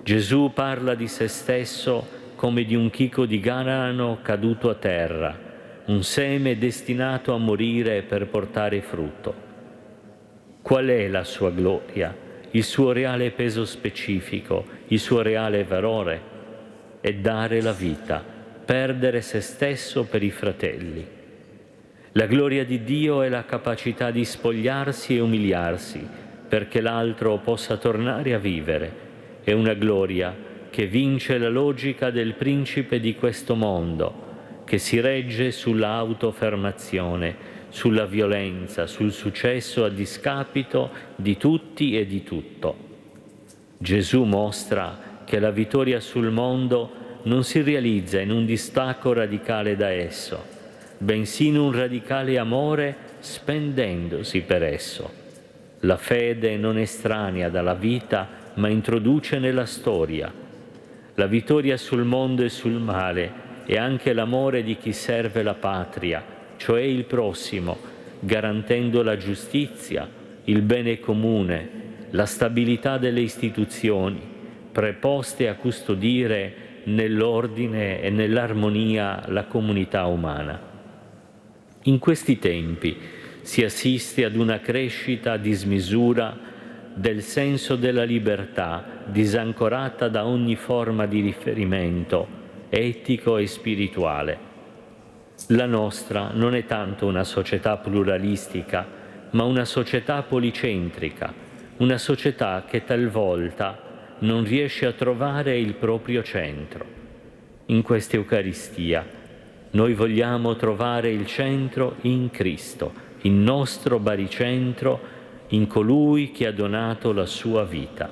Gesù parla di se stesso come di un chicco di grano caduto a terra, un seme destinato a morire per portare frutto. Qual è la sua gloria, il suo reale peso specifico, il suo reale valore? È dare la vita, perdere se stesso per i fratelli. La gloria di Dio è la capacità di spogliarsi e umiliarsi perché l'altro possa tornare a vivere. È una gloria che vince la logica del principe di questo mondo, che si regge sulla autoaffermazione, sulla violenza, sul successo a discapito di tutti e di tutto. Gesù mostra che la vittoria sul mondo non si realizza in un distacco radicale da esso, bensì in un radicale amore spendendosi per esso. La fede non estranea dalla vita, ma introduce nella storia. La vittoria sul mondo e sul male è anche l'amore di chi serve la patria, cioè il prossimo, garantendo la giustizia, il bene comune, la stabilità delle istituzioni, preposte a custodire nell'ordine e nell'armonia la comunità umana. In questi tempi si assiste ad una crescita a dismisura del senso della libertà, disancorata da ogni forma di riferimento etico e spirituale. La nostra non è tanto una società pluralistica, ma una società policentrica, una società che talvolta non riesce a trovare il proprio centro. In questa Eucaristia noi vogliamo trovare il centro in Cristo, il nostro baricentro, in colui che ha donato la sua vita.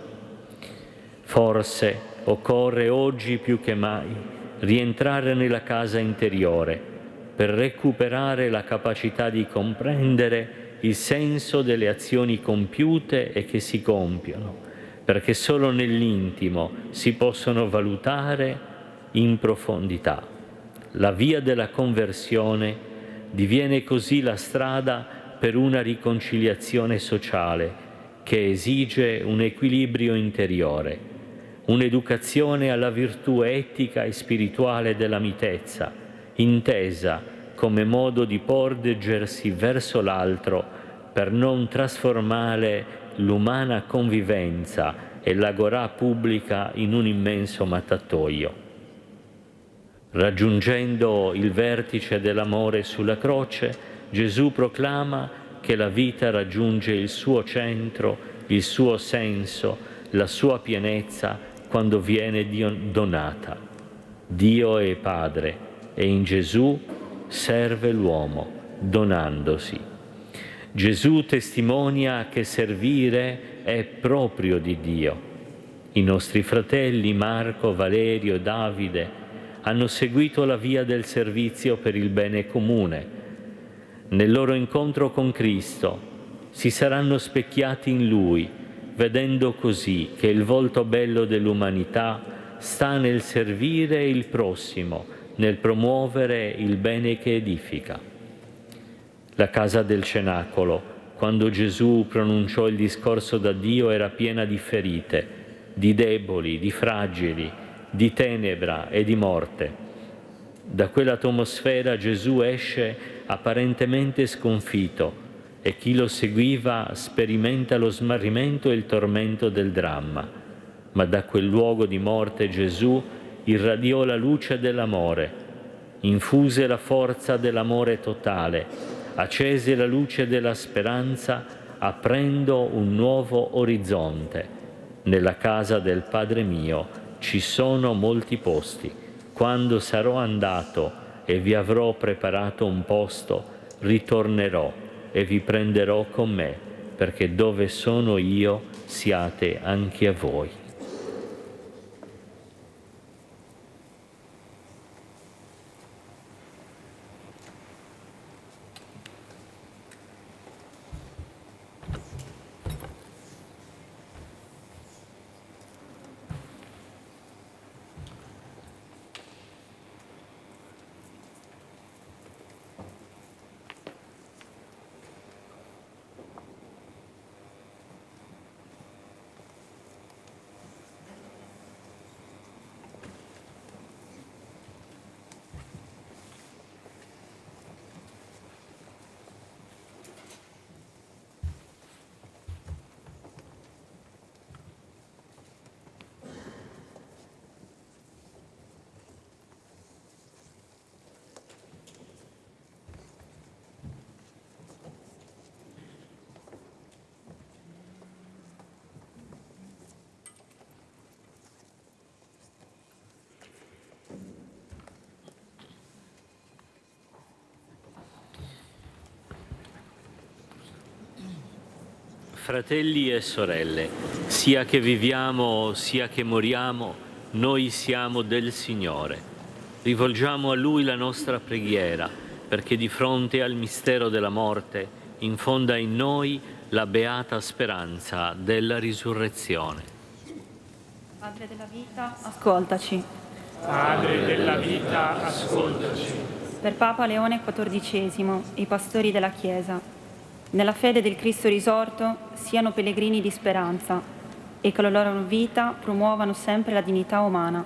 Forse occorre oggi più che mai rientrare nella casa interiore per recuperare la capacità di comprendere il senso delle azioni compiute e che si compiono, perché solo nell'intimo si possono valutare in profondità. La via della conversione diviene così la strada per una riconciliazione sociale che esige un equilibrio interiore, un'educazione alla virtù etica e spirituale della mitezza, intesa come modo di porgersi verso l'altro per non trasformare l'umana convivenza e l'agorà pubblica in un immenso mattatoio. Raggiungendo il vertice dell'amore sulla croce, Gesù proclama che la vita raggiunge il suo centro, il suo senso, la sua pienezza quando viene donata. Dio è Padre e in Gesù serve l'uomo, donandosi. Gesù testimonia che servire è proprio di Dio. I nostri fratelli Marco, Valerio e Davide hanno seguito la via del servizio per il bene comune. Nel loro incontro con Cristo si saranno specchiati in Lui, vedendo così che il volto bello dell'umanità sta nel servire il prossimo, nel promuovere il bene che edifica. La casa del cenacolo, quando Gesù pronunciò il discorso da Dio, era piena di ferite, di deboli, di fragili, di tenebra e di morte. Da quell'atmosfera Gesù esce apparentemente sconfitto e chi lo seguiva sperimenta lo smarrimento e il tormento del dramma. Ma da quel luogo di morte Gesù irradiò la luce dell'amore, infuse la forza dell'amore totale, accese la luce della speranza, aprendo un nuovo orizzonte. Nella casa del Padre mio ci sono molti posti. Quando sarò andato e vi avrò preparato un posto, ritornerò e vi prenderò con me, perché dove sono io siate anche voi. Fratelli e sorelle, sia che viviamo sia che moriamo, noi siamo del Signore. Rivolgiamo a Lui la nostra preghiera, perché di fronte al mistero della morte infonda in noi la beata speranza della risurrezione. Padre della vita, ascoltaci. Padre della vita, ascoltaci. Per Papa Leone XIV e i pastori della Chiesa, nella fede del Cristo risorto, siano pellegrini di speranza e che la loro vita promuovano sempre la dignità umana,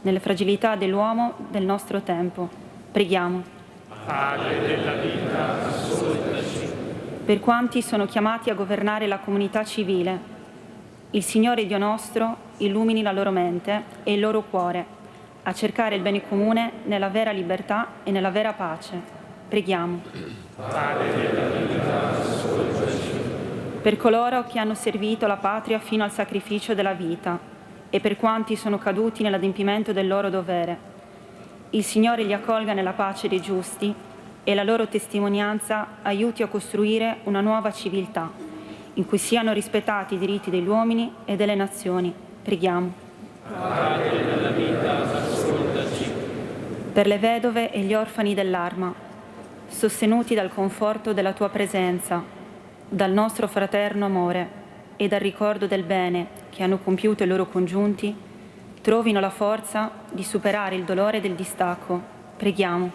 nelle fragilità dell'uomo del nostro tempo. Preghiamo. Padre della vita, ascoltaci. Per quanti sono chiamati a governare la comunità civile, il Signore Dio nostro illumini la loro mente e il loro cuore a cercare il bene comune nella vera libertà e nella vera pace. Preghiamo. Padre della vita, ascoltaci. Per coloro che hanno servito la patria fino al sacrificio della vita e per quanti sono caduti nell'adempimento del loro dovere, il Signore li accolga nella pace dei giusti e la loro testimonianza aiuti a costruire una nuova civiltà in cui siano rispettati i diritti degli uomini e delle nazioni. Preghiamo. Padre della vita, ascoltaci. Per le vedove e gli orfani dell'Arma, sostenuti dal conforto della tua presenza, dal nostro fraterno amore e dal ricordo del bene che hanno compiuto i loro congiunti, trovino la forza di superare il dolore del distacco. Preghiamo.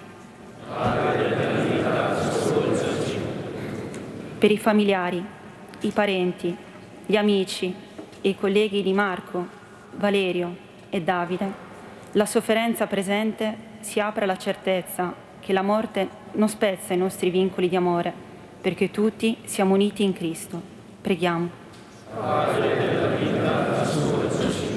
Padre della vita, ascoltaci. Per i familiari, i parenti, gli amici e i colleghi di Marco, Valerio e Davide, la sofferenza presente si apre alla certezza che la morte non spezza i nostri vincoli di amore, perché tutti siamo uniti in Cristo. Preghiamo. Padre della vita, ascoltaci.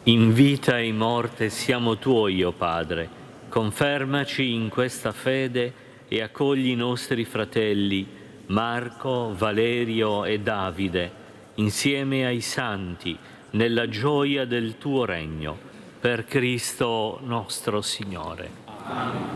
In vita e in morte siamo tuoi, o Padre. Confermaci in questa fede e accogli i nostri fratelli Marco, Valerio e Davide, insieme ai santi, nella gioia del tuo regno. Per Cristo nostro Signore. Amen.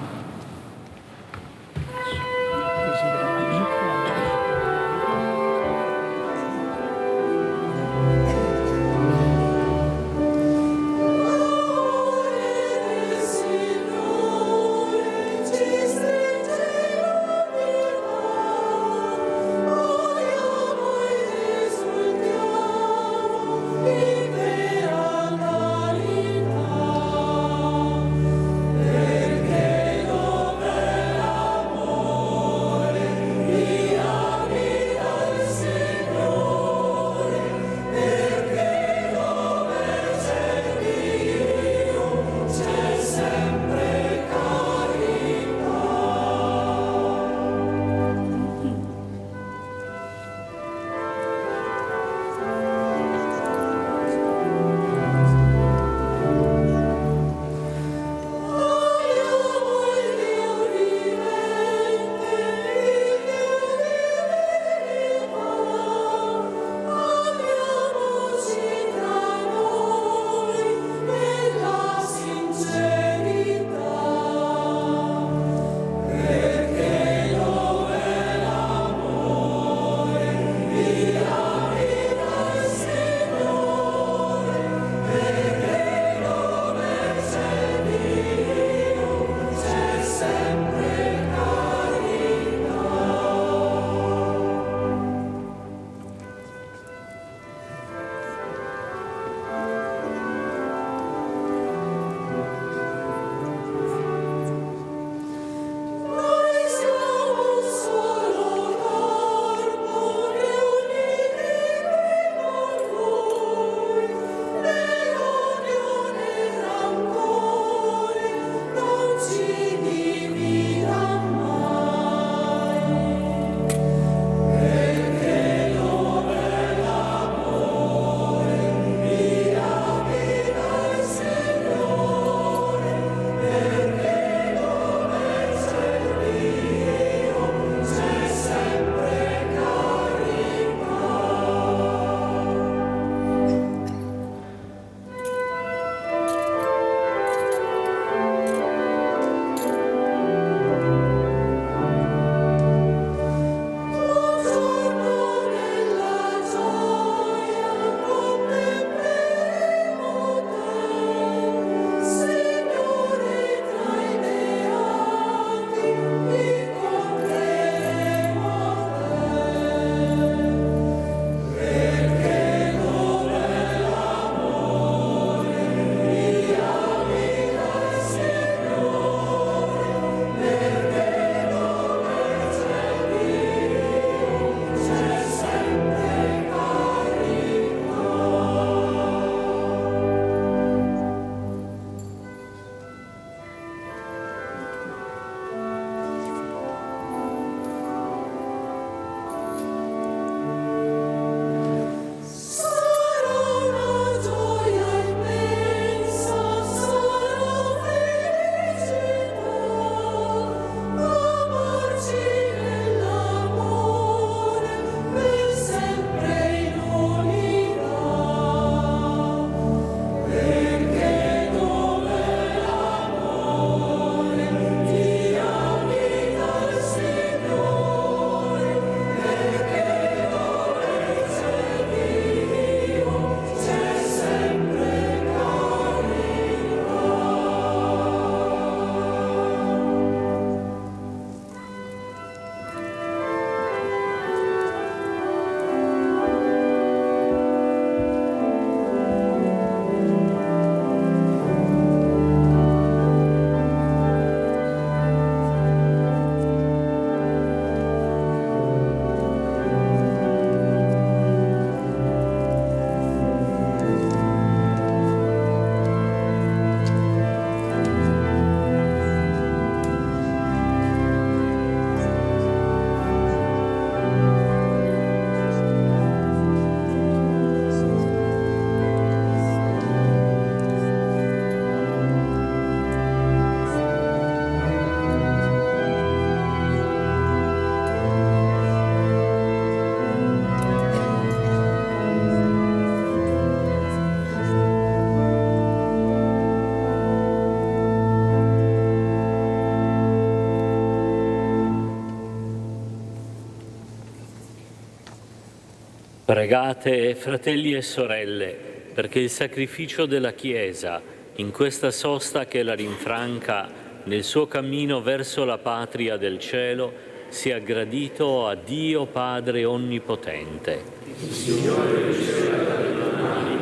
Pregate, fratelli e sorelle, perché il sacrificio della Chiesa, in questa sosta che la rinfranca nel suo cammino verso la patria del cielo, sia gradito a Dio Padre Onnipotente. Il Signore riceva dalle mani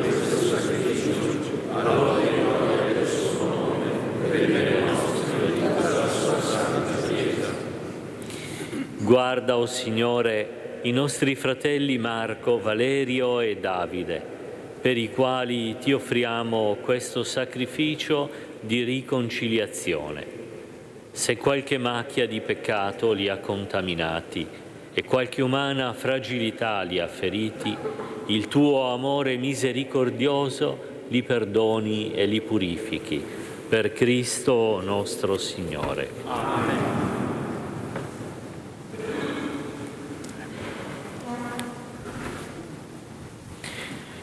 Guarda, o Signore, i nostri fratelli Marco, Valerio e Davide, per i quali ti offriamo questo sacrificio di riconciliazione. Se qualche macchia di peccato li ha contaminati e qualche umana fragilità li ha feriti, il tuo amore misericordioso li perdoni e li purifichi. Per Cristo nostro Signore. Amen.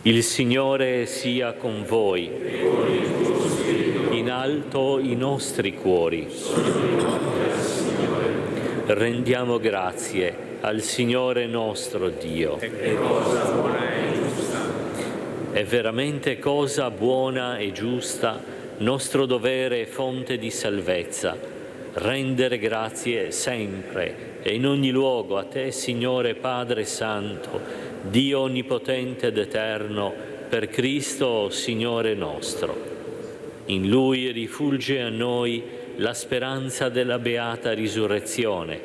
Il Signore sia con voi. In alto i nostri cuori. Rendiamo grazie al Signore nostro Dio. È veramente cosa buona e giusta, nostro dovere e fonte di salvezza, rendere grazie sempre e in ogni luogo a Te, Signore Padre Santo, Dio onnipotente ed eterno, per Cristo, Signore nostro. In Lui rifulge a noi la speranza della beata risurrezione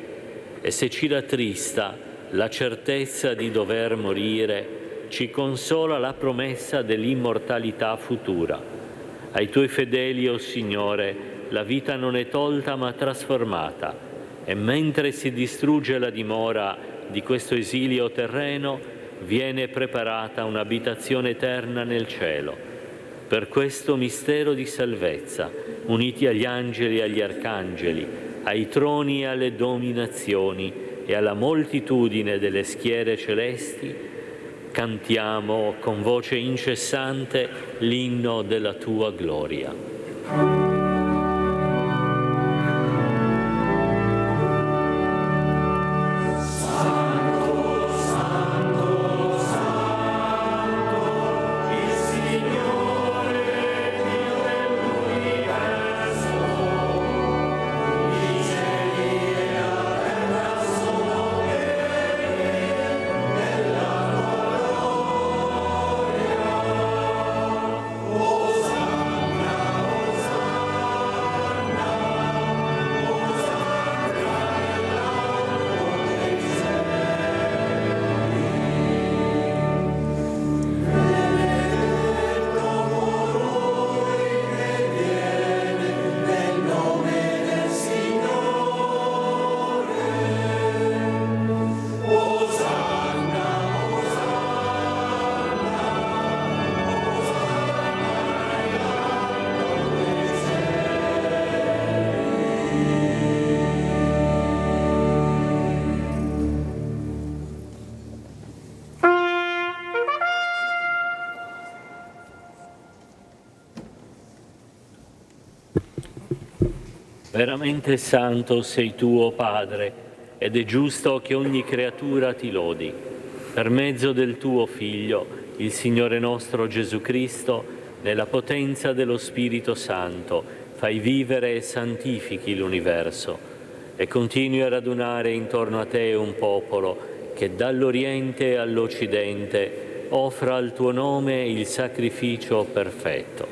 e se ci rattrista la certezza di dover morire, ci consola la promessa dell'immortalità futura. Ai Tuoi fedeli, o Signore, la vita non è tolta ma trasformata e mentre si distrugge la dimora di questo esilio terreno, viene preparata un'abitazione eterna nel cielo. Per questo mistero di salvezza, uniti agli angeli e agli arcangeli, ai troni e alle dominazioni e alla moltitudine delle schiere celesti, cantiamo con voce incessante l'inno della Tua gloria. Veramente santo sei tu, o Padre, ed è giusto che ogni creatura ti lodi. Per mezzo del tuo Figlio, il Signore nostro Gesù Cristo, nella potenza dello Spirito Santo, fai vivere e santifichi l'universo e continui a radunare intorno a te un popolo che dall'Oriente all'Occidente offra al tuo nome il sacrificio perfetto.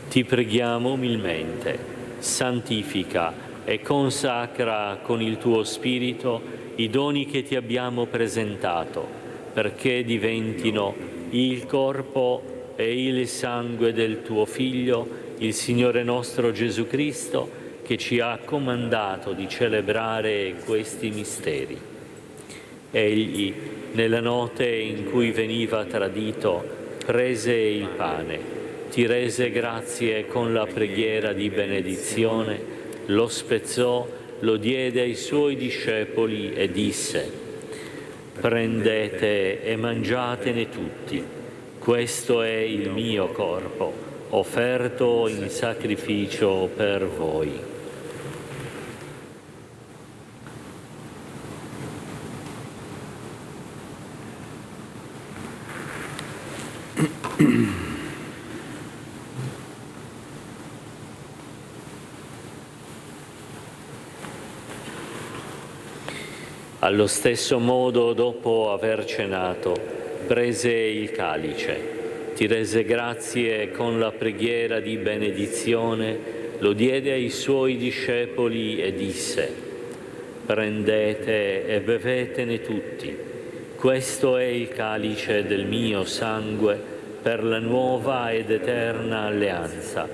Ti preghiamo umilmente. Santifica e consacra con il tuo Spirito i doni che ti abbiamo presentato, perché diventino il corpo e il sangue del tuo Figlio, il Signore nostro Gesù Cristo, che ci ha comandato di celebrare questi misteri. Egli, nella notte in cui veniva tradito, prese il pane, ti rese grazie con la preghiera di benedizione, lo spezzò, lo diede ai suoi discepoli e disse: prendete e mangiatene tutti, questo è il mio corpo, offerto in sacrificio per voi. Allo stesso modo, dopo aver cenato, prese il calice, ti rese grazie con la preghiera di benedizione, lo diede ai suoi discepoli e disse: Prendete e bevetene tutti. Questo è il calice del mio sangue per la nuova ed eterna alleanza,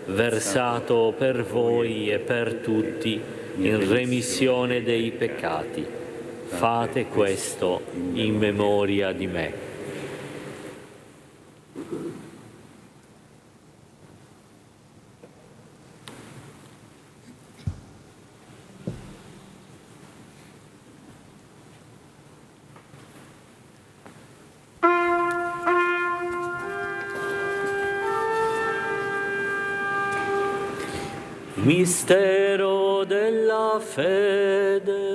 versato per voi e per tutti in remissione dei peccati. Fate questo in memoria di me. Mistero della fede.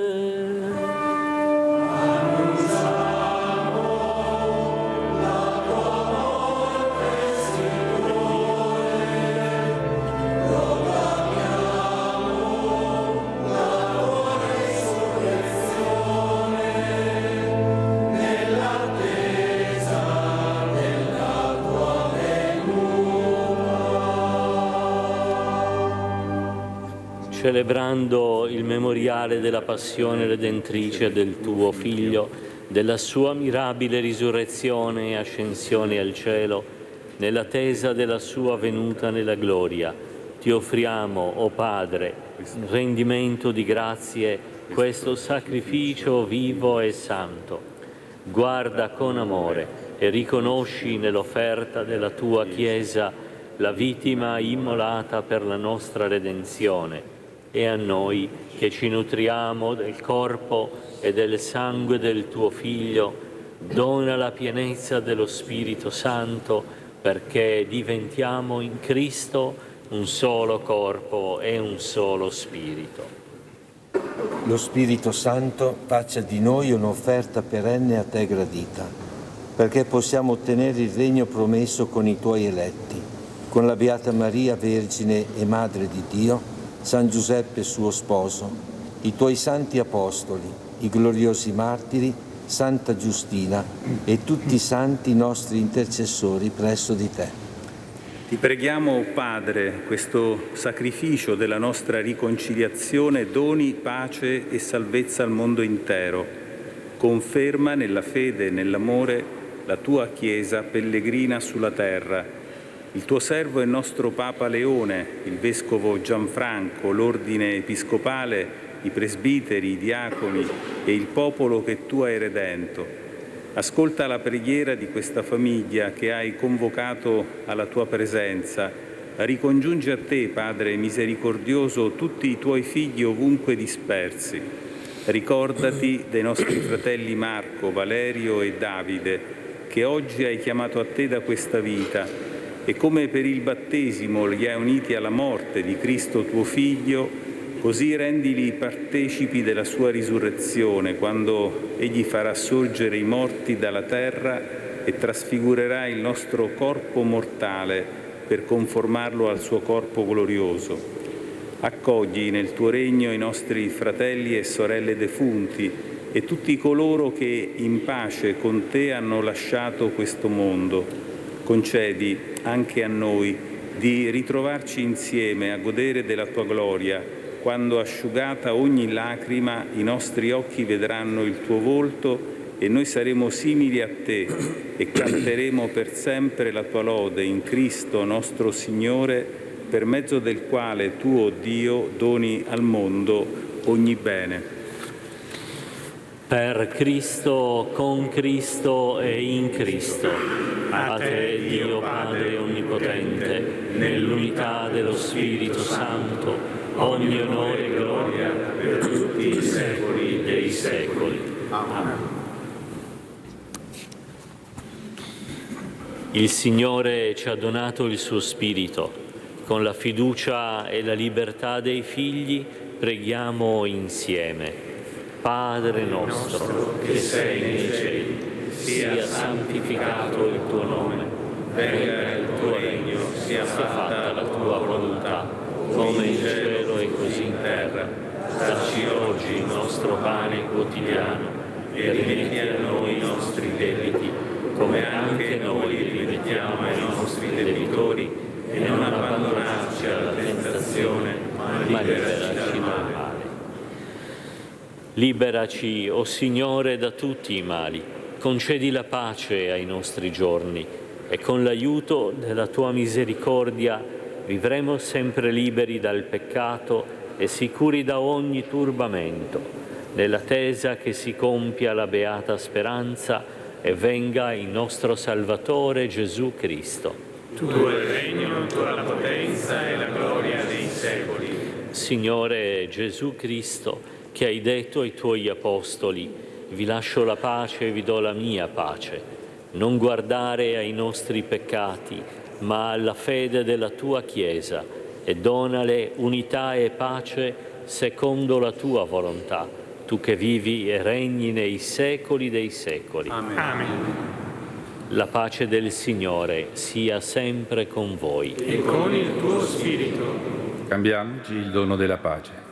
Celebrando il memoriale della passione redentrice del tuo Figlio, della sua mirabile risurrezione e ascensione al cielo, nell'attesa della sua venuta nella gloria, ti offriamo, o Padre, in rendimento di grazie, questo sacrificio vivo e santo. Guarda con amore e riconosci nell'offerta della tua Chiesa la vittima immolata per la nostra redenzione, e a noi che ci nutriamo del corpo e del sangue del tuo Figlio, dona la pienezza dello Spirito Santo, perché diventiamo in Cristo un solo corpo e un solo Spirito. Lo Spirito Santo faccia di noi un'offerta perenne a te gradita, perché possiamo ottenere il regno promesso con i tuoi eletti, con la Beata Maria, Vergine e Madre di Dio, San Giuseppe suo sposo, i tuoi santi apostoli, i gloriosi martiri, Santa Giustina e tutti i santi nostri intercessori presso di te. Ti preghiamo, Padre, questo sacrificio della nostra riconciliazione doni pace e salvezza al mondo intero. Conferma nella fede e nell'amore la tua Chiesa pellegrina sulla terra. Il tuo servo e nostro Papa Leone, il Vescovo Gianfranco, l'Ordine Episcopale, i presbiteri, i diaconi e il popolo che tu hai redento. Ascolta la preghiera di questa famiglia che hai convocato alla tua presenza. Ricongiungi a te, Padre misericordioso, tutti i tuoi figli ovunque dispersi. Ricordati dei nostri fratelli Marco, Valerio e Davide, che oggi hai chiamato a te da questa vita, e come per il battesimo li hai uniti alla morte di Cristo tuo Figlio, così rendili partecipi della sua risurrezione, quando Egli farà sorgere i morti dalla terra e trasfigurerà il nostro corpo mortale per conformarlo al suo corpo glorioso. Accogli nel tuo regno i nostri fratelli e sorelle defunti e tutti coloro che in pace con te hanno lasciato questo mondo. Concedi anche a noi di ritrovarci insieme a godere della tua gloria, quando asciugata ogni lacrima i nostri occhi vedranno il tuo volto e noi saremo simili a te e canteremo per sempre la tua lode in Cristo nostro Signore, per mezzo del quale tu, o Dio, doni al mondo ogni bene. Per Cristo, con Cristo e in Cristo, a te, Dio Padre Onnipotente, nell'unità dello Spirito Santo, ogni onore e gloria per tutti i secoli dei secoli. Amen. Il Signore ci ha donato il suo Spirito. Con la fiducia e la libertà dei figli preghiamo insieme. Padre nostro, che sei nei cieli, sia santificato il tuo nome, venga il tuo regno, sia fatta la tua volontà, come in cielo e così in terra. Dacci oggi il nostro pane quotidiano e rimetti a noi i nostri debiti, come anche noi rimettiamo ai nostri debitori, e non abbandonarci alla tentazione, ma liberaci dal male. Liberaci, o Signore, da tutti i mali. Concedi la pace ai nostri giorni e con l'aiuto della tua misericordia vivremo sempre liberi dal peccato e sicuri da ogni turbamento, nell'attesa che si compia la beata speranza e venga il nostro Salvatore Gesù Cristo. Tuo è il regno, tua la potenza e la gloria dei secoli. Signore Gesù Cristo, che hai detto ai tuoi apostoli: vi lascio la pace e vi do la mia pace. Non guardare ai nostri peccati, ma alla fede della tua Chiesa, e donale unità e pace secondo la tua volontà, tu che vivi e regni nei secoli dei secoli. Amen. La pace del Signore sia sempre con voi. E con il tuo spirito. Cambiamoci il dono della pace.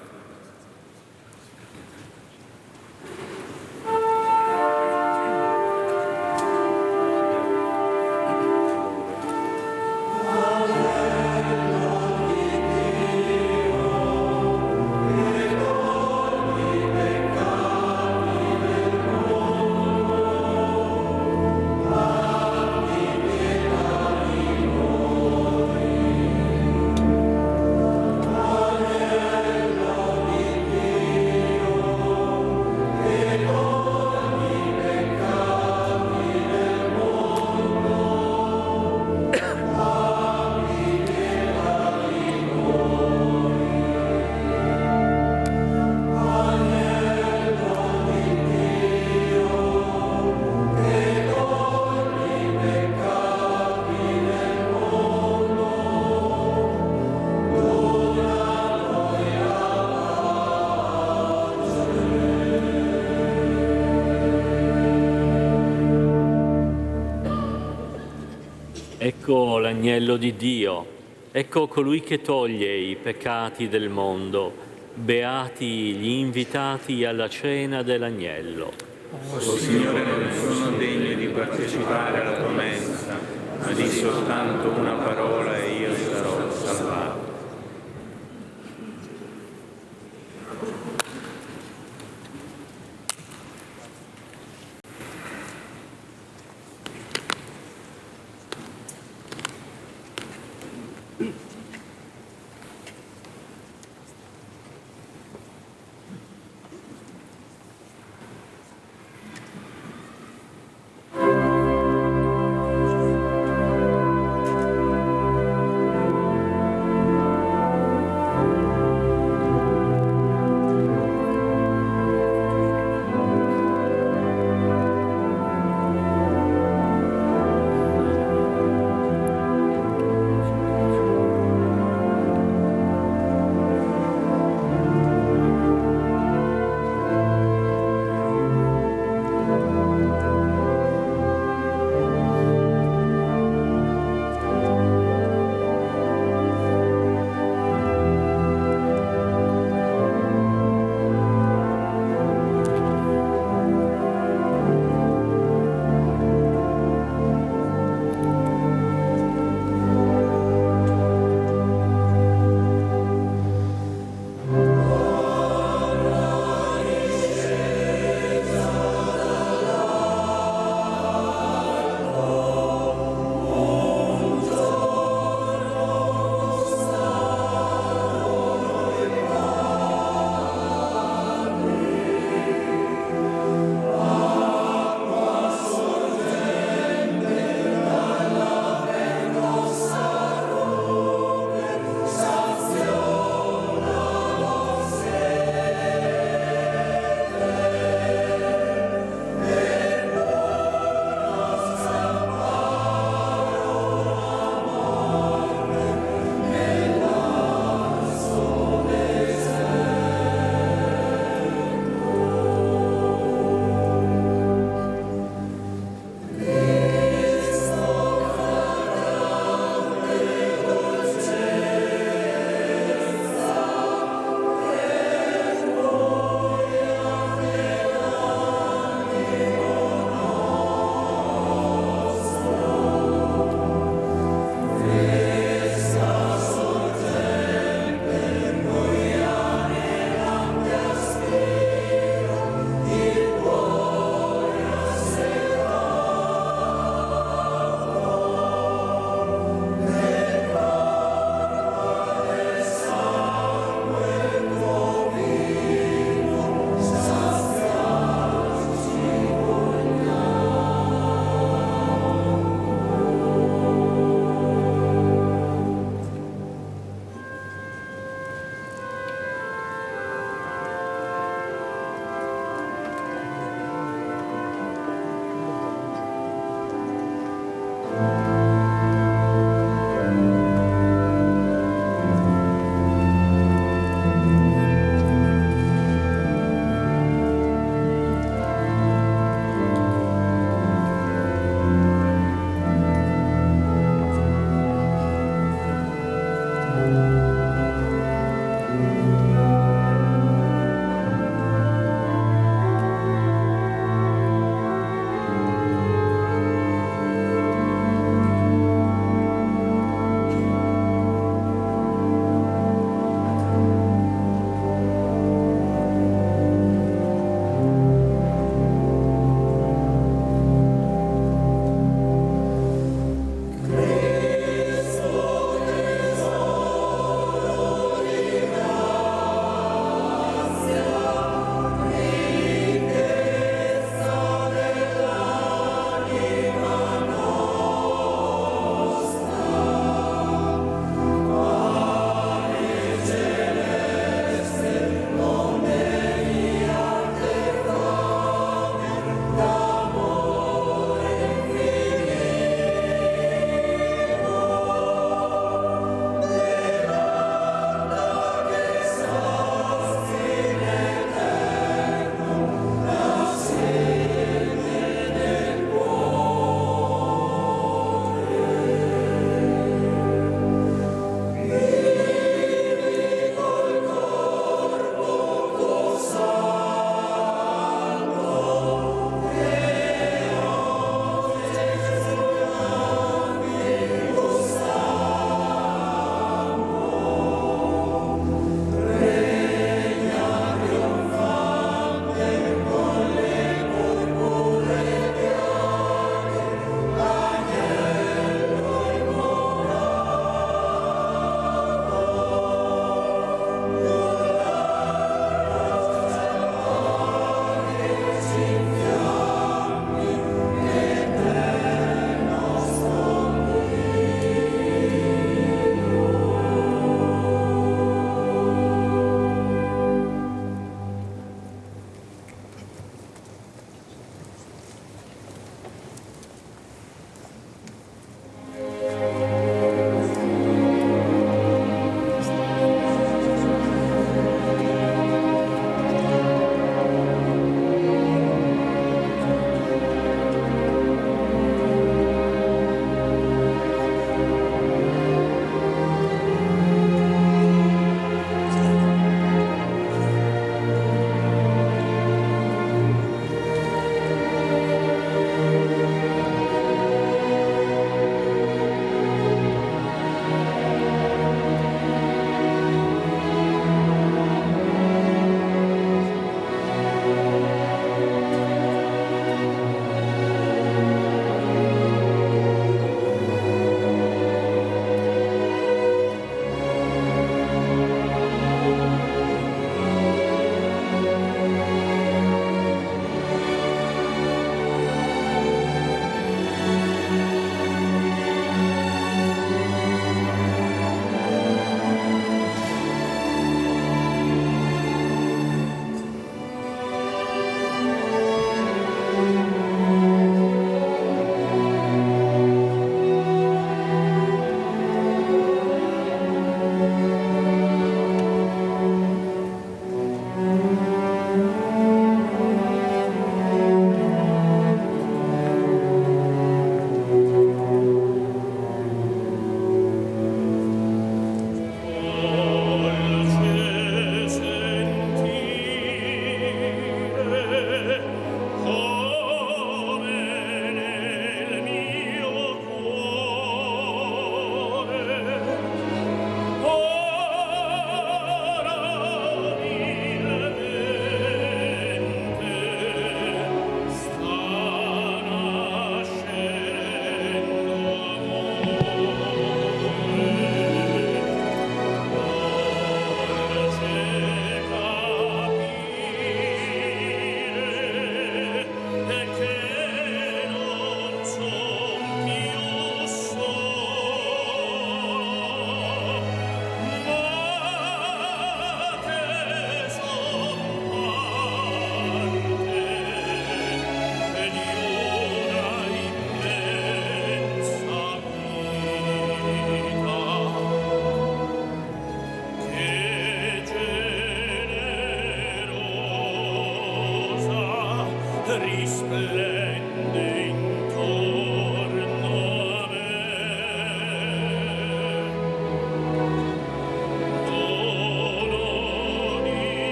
Ecco l'agnello di Dio, ecco colui che toglie i peccati del mondo. Beati gli invitati alla cena dell'agnello. O Signore, non sono degno di partecipare alla tua mensa, ma di soltanto una parola e io sarò salvato.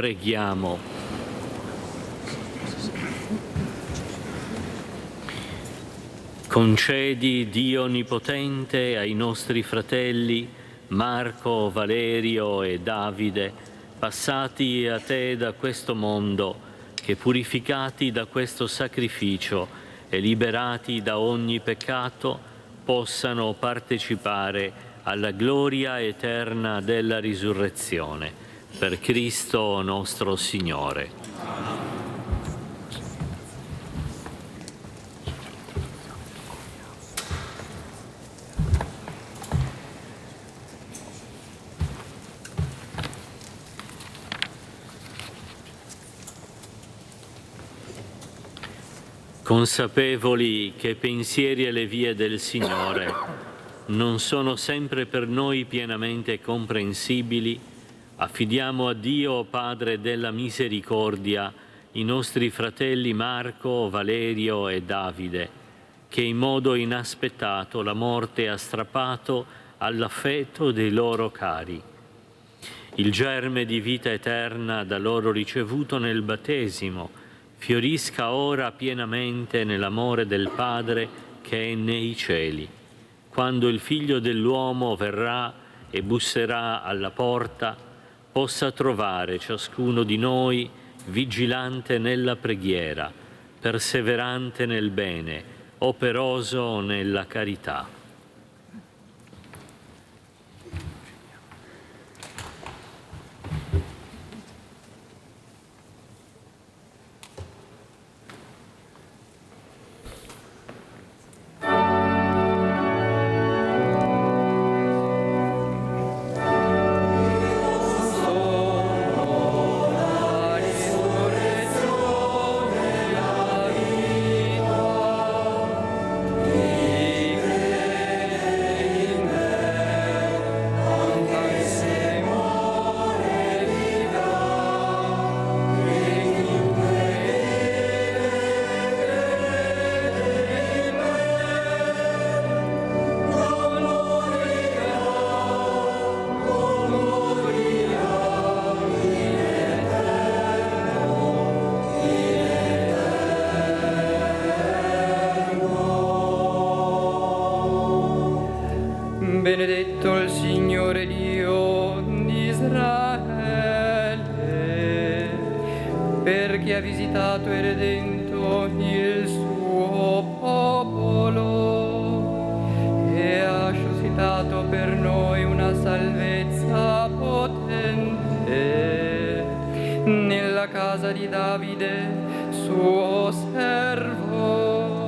preghiamo. Concedi, Dio Onnipotente, ai nostri fratelli Marco, Valerio e Davide, passati a te da questo mondo, che purificati da questo sacrificio e liberati da ogni peccato, possano partecipare alla gloria eterna della risurrezione. Per Cristo nostro Signore. Consapevoli che pensieri e le vie del Signore non sono sempre per noi pienamente comprensibili, affidiamo a Dio, Padre della misericordia, i nostri fratelli Marco, Valerio e Davide, che in modo inaspettato la morte ha strappato all'affetto dei loro cari. Il germe di vita eterna da loro ricevuto nel battesimo fiorisca ora pienamente nell'amore del Padre che è nei cieli. Quando il Figlio dell'uomo verrà e busserà alla porta, possa trovare ciascuno di noi vigilante nella preghiera, perseverante nel bene, operoso nella carità. Benedetto il Signore Dio di Israele, perché ha visitato e redento il suo popolo e ha suscitato per noi una salvezza potente nella casa di Davide, suo servo.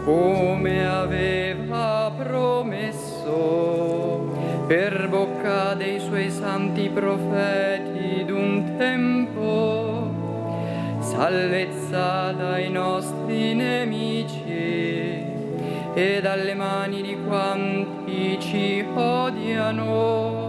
Come aveva promesso per bocca dei suoi santi profeti d'un tempo, salvezza dai nostri nemici e dalle mani di quanti ci odiano.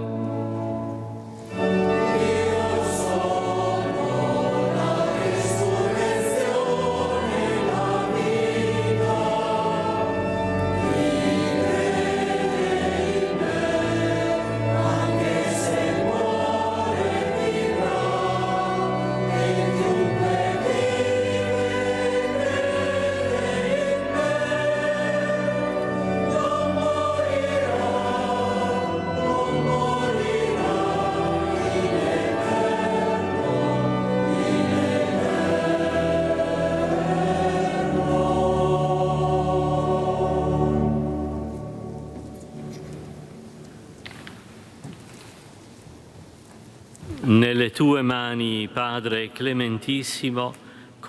Nelle tue mani, Padre clementissimo,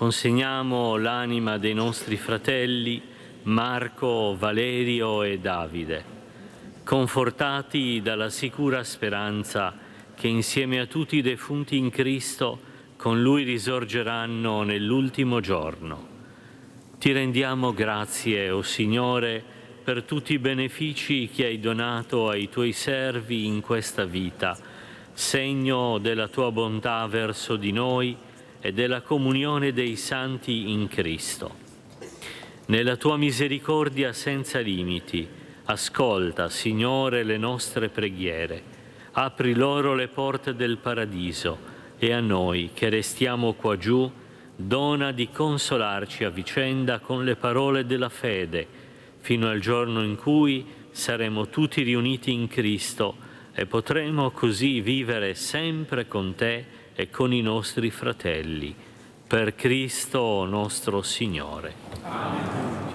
consegniamo l'anima dei nostri fratelli Marco, Valerio e Davide, confortati dalla sicura speranza che insieme a tutti i defunti in Cristo con Lui risorgeranno nell'ultimo giorno. Ti rendiamo grazie, o Signore, per tutti i benefici che hai donato ai Tuoi servi in questa vita, segno della Tua bontà verso di noi e della comunione dei santi in Cristo. Nella Tua misericordia senza limiti, ascolta, Signore, le nostre preghiere, apri loro le porte del paradiso e a noi, che restiamo qua giù, dona di consolarci a vicenda con le parole della fede, fino al giorno in cui saremo tutti riuniti in Cristo e potremo così vivere sempre con Te e con i nostri fratelli. Per Cristo nostro Signore. Amen.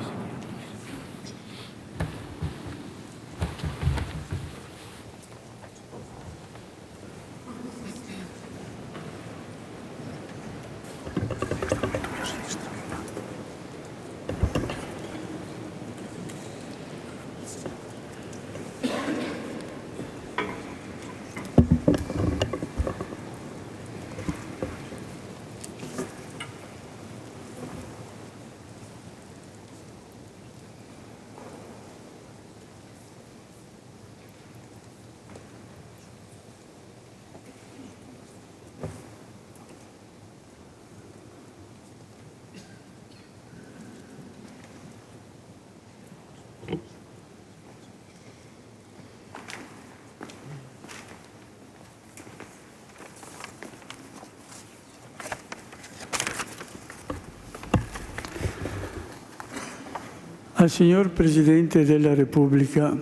Al signor Presidente della Repubblica,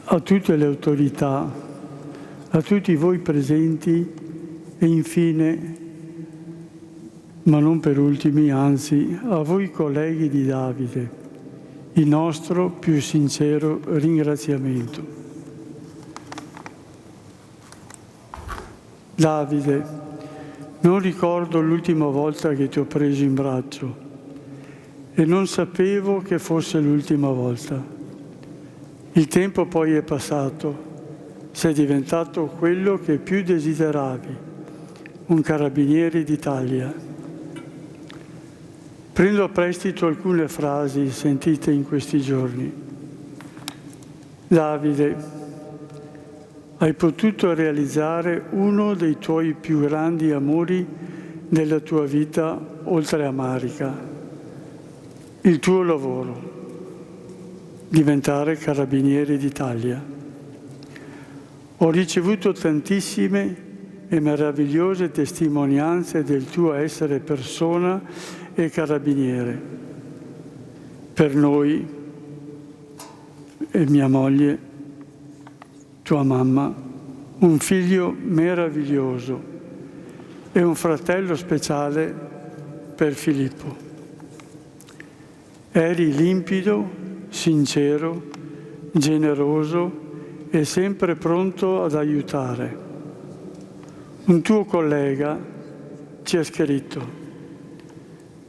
a tutte le autorità, a tutti voi presenti e infine, ma non per ultimi, anzi, a voi colleghi di Davide, il nostro più sincero ringraziamento. Davide, non ricordo l'ultima volta che ti ho preso in braccio e non sapevo che fosse l'ultima volta. Il tempo poi è passato, sei diventato quello che più desideravi, un carabiniere d'Italia. Prendo a prestito alcune frasi sentite in questi giorni. Davide, hai potuto realizzare uno dei tuoi più grandi amori nella tua vita oltre a Marica. Il tuo lavoro, diventare carabiniere d'Italia. Ho ricevuto tantissime e meravigliose testimonianze del tuo essere persona e carabiniere. Per noi e mia moglie, tua mamma, un figlio meraviglioso e un fratello speciale per Filippo. Eri limpido, sincero, generoso e sempre pronto ad aiutare. Un tuo collega ci ha scritto: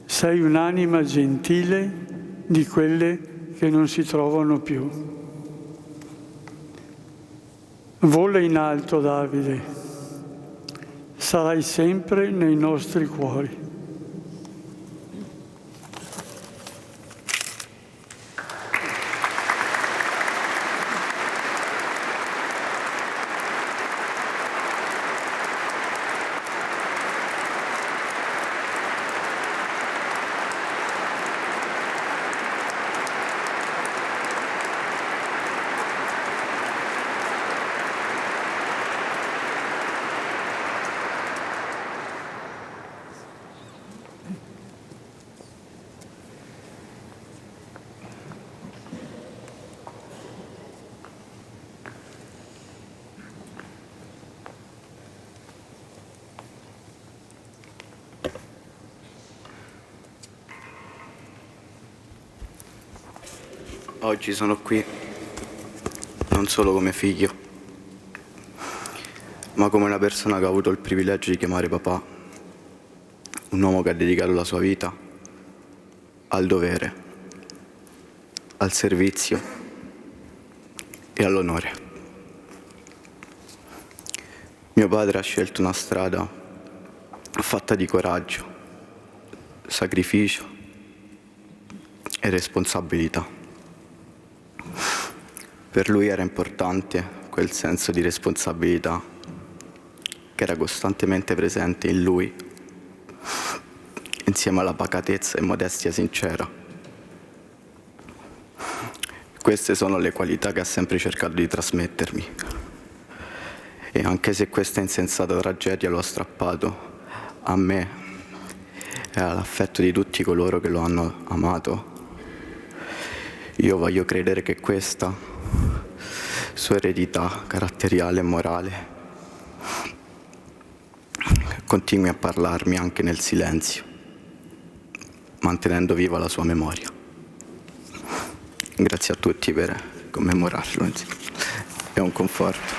sei un'anima gentile di quelle che non si trovano più. Vola in alto, Davide, sarai sempre nei nostri cuori. Oggi sono qui non solo come figlio, ma come una persona che ha avuto il privilegio di chiamare papà un uomo che ha dedicato la sua vita al dovere, al servizio e all'onore. Mio padre ha scelto una strada fatta di coraggio, sacrificio e responsabilità. Per lui era importante quel senso di responsabilità che era costantemente presente in lui, insieme alla pacatezza e modestia sincera. Queste sono le qualità che ha sempre cercato di trasmettermi. E anche se questa insensata tragedia lo ha strappato a me e all'affetto di tutti coloro che lo hanno amato, io voglio credere che questa sua eredità caratteriale e morale continui a parlarmi anche nel silenzio, mantenendo viva la sua memoria. Grazie a tutti per commemorarlo, è un conforto.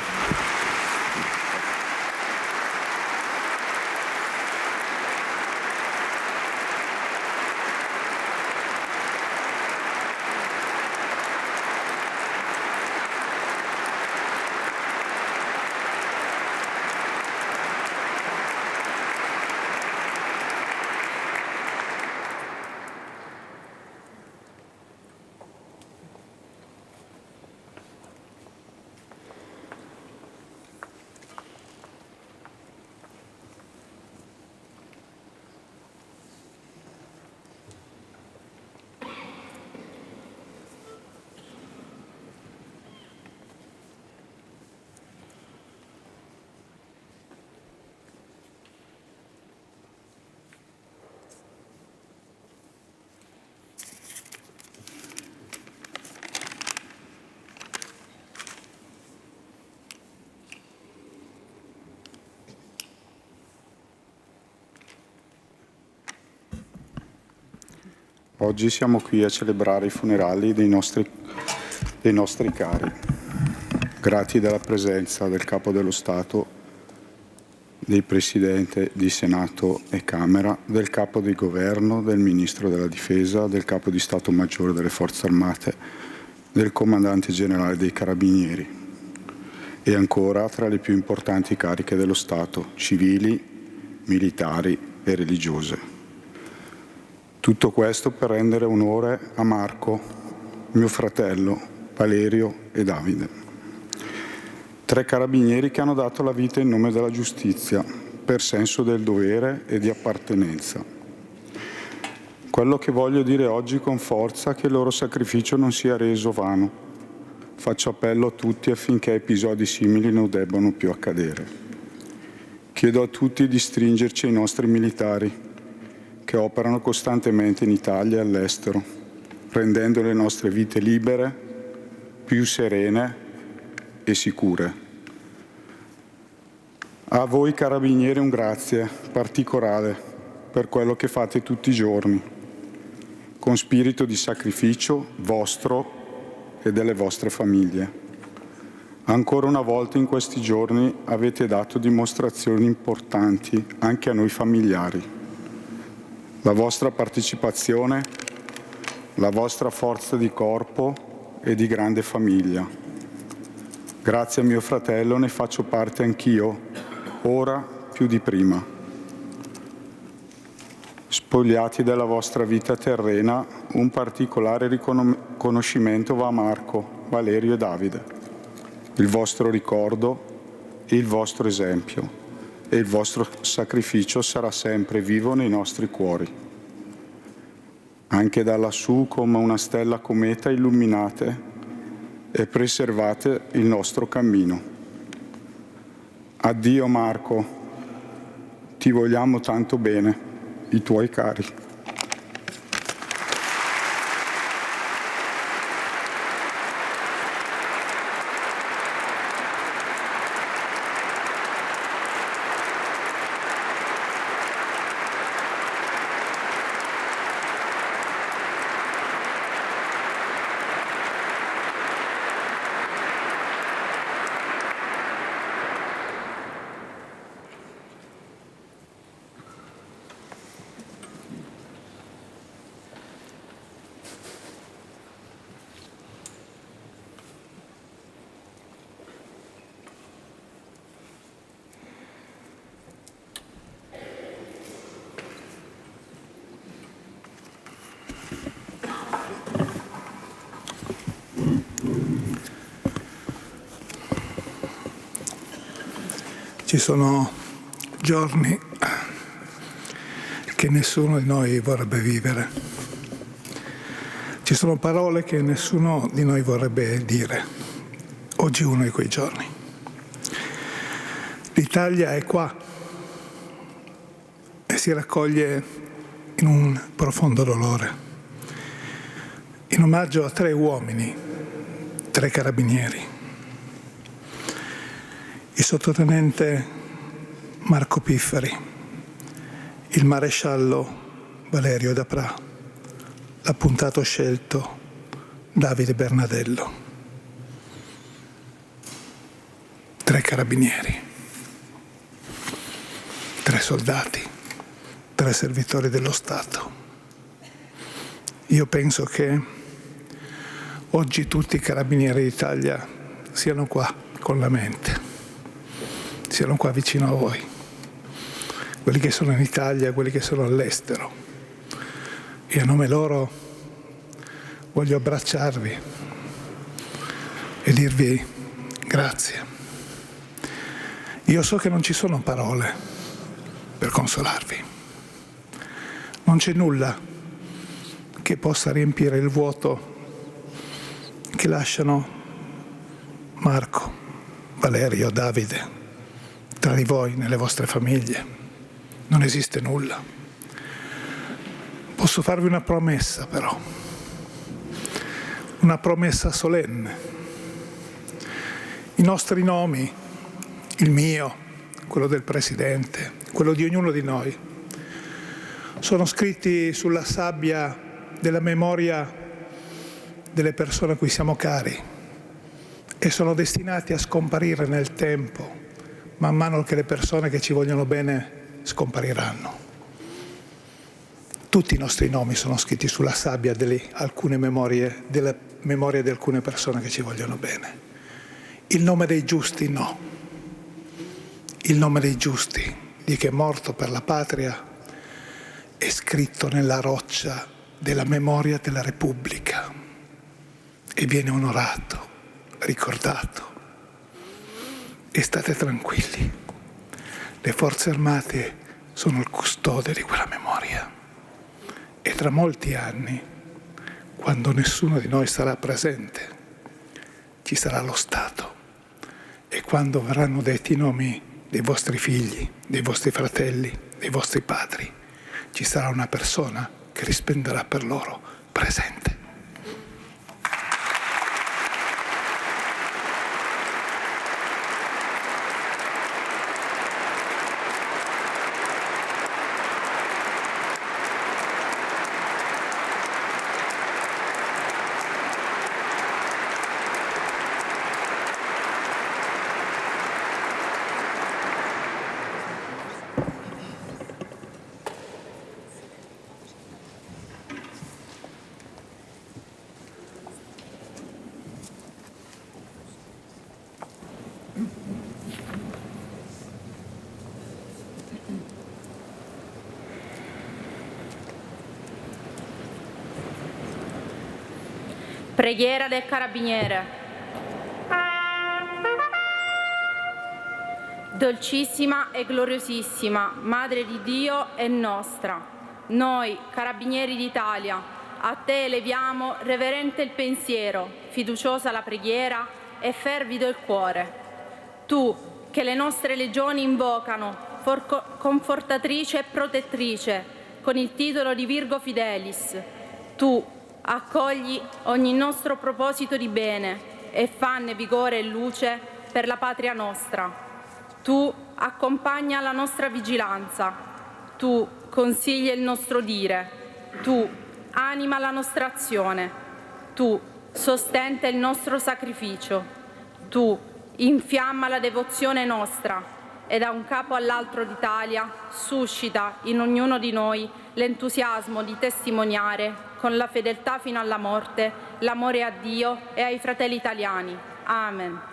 Oggi siamo qui a celebrare i funerali dei nostri cari, grati della presenza del Capo dello Stato, del Presidente di Senato e Camera, del Capo di Governo, del Ministro della Difesa, del Capo di Stato Maggiore delle Forze Armate, del Comandante Generale dei Carabinieri e ancora tra le più importanti cariche dello Stato, civili, militari e religiose. Tutto questo per rendere onore a Marco, mio fratello, Valerio e Davide. 3 carabinieri che hanno dato la vita in nome della giustizia, per senso del dovere e di appartenenza. Quello che voglio dire oggi con forza è che il loro sacrificio non sia reso vano. Faccio appello a tutti affinché episodi simili non debbano più accadere. Chiedo a tutti di stringerci ai nostri militari, che operano costantemente in Italia e all'estero, rendendo le nostre vite libere, più serene e sicure. A voi carabinieri un grazie particolare per quello che fate tutti i giorni, con spirito di sacrificio vostro e delle vostre famiglie. Ancora una volta in questi giorni avete dato dimostrazioni importanti anche a noi familiari. La vostra partecipazione, la vostra forza di corpo e di grande famiglia. Grazie a mio fratello ne faccio parte anch'io, ora più di prima. Spogliati della vostra vita terrena, un particolare riconoscimento va a Marco, Valerio e Davide. Il vostro ricordo e il vostro esempio e il vostro sacrificio sarà sempre vivo nei nostri cuori. Anche da lassù, come una stella cometa, illuminate e preservate il nostro cammino. Addio Marco, ti vogliamo tanto bene, i tuoi cari. Ci sono giorni che nessuno di noi vorrebbe vivere. Ci sono parole che nessuno di noi vorrebbe dire. Oggi è uno di quei giorni. L'Italia è qua e si raccoglie in un profondo dolore, in omaggio a 3 uomini, 3 carabinieri. Il sottotenente Marco Pifferi, il maresciallo Valerio Dapra, l'appuntato scelto Davide Bernadello. 3 carabinieri, 3 soldati, 3 servitori dello Stato. Io penso che oggi tutti i carabinieri d'Italia siano qua con la mente, siano qua vicino a voi, quelli che sono in Italia, quelli che sono all'estero. E a nome loro voglio abbracciarvi e dirvi grazie. Io so che non ci sono parole per consolarvi. Non c'è nulla che possa riempire il vuoto che lasciano Marco, Valerio, Davide tra di voi, nelle vostre famiglie. Non esiste nulla. Posso farvi una promessa, però, una promessa solenne. I nostri nomi, il mio, quello del Presidente, quello di ognuno di noi, sono scritti sulla sabbia della memoria delle persone a cui siamo cari e sono destinati a scomparire nel tempo man mano che le persone che ci vogliono bene scompariranno. Tutti i nostri nomi sono scritti sulla sabbia delle memorie di alcune persone che ci vogliono bene. Il nome dei giusti no. Il nome dei giusti, di chi è morto per la patria, è scritto nella roccia della memoria della Repubblica e viene onorato, ricordato. E state tranquilli, le forze armate sono il custode di quella memoria e tra molti anni, quando nessuno di noi sarà presente, ci sarà lo Stato e quando verranno detti i nomi dei vostri figli, dei vostri fratelli, dei vostri padri, ci sarà una persona che risponderà per loro presente. Preghiera del Carabiniere. Dolcissima e gloriosissima Madre di Dio e nostra, noi, Carabinieri d'Italia, a te eleviamo reverente il pensiero, fiduciosa la preghiera e fervido il cuore. Tu, che le nostre legioni invocano, confortatrice e protettrice, con il titolo di Virgo Fidelis, tu, accogli ogni nostro proposito di bene e fanne vigore e luce per la patria nostra. Tu accompagna la nostra vigilanza, tu consiglia il nostro dire, tu anima la nostra azione, tu sostenta il nostro sacrificio, tu infiamma la devozione nostra e da un capo all'altro d'Italia suscita in ognuno di noi l'entusiasmo di testimoniare con la fedeltà fino alla morte l'amore a Dio e ai fratelli italiani. Amen.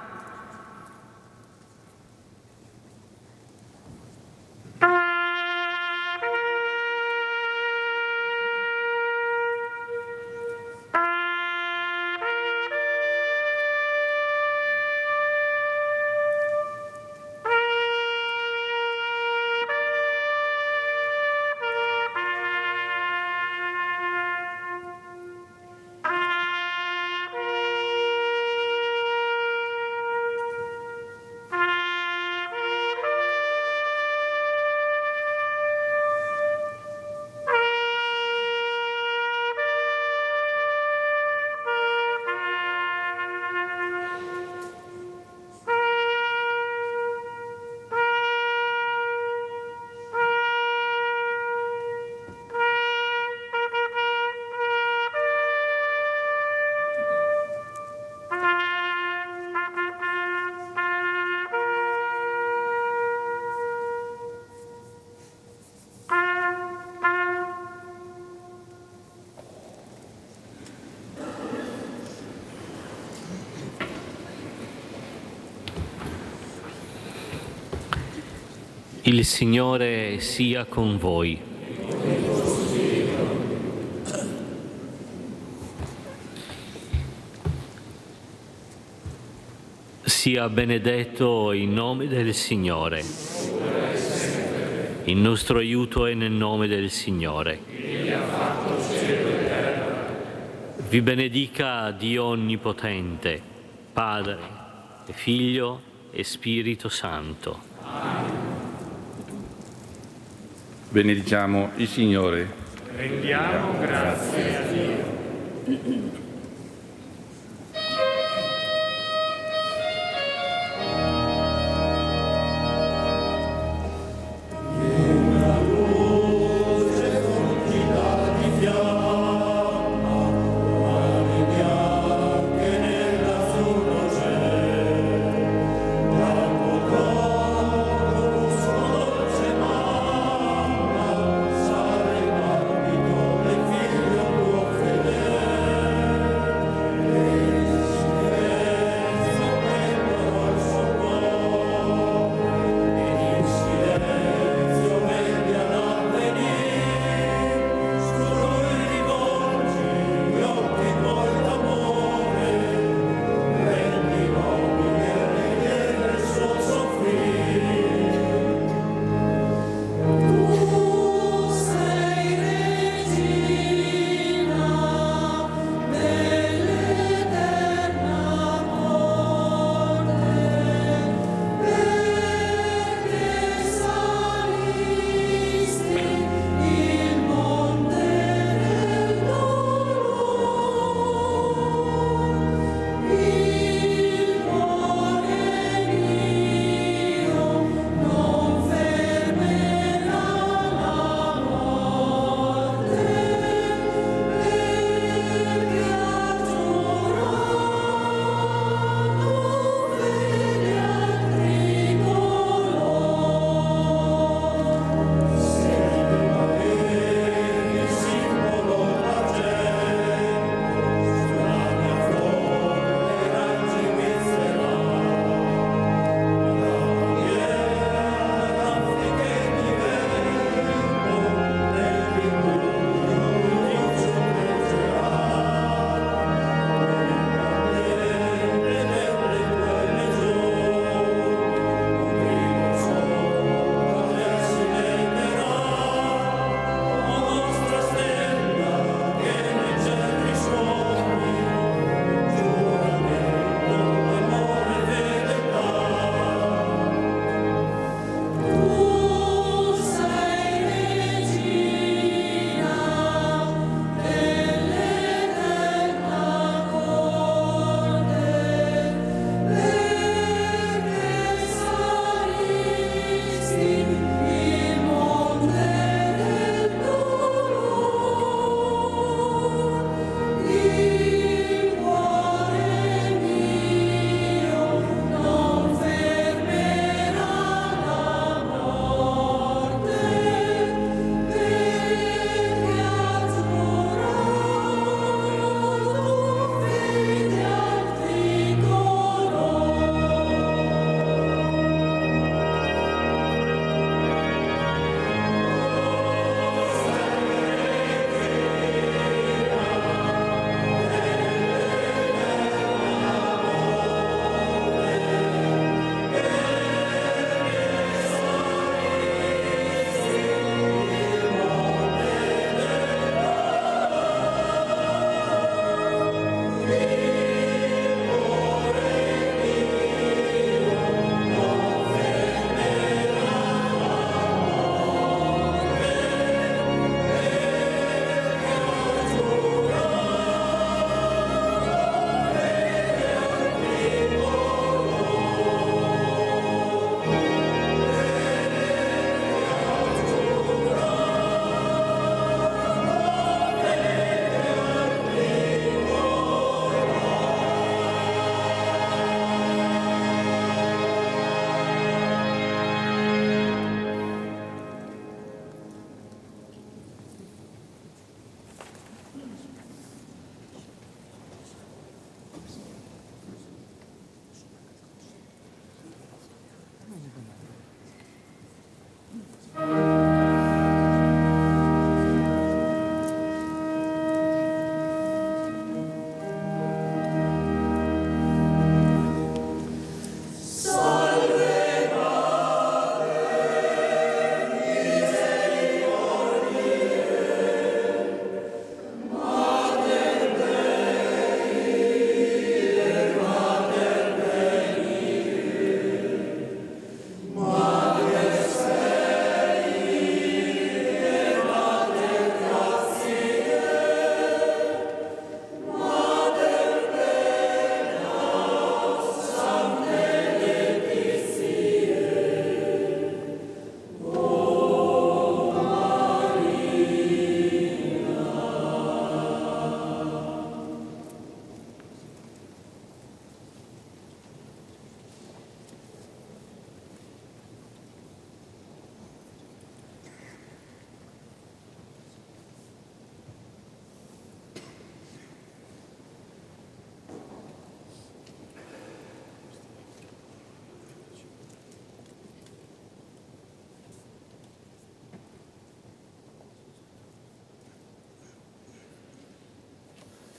Il Signore sia con voi. Sia benedetto il nome del Signore. Il nostro aiuto è nel nome del Signore. Vi benedica Dio Onnipotente, Padre e Figlio e Spirito Santo. Benediciamo il Signore. Rendiamo grazie a Dio.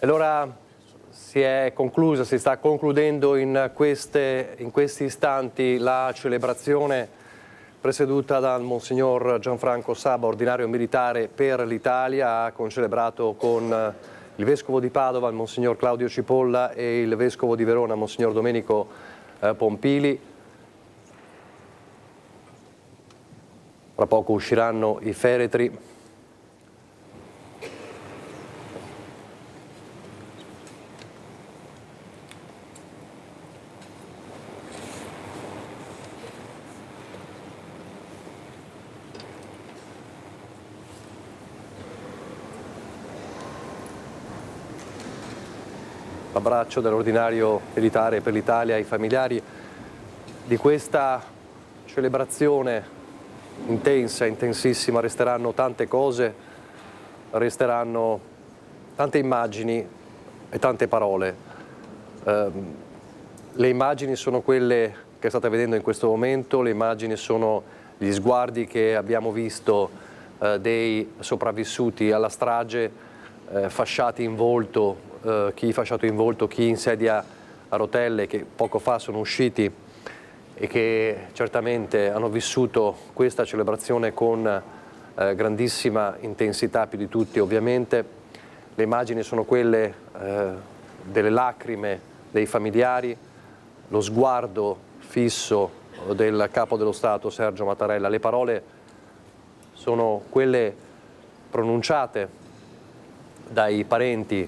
Allora si sta concludendo in questi istanti la celebrazione presieduta dal Monsignor Gianfranco Saba, ordinario militare per l'Italia. Ha concelebrato con il Vescovo di Padova, il Monsignor Claudio Cipolla, e il Vescovo di Verona, Monsignor Domenico Pompili. Tra poco usciranno i feretri. L'abbraccio dell'ordinario militare per l'Italia ai familiari di questa celebrazione intensa, intensissima. Resteranno tante cose, resteranno tante immagini e tante parole. Le immagini sono quelle che state vedendo in questo momento, le immagini sono gli sguardi che abbiamo visto dei sopravvissuti alla strage, fasciati in volto, chi fasciato in volto, chi in sedia a rotelle, che poco fa sono usciti e che certamente hanno vissuto questa celebrazione con grandissima intensità, più di tutti ovviamente. Le immagini sono quelle delle lacrime dei familiari, lo sguardo fisso del Capo dello Stato Sergio Mattarella. Le parole sono quelle pronunciate dai parenti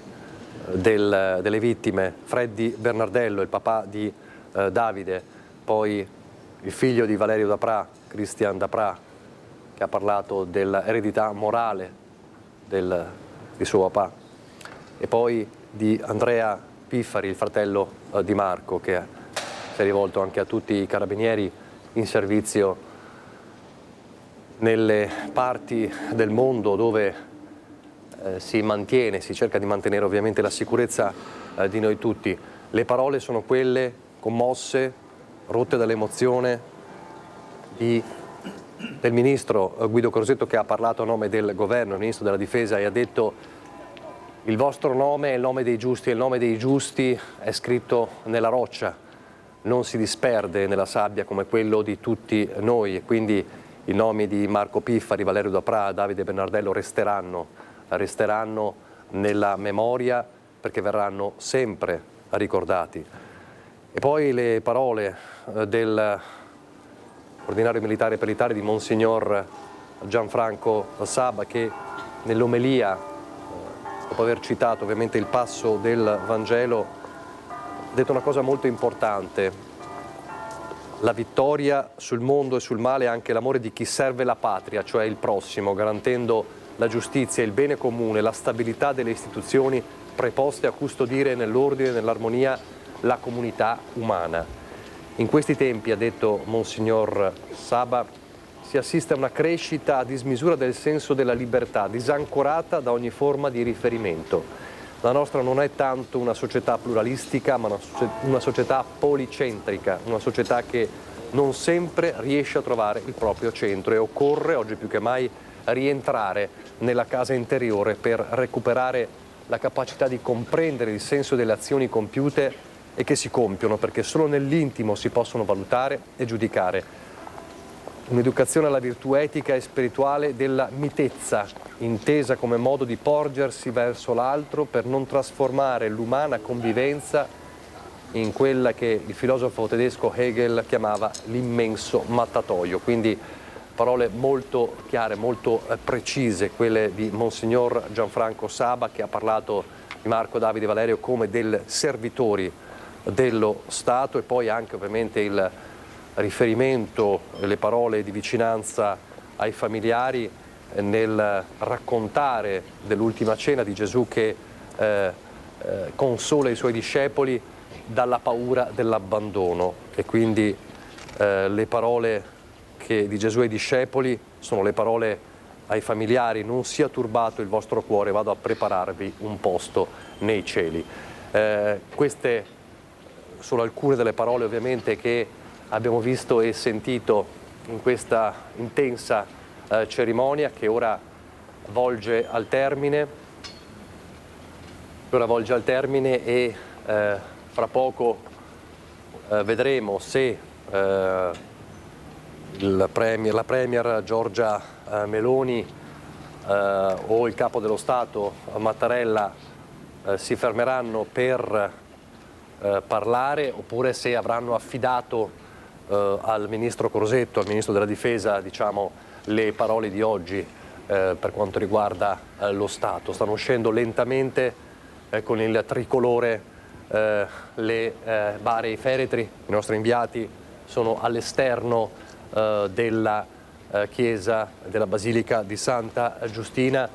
delle vittime, Freddy Bernardello, il papà di Davide, poi il figlio di Valerio Dapra, Christian Dapra, che ha parlato dell'eredità morale di suo papà, e poi di Andrea Piffari, il fratello di Marco, che si è rivolto anche a tutti i carabinieri in servizio nelle parti del mondo dove si cerca di mantenere ovviamente la sicurezza di noi tutti. Le parole sono quelle commosse, rotte dall'emozione del ministro Guido Crosetto, che ha parlato a nome del governo, il ministro della difesa, e ha detto: il vostro nome è il nome dei giusti, e il nome dei giusti è scritto nella roccia, non si disperde nella sabbia come quello di tutti noi, e quindi i nomi di Marco Piffari, Valerio Dapra, Davide Bernardello resteranno nella memoria, perché verranno sempre ricordati. E poi le parole dell'ordinario militare per l'Italia di Monsignor Gianfranco Saba, che nell'omelia, dopo aver citato ovviamente il passo del Vangelo, ha detto una cosa molto importante: la vittoria sul mondo e sul male è anche l'amore di chi serve la patria, cioè il prossimo, garantendo la giustizia, il bene comune, la stabilità delle istituzioni preposte a custodire nell'ordine e nell'armonia la comunità umana. In questi tempi, ha detto Monsignor Saba, si assiste a una crescita a dismisura del senso della libertà, disancorata da ogni forma di riferimento. La nostra non è tanto una società pluralistica, ma una società policentrica, una società che non sempre riesce a trovare il proprio centro, e occorre, oggi più che mai, rientrare nella casa interiore per recuperare la capacità di comprendere il senso delle azioni compiute e che si compiono, perché solo nell'intimo si possono valutare e giudicare. Un'educazione alla virtù etica e spirituale della mitezza, intesa come modo di porgersi verso l'altro per non trasformare l'umana convivenza in quella che il filosofo tedesco Hegel chiamava l'immenso mattatoio. Quindi parole molto chiare, molto precise, quelle di Monsignor Gianfranco Saba, che ha parlato di Marco, Davide, Valerio come del servitori dello Stato, e poi anche ovviamente il riferimento, le parole di vicinanza ai familiari nel raccontare dell'ultima cena di Gesù che consola i suoi discepoli dalla paura dell'abbandono. E quindi le parole di Gesù ai discepoli sono le parole ai familiari: non sia turbato il vostro cuore, vado a prepararvi un posto nei cieli. Queste sono alcune delle parole ovviamente che abbiamo visto e sentito in questa intensa cerimonia, che ora volge al termine. ora volge al termine e fra poco vedremo se la Premier Giorgia Meloni o il Capo dello Stato Mattarella si fermeranno per parlare, oppure se avranno affidato al Ministro Crosetto, al Ministro della Difesa, diciamo, le parole di oggi per quanto riguarda lo Stato. Stanno uscendo lentamente con il tricolore le bare e i feretri. I nostri inviati sono all'esterno della chiesa della Basilica di Santa Giustina.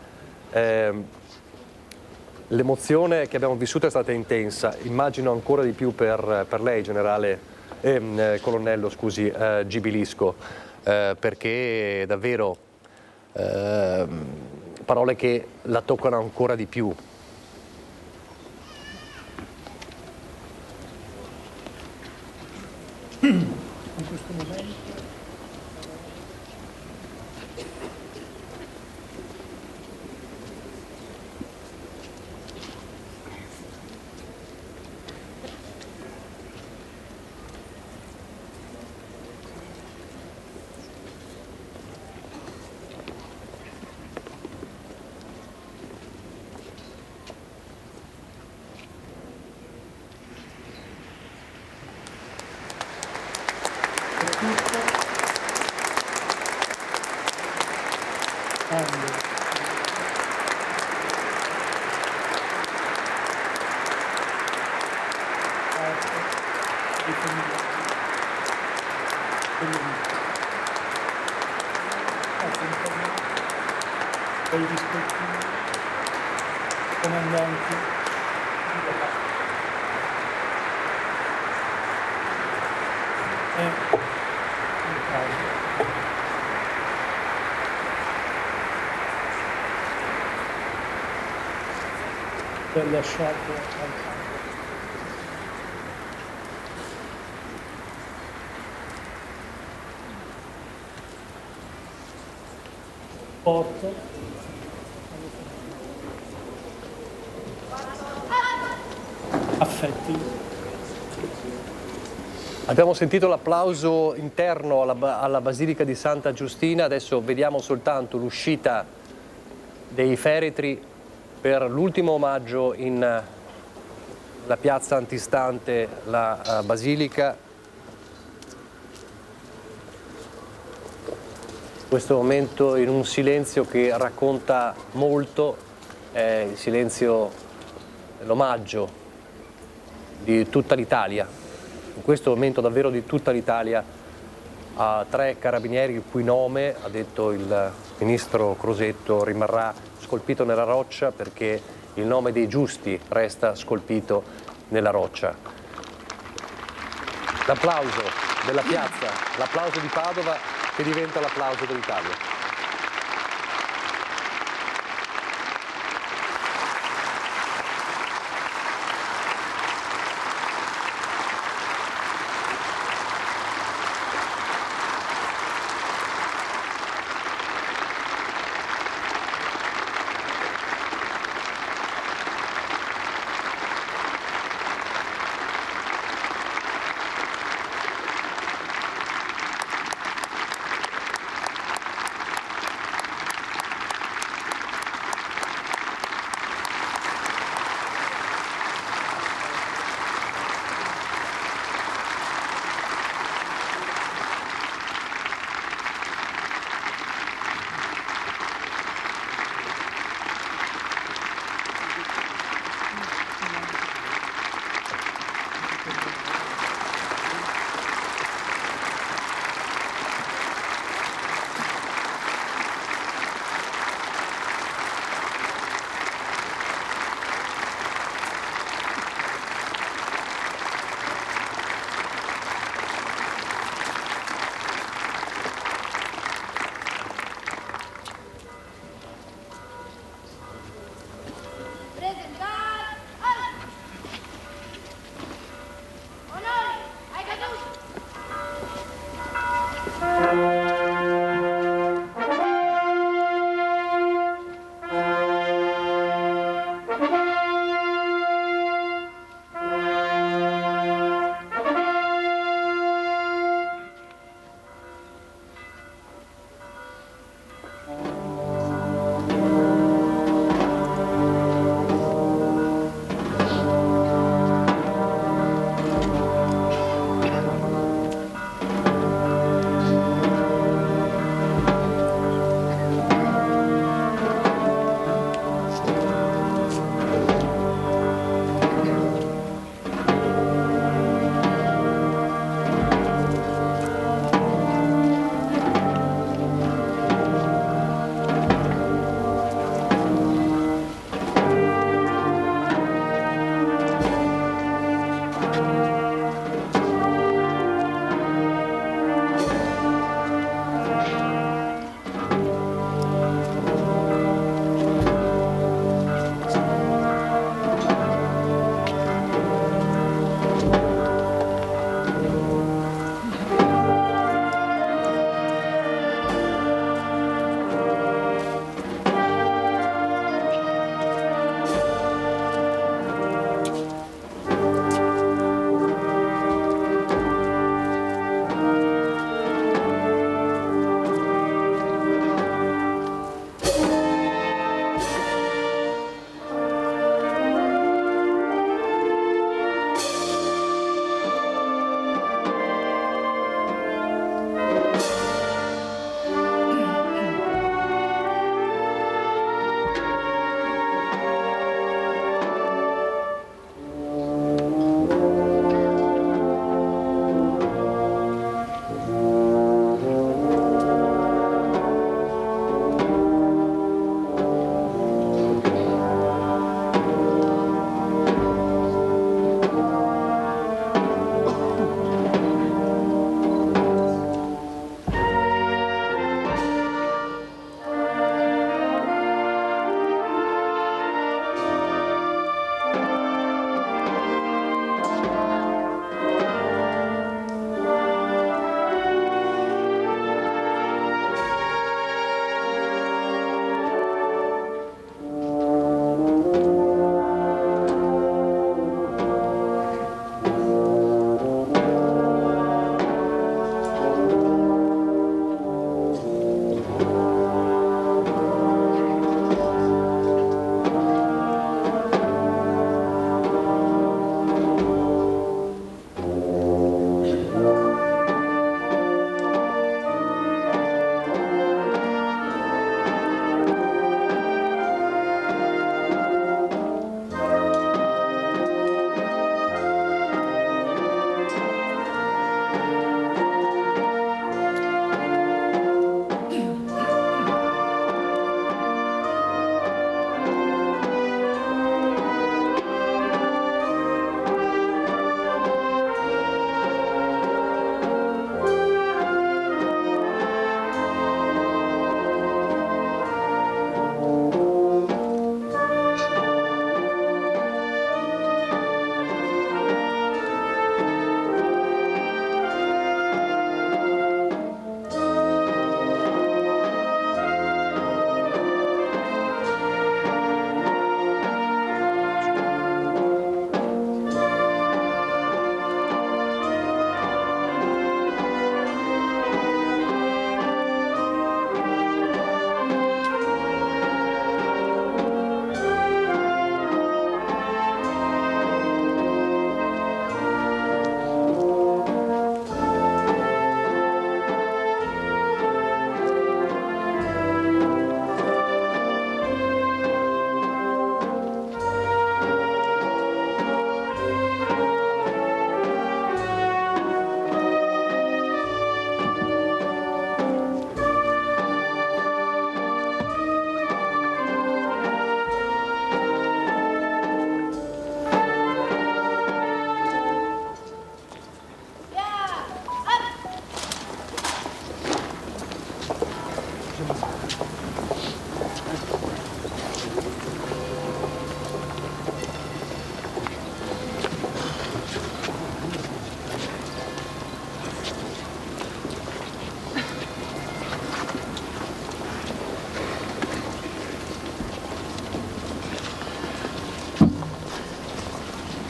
L'emozione che abbiamo vissuto è stata intensa, immagino ancora di più per lei, colonnello, scusi, Gibilisco, perché davvero parole che la toccano ancora di più. In questo momento dei rispettivi comandanti e in caso per lasciato al campo. Porto affetti. Abbiamo sentito l'applauso interno alla Basilica di Santa Giustina, adesso vediamo soltanto l'uscita dei feretri per l'ultimo omaggio in la piazza antistante la Basilica. Questo momento in un silenzio che racconta molto, è il silenzio, l'omaggio di tutta l'Italia, in questo momento davvero di tutta l'Italia, a 3 carabinieri il cui nome, ha detto il ministro Crosetto, rimarrà scolpito nella roccia, perché il nome dei giusti resta scolpito nella roccia. L'applauso della piazza, l'applauso di Padova, che diventa l'applauso dell'Italia.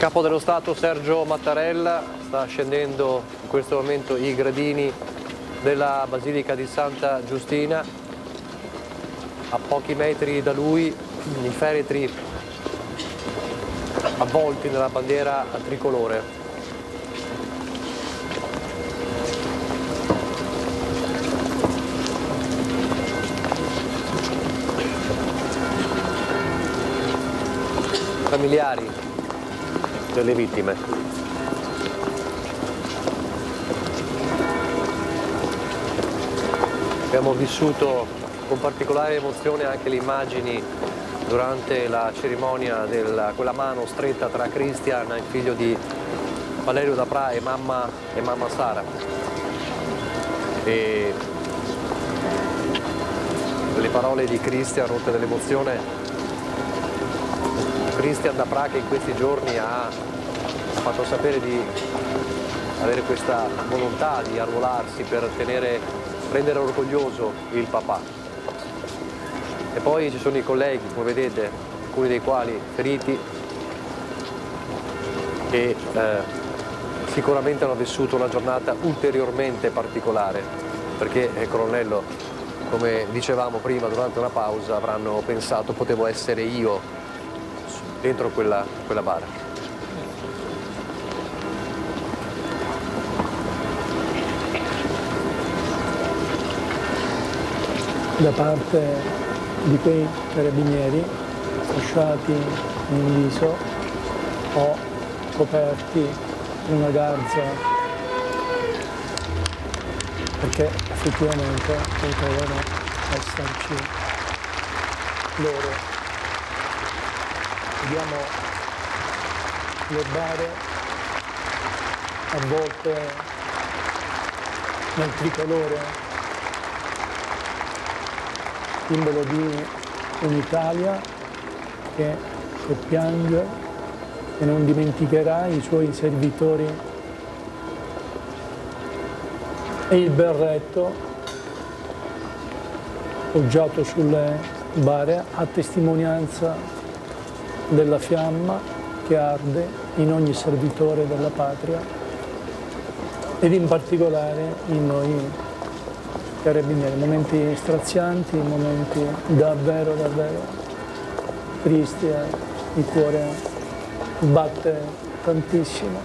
Capo dello Stato Sergio Mattarella sta scendendo in questo momento i gradini della Basilica di Santa Giustina. A pochi metri da lui i feretri avvolti nella bandiera tricolore. Familiari delle vittime. Abbiamo vissuto con particolare emozione anche le immagini durante la cerimonia di quella mano stretta tra Christian, il figlio di Valerio Dapra, e mamma Sara. E le parole di Christian rotte dell'emozione. Christian Dapra, che in questi giorni ha fatto sapere di avere questa volontà di arruolarsi per rendere orgoglioso il papà. E poi ci sono i colleghi, come vedete, alcuni dei quali feriti, che sicuramente hanno vissuto una giornata ulteriormente particolare, perché colonnello, come dicevamo prima durante una pausa, avranno pensato potevo essere io dentro quella bara. Da parte di quei carabinieri fasciati in viso o coperti in una garza, perché effettivamente potevano esserci loro. Vediamo le bare avvolte nel tricolore, simbolo di un'Italia che piange e non dimenticherà i suoi servitori, e il berretto poggiato sulle bare a testimonianza della fiamma che arde in ogni servitore della patria ed in particolare in noi carabinieri. Momenti strazianti, momenti davvero tristi, il cuore batte tantissimo,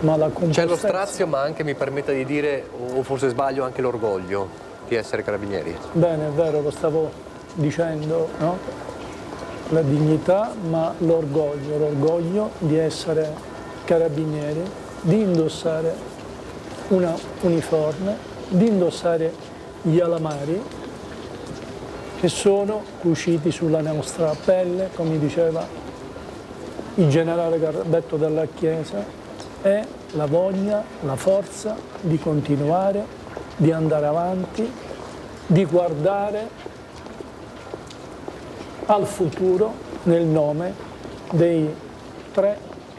ma la compostezza... C'è lo strazio, ma anche, mi permetta di dire, o forse sbaglio, anche l'orgoglio di essere carabinieri. Bene, è vero, lo stavo dicendo, no? La dignità, ma l'orgoglio di essere carabinieri, di indossare una uniforme, di indossare gli alamari che sono cuciti sulla nostra pelle, come diceva il generale Garbetto della Chiesa, è la voglia, la forza di continuare, di andare avanti, di guardare al futuro nel nome dei 3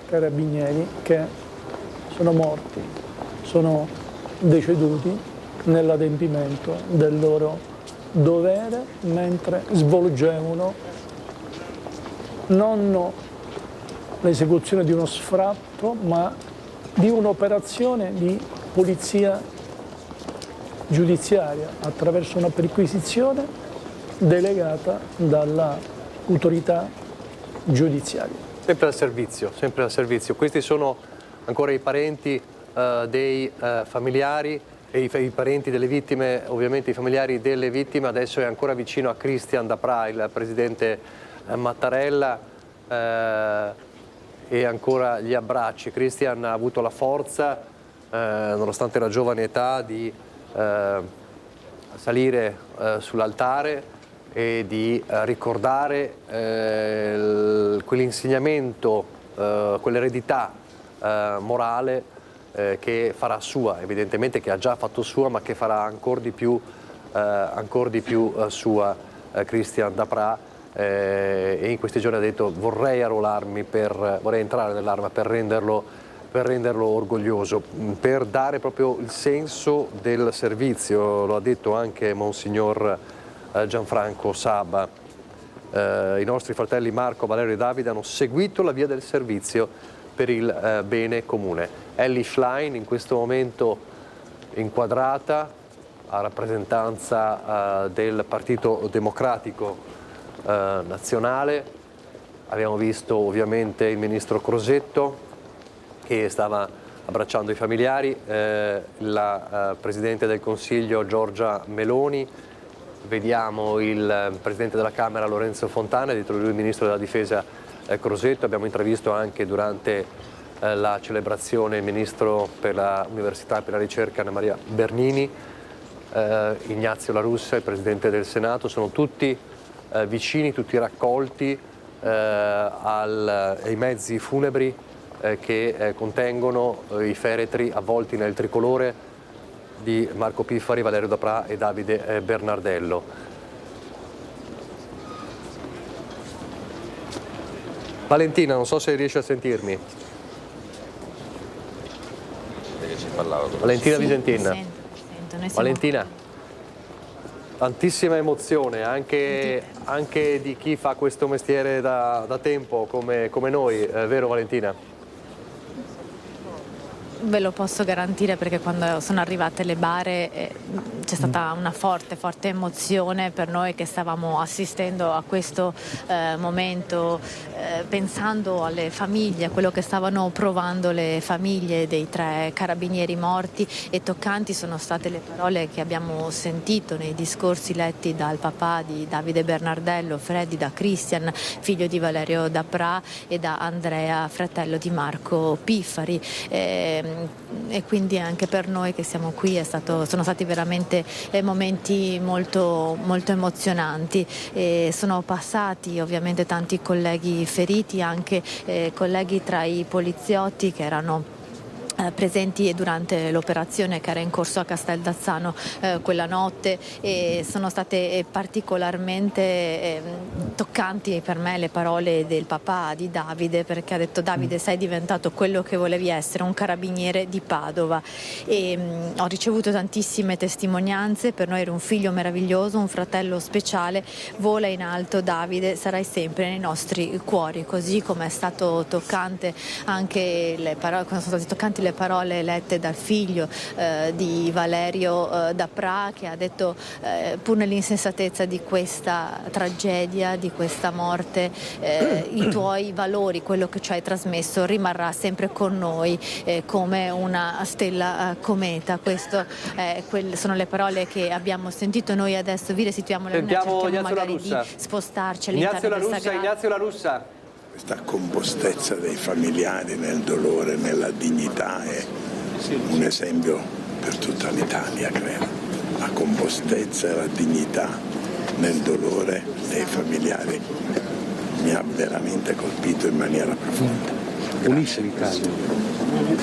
carabinieri che sono morti, sono deceduti nell'adempimento del loro dovere mentre svolgevano non l'esecuzione di uno sfratto, ma di un'operazione di polizia giudiziaria attraverso una perquisizione delegata dall'autorità giudiziaria. Sempre al servizio. Questi sono ancora i parenti dei familiari e i parenti delle vittime, ovviamente i familiari delle vittime. Adesso è ancora vicino a Christian Dapra il presidente Mattarella e ancora gli abbracci. Christian ha avuto la forza, nonostante la giovane età, di salire sull'altare e di ricordare quell'insegnamento, quell'eredità morale che farà sua, evidentemente, che ha già fatto sua, ma che farà ancora di più sua Christian Dapra. E in questi giorni ha detto vorrei entrare nell'arma per renderlo orgoglioso, per dare proprio il senso del servizio. Lo ha detto anche Monsignor Gianfranco Saba. I nostri fratelli Marco, Valerio e Davide hanno seguito la via del servizio per il bene comune. Elly Schlein in questo momento inquadrata a rappresentanza del Partito Democratico Nazionale. Abbiamo visto ovviamente il ministro Crosetto che stava abbracciando i familiari, la Presidente del Consiglio Giorgia Meloni, vediamo il Presidente della Camera Lorenzo Fontana, dietro di lui il Ministro della Difesa Crosetto. Abbiamo intravisto anche durante la celebrazione il Ministro per l'Università e per la Ricerca Anna Maria Bernini, Ignazio La Russa, il Presidente del Senato. Sono tutti vicini, tutti raccolti ai mezzi funebri che contengono i feretri avvolti nel tricolore di Marco Piffari, Valerio Daprà e Davide Bernardello. Valentina, non so se riesci a sentirmi. Valentina Visentin. Sento. Valentina, tantissima emozione anche di chi fa questo mestiere da tempo come noi, vero Valentina? Ve lo posso garantire, perché quando sono arrivate le bare c'è stata una forte emozione per noi che stavamo assistendo a questo momento, pensando alle famiglie, a quello che stavano provando le famiglie dei 3 carabinieri morti, e toccanti sono state le parole che abbiamo sentito nei discorsi letti dal papà di Davide Bernardello, Freddy, da Christian, figlio di Valerio Daprà, e da Andrea, fratello di Marco Piffari. E quindi anche per noi che siamo qui sono stati veramente momenti molto emozionanti, e sono passati ovviamente tanti colleghi feriti, anche colleghi tra i poliziotti che erano presenti durante l'operazione che era in corso a Casteldazzano quella notte, e sono state particolarmente toccanti per me le parole del papà di Davide, perché ha detto: Davide, sei diventato quello che volevi essere, un carabiniere di Padova. E ho ricevuto tantissime testimonianze. Per noi era un figlio meraviglioso, un fratello speciale. Vola in alto Davide, sarai sempre nei nostri cuori, così come è stato toccante anche le parole, sono state toccanti le parole lette dal figlio di Valerio Daprà, che ha detto pur nell'insensatezza di questa tragedia, di questa morte, i tuoi valori, quello che ci hai trasmesso rimarrà sempre con noi come una stella cometa. Queste sono le parole che abbiamo sentito. Noi adesso vi restituiamo le urne, cerchiamo magari di spostarci all'interno del sagrato. Ignazio La Russa. Questa compostezza dei familiari nel dolore, nella dignità è un esempio per tutta l'Italia, credo. La compostezza e la dignità nel dolore dei familiari mi ha veramente colpito in maniera profonda. Unisce l'Italia.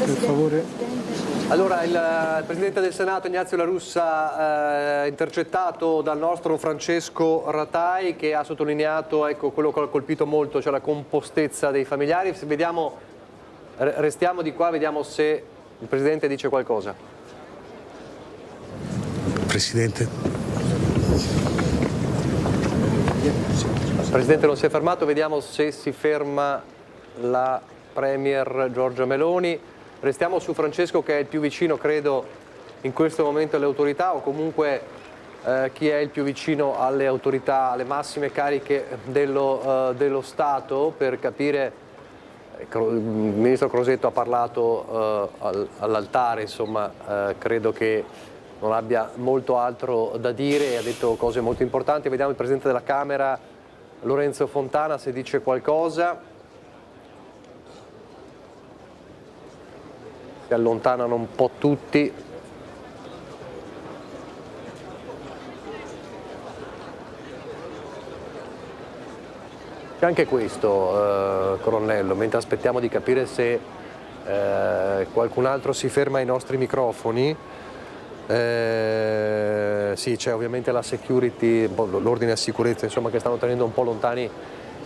Per favore. Allora, il Presidente del Senato Ignazio La Russa, intercettato dal nostro Francesco Ratai, che ha sottolineato quello che ha colpito molto, cioè la compostezza dei familiari. Vediamo, restiamo di qua, vediamo se il Presidente dice qualcosa. Presidente. Il Presidente non si è fermato, vediamo se si ferma la Premier Giorgia Meloni. Restiamo su Francesco, che è il più vicino, credo, in questo momento alle autorità, o comunque chi è il più vicino alle autorità, alle massime cariche dello Stato, per capire. Il Ministro Crosetto ha parlato all'altare, insomma, credo che non abbia molto altro da dire, ha detto cose molto importanti. Vediamo il Presidente della Camera, Lorenzo Fontana, se dice qualcosa. Si allontanano un po' tutti. C'è anche questo, Colonnello, mentre aspettiamo di capire se qualcun altro si ferma ai nostri microfoni. Sì, c'è ovviamente la security, l'ordine e sicurezza, insomma, che stanno tenendo un po' lontani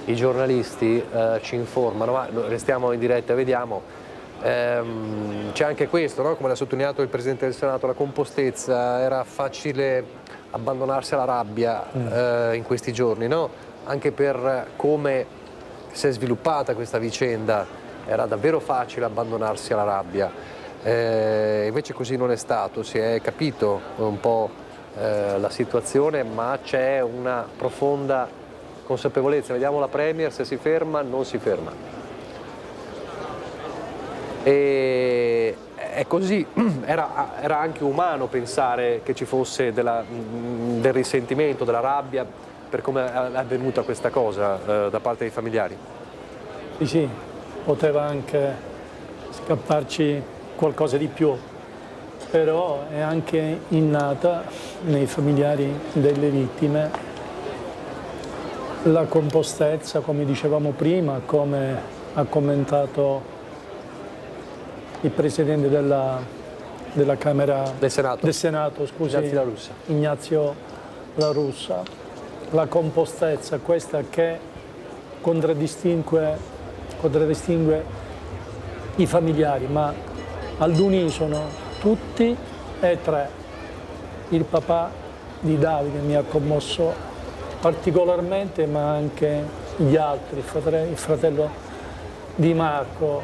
i giornalisti, ci informano, ma restiamo in diretta e vediamo. C'è anche questo, no? Come l'ha sottolineato il Presidente del Senato, la compostezza. Era facile abbandonarsi alla rabbia in questi giorni, no? Anche per come si è sviluppata questa vicenda era davvero facile abbandonarsi alla rabbia, invece così non è stato, si è capito un po' la situazione, ma c'è una profonda consapevolezza. Vediamo la Premier, se si ferma, non si ferma. E è così, era anche umano pensare che ci fosse del risentimento, della rabbia per come è avvenuta questa cosa da parte dei familiari. Sì, poteva anche scapparci qualcosa di più, però è anche innata nei familiari delle vittime la compostezza, come dicevamo prima, come ha commentato il Presidente della Camera del Senato, scusi, Ignazio La Russa. La compostezza, questa che contraddistingue i familiari, ma all'unisono tutti e tre. Il papà di Davide mi ha commosso particolarmente, ma anche gli altri, il fratello di Marco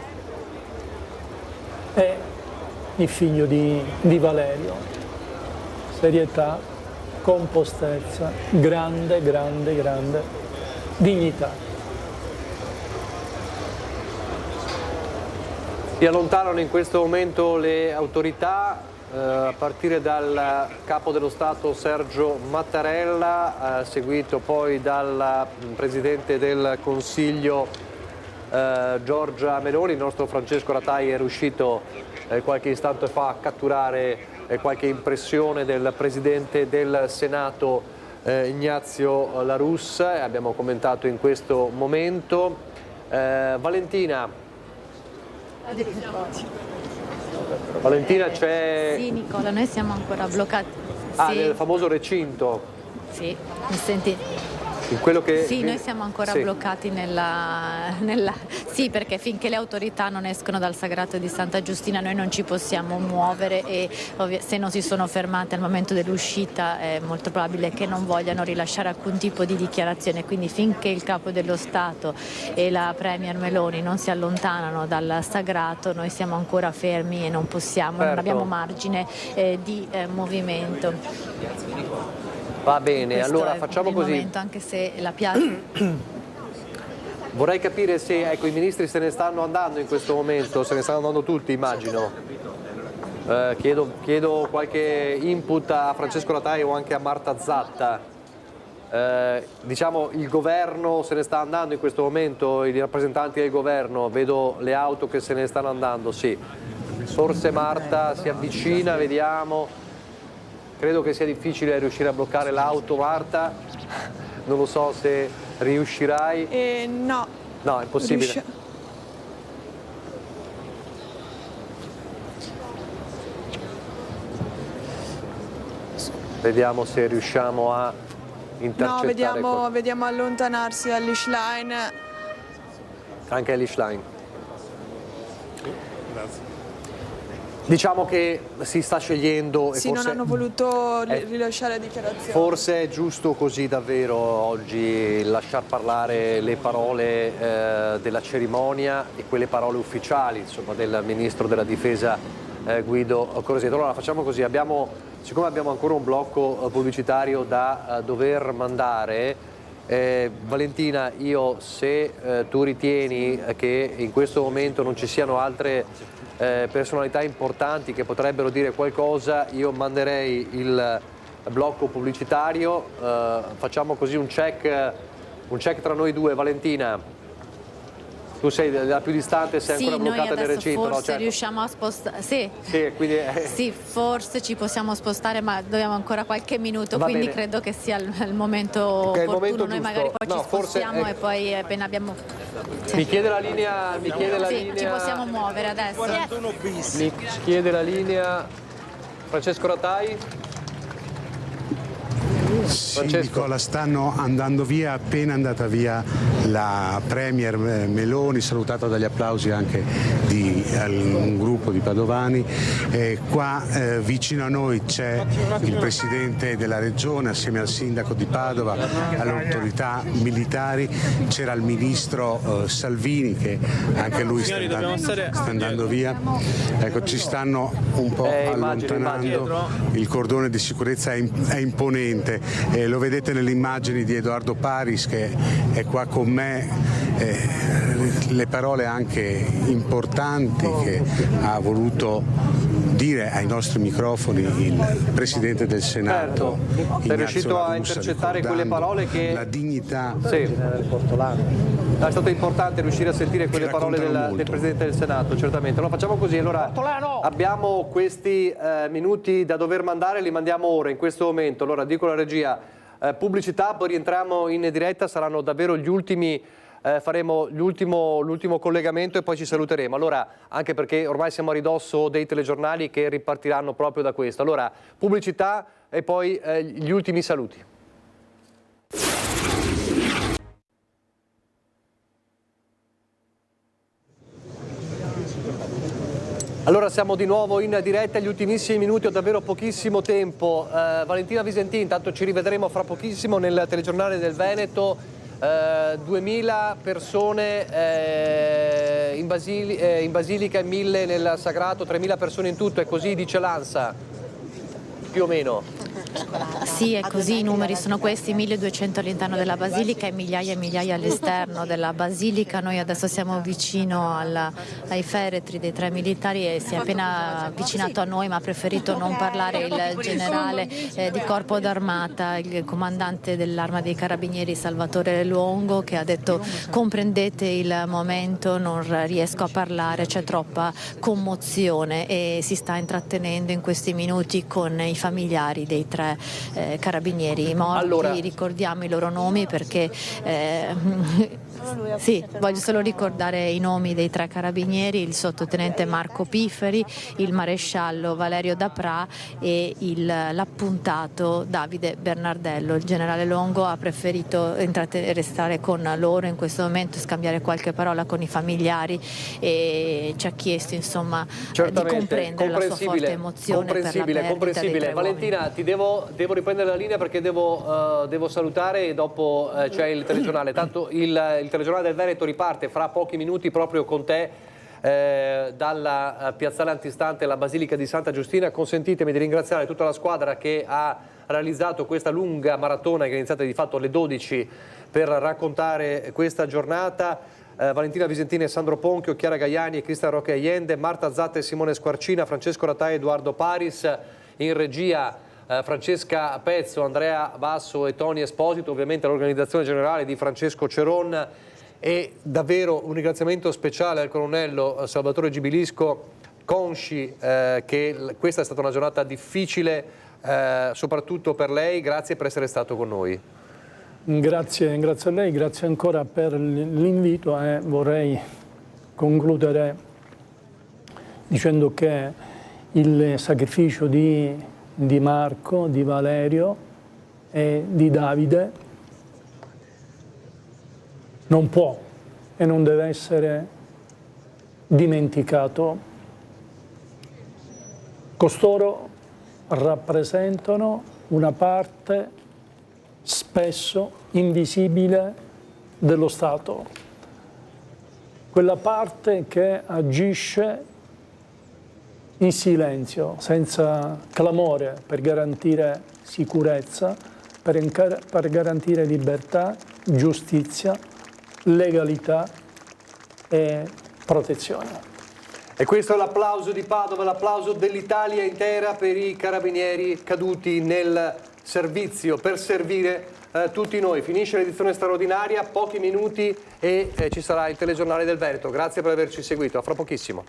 e il figlio di Valerio. Serietà, compostezza, grande dignità. Si allontanano in questo momento le autorità, a partire dal Capo dello Stato Sergio Mattarella, seguito poi dal Presidente del Consiglio Giorgia Meloni. Il nostro Francesco Ratai è riuscito qualche istante fa a catturare qualche impressione del Presidente del Senato Ignazio La Russa, abbiamo commentato in questo momento. Valentina, c'è... Sì, Nicola, noi siamo ancora bloccati. Sì. Nel famoso recinto. Sì, mi senti? In quello che... Sì, noi siamo ancora bloccati Sì, perché finché le autorità non escono dal Sagrato di Santa Giustina noi non ci possiamo muovere e se non si sono fermate al momento dell'uscita è molto probabile che non vogliano rilasciare alcun tipo di dichiarazione, quindi finché il Capo dello Stato e la Premier Meloni non si allontanano dal Sagrato noi siamo ancora fermi e non possiamo, non abbiamo margine di movimento. Va bene, Questo allora è facciamo il così. momento, anche se la piazza... Vorrei capire se i ministri se ne stanno andando in questo momento, se ne stanno andando tutti, immagino. Chiedo qualche input a Francesco Ratai o anche a Marta Zatta. Diciamo il governo se ne sta andando in questo momento, i rappresentanti del governo, vedo le auto che se ne stanno andando, sì. Forse Marta si avvicina, vediamo. Credo che sia difficile riuscire a bloccare l'auto, Marta, non lo so se riuscirai. No. No, è impossibile. Vediamo se riusciamo a intercettare. No, vediamo allontanarsi all'Ischlein. Anche all'Ischlein. Grazie. Diciamo che si sta scegliendo e sì, forse non hanno voluto rilasciare dichiarazioni. Forse è giusto così davvero oggi lasciar parlare le parole della cerimonia e quelle parole ufficiali, insomma, del Ministro della Difesa Guido Crosetto. Allora facciamo così, siccome abbiamo ancora un blocco pubblicitario da dover mandare, Valentina, se tu ritieni che in questo momento non ci siano altre personalità importanti che potrebbero dire qualcosa, io manderei il blocco pubblicitario, facciamo così un check tra noi due. Valentina, tu sei la più distante, sei ancora bloccata nel recinto, forse no? Certo. Riusciamo a spostare, sì, quindi sì, forse ci possiamo spostare, ma dobbiamo ancora qualche minuto, Va quindi bene. credo che sia il momento opportuno, il momento noi giusto. magari poi No, ci forse, spostiamo e poi appena abbiamo... Mi chiede la linea, sì, ci possiamo muovere adesso. 41 bis. Mi chiede la linea Francesco Ratai. Sì, Nicola, stanno andando via, appena andata via la Premier Meloni, salutata dagli applausi anche di un gruppo di padovani. Qua vicino a noi c'è il Presidente della Regione assieme al Sindaco di Padova, alle autorità militari, c'era il Ministro Salvini che anche lui sta andando via. Ecco, ci stanno un po' allontanando, il cordone di sicurezza è imponente, lo vedete nelle immagini di Edoardo Paris che è qua con me, le parole anche importanti che ha voluto dire ai nostri microfoni il Presidente del Senato. Sei riuscito a intercettare quelle parole che... La dignità... Sì. È stato importante riuscire a sentire quelle parole del Presidente del Senato, certamente. Allora facciamo così, allora abbiamo questi minuti da dover mandare, li mandiamo ora, in questo momento. Allora dico alla regia, pubblicità, poi rientriamo in diretta, saranno davvero gli ultimi... faremo l'ultimo collegamento e poi ci saluteremo. Allora, anche perché ormai siamo a ridosso dei telegiornali che ripartiranno proprio da questo. Allora, pubblicità e poi gli ultimi saluti. Allora siamo di nuovo in diretta, gli ultimissimi minuti, ho davvero pochissimo tempo. Valentina Visentin, intanto ci rivedremo fra pochissimo nel telegiornale del Veneto. 2000 persone in Basilica e 1000 nel Sagrato, 3000 persone in tutto, è così dice l'ANSA, più o meno. Sì, è così, i numeri sono questi, 1200 all'interno della Basilica e migliaia all'esterno della Basilica. Noi adesso siamo vicino ai feretri dei 3 militari e si è appena avvicinato a noi, ma ha preferito non parlare il generale di Corpo d'Armata, il comandante dell'Arma dei Carabinieri Salvatore Luongo, che ha detto: comprendete il momento, non riesco a parlare, c'è troppa commozione, e si sta intrattenendo in questi minuti con i familiari dei 3 carabinieri morti. Allora, ricordiamo i loro nomi perché sì, voglio solo ricordare i nomi dei 3 carabinieri: il sottotenente Marco Pifferi, il maresciallo Valerio Dapra e l'appuntato Davide Bernardello. Il generale Longo ha preferito restare con loro in questo momento, scambiare qualche parola con i familiari, e ci ha chiesto insomma di comprendere la sua forte emozione per la perdita dei 3 Valentina, ti devo riprendere la linea perché devo salutare e dopo c'è il telegiornale. Tanto il telegiornale del Veneto riparte fra pochi minuti proprio con te dalla piazzale antistante la Basilica di Santa Giustina. Consentitemi di ringraziare tutta la squadra che ha realizzato questa lunga maratona che è iniziata di fatto alle 12 per raccontare questa giornata. Valentina Visentin e Sandro Ponchio, Chiara Gaiani e Cristian Roque Allende, Marta Zatta e Simone Squarcina, Francesco Ratai e Edoardo Paris, in regia Francesca Pezzo, Andrea Basso e Toni Esposito, ovviamente l'organizzazione generale di Francesco Ceron, e davvero un ringraziamento speciale al colonnello Salvatore Gibilisco, consci che questa è stata una giornata difficile soprattutto per lei. Grazie per essere stato con noi. Grazie a lei, grazie ancora per l'invito, e vorrei concludere dicendo che il sacrificio di Marco, di Valerio e di Davide non può e non deve essere dimenticato. Costoro rappresentano una parte spesso invisibile dello Stato, quella parte che agisce in silenzio, senza clamore, per garantire sicurezza, per garantire libertà, giustizia, legalità e protezione. E questo è l'applauso di Padova, l'applauso dell'Italia intera per i carabinieri caduti nel servizio, per servire tutti noi. Finisce l'edizione straordinaria, pochi minuti e ci sarà il telegiornale del Veneto. Grazie per averci seguito, a fra pochissimo.